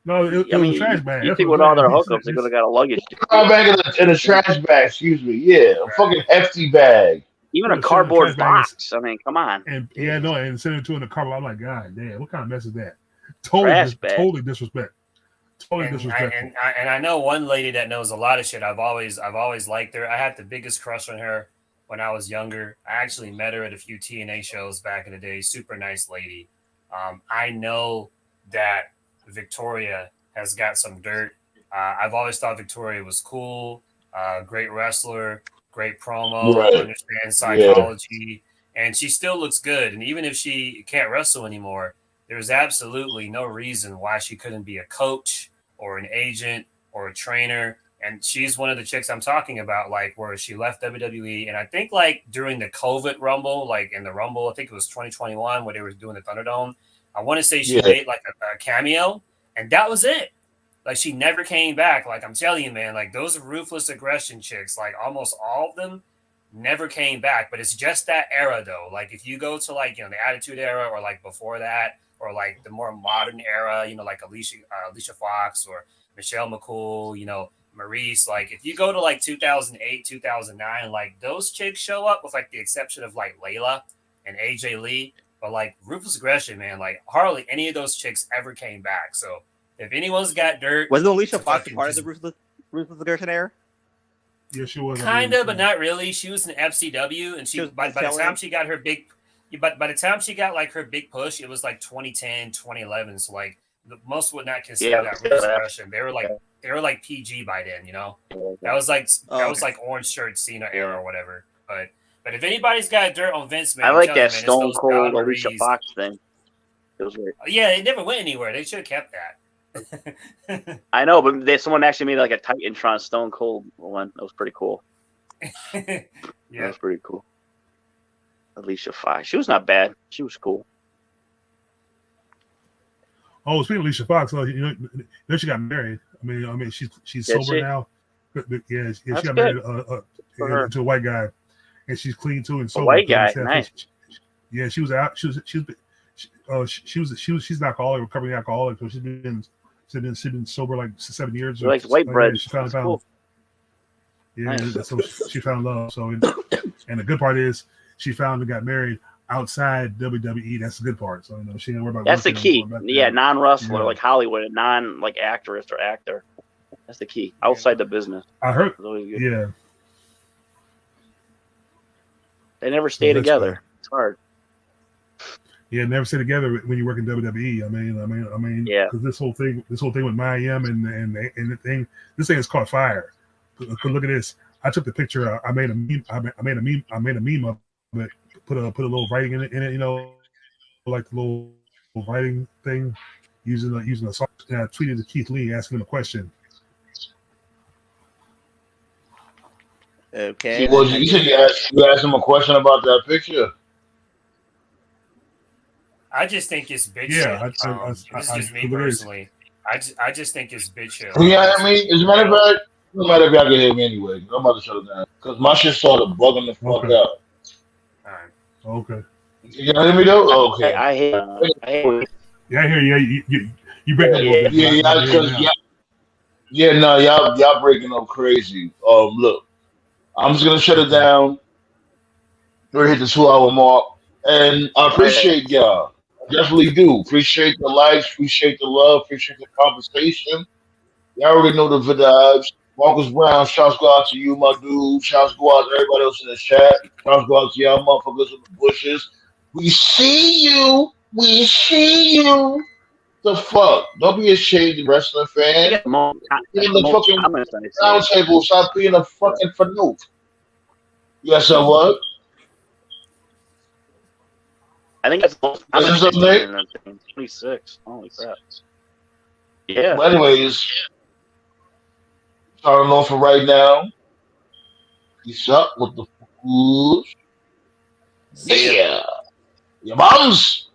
No, it was a trash bag. You think with all their hookups, they're gonna got a luggage? Brown bag in a trash bag. Excuse me. Yeah, a fucking hefty bag. Even a cardboard box. I mean, come on. And and send it to in the cardboard. I'm like, God damn, what kind of mess is that? Totally disrespect. Totally disrespectful. And I know one lady that knows a lot of shit. I've always liked her. I had the biggest crush on her when I was younger. I actually met her at a few TNA shows back in the day. Super nice lady. I know that Victoria has got some dirt. I've always thought Victoria was cool, great wrestler, great promo, understands psychology, and she still looks good. And even if she can't wrestle anymore, there's absolutely no reason why she couldn't be a coach or an agent or a trainer. And she's one of the chicks I'm talking about, like where she left WWE. And I think like during the COVID Rumble, like in the Rumble, I think it was 2021 where they were doing the Thunderdome. I want to say she made like a cameo, and that was it. Like she never came back. Like I'm telling you, man, like those ruthless aggression chicks, like almost all of them never came back. But it's just that era though. Like if you go to like, you know, the Attitude Era or like before that, or like the more modern era, you know, like Alicia Fox or Michelle McCool, you know, Maurice. Like if you go to like 2008, 2009, like those chicks show up with like the exception of like Layla and AJ Lee. But like ruthless aggression, man, like hardly any of those chicks ever came back. So if anyone's got dirt, wasn't Alicia Fox part of the ruthless aggression era? Yeah, she was. Kind of, but not really. She was in FCW, and she by the time she got her big, but by the time she got like her big push, it was like 2010, 2011. So like most would not consider that ruthless aggression. They were like PG by then, you know. That was like orange shirt Cena era or whatever. But if anybody's got dirt on Vince, man, I like that Stone Cold Alicia Fox thing. It was weird. Yeah, it never went anywhere. They should have kept that. I know, but someone actually made like a Titantron Stone Cold one. That was pretty cool. Yeah, that was pretty cool. Alicia Fox. She was not bad. She was cool. Oh, speaking of Alicia Fox, you know she got married. I mean, she's sober now. But yeah, she got married to a white guy. And she's clean too and sober. A white guy, nice. Yeah, she was out. She's an alcoholic, recovering alcoholic. So she's been sober like 7 years. She likes white bread. She found cool. Yeah, nice. So she found love. So and the good part is she found and got married outside WWE. That's the good part. So she didn't worry about. That's the key. Yeah, non-wrestler, like Hollywood, non like actress or actor. That's the key. Outside the business. I heard. Yeah. They never stay together. Good. It's hard. Yeah, never stay together when you work in WWE. I mean, yeah. Because this whole thing with Mayhem and the thing, this thing has caught fire. Look at this. I took the picture. I made a meme. I made a meme of it. Put a little writing in it. You know, like the little writing thing, using a song. And I tweeted to Keith Lee asking him a question. Okay. Well, you said you asked him a question about that picture. I just think it's bitch shit. This is just me personally. I just think it's bitch shit. Yeah, I mean, as a matter of fact, no matter if y'all can hear me anyway. I'm about to shut it down because my shit started bugging the fuck out. Okay. You hear me though? Okay. I hate Yeah, I hear you. You break up a little bit, but Yeah, I can hear you because now. no, y'all breaking up crazy. Look, I'm just gonna shut it Okay. down. We're hit the 2 hour mark, and I I, appreciate y'all. I definitely do. Appreciate the likes, appreciate the love, appreciate the conversation. Y'all already know the vibes. Marcus Brown, shouts go out to you, my dude. Shouts go out to everybody else in the chat. Shouts go out to y'all motherfuckers in the bushes. We see you. We see you. The fuck? Don't be ashamed, wrestling I fan. get the most, Be in the the most fucking comments I round see. table. Stop being a fucking fanook. Yes, I what? I think that's the most Is comments this I've something, seen Nate? in the thing. 26. Holy crap. Yeah. Well, anyways, starting off for right now. Peace up with the fools. See ya. Yeah. Your moms.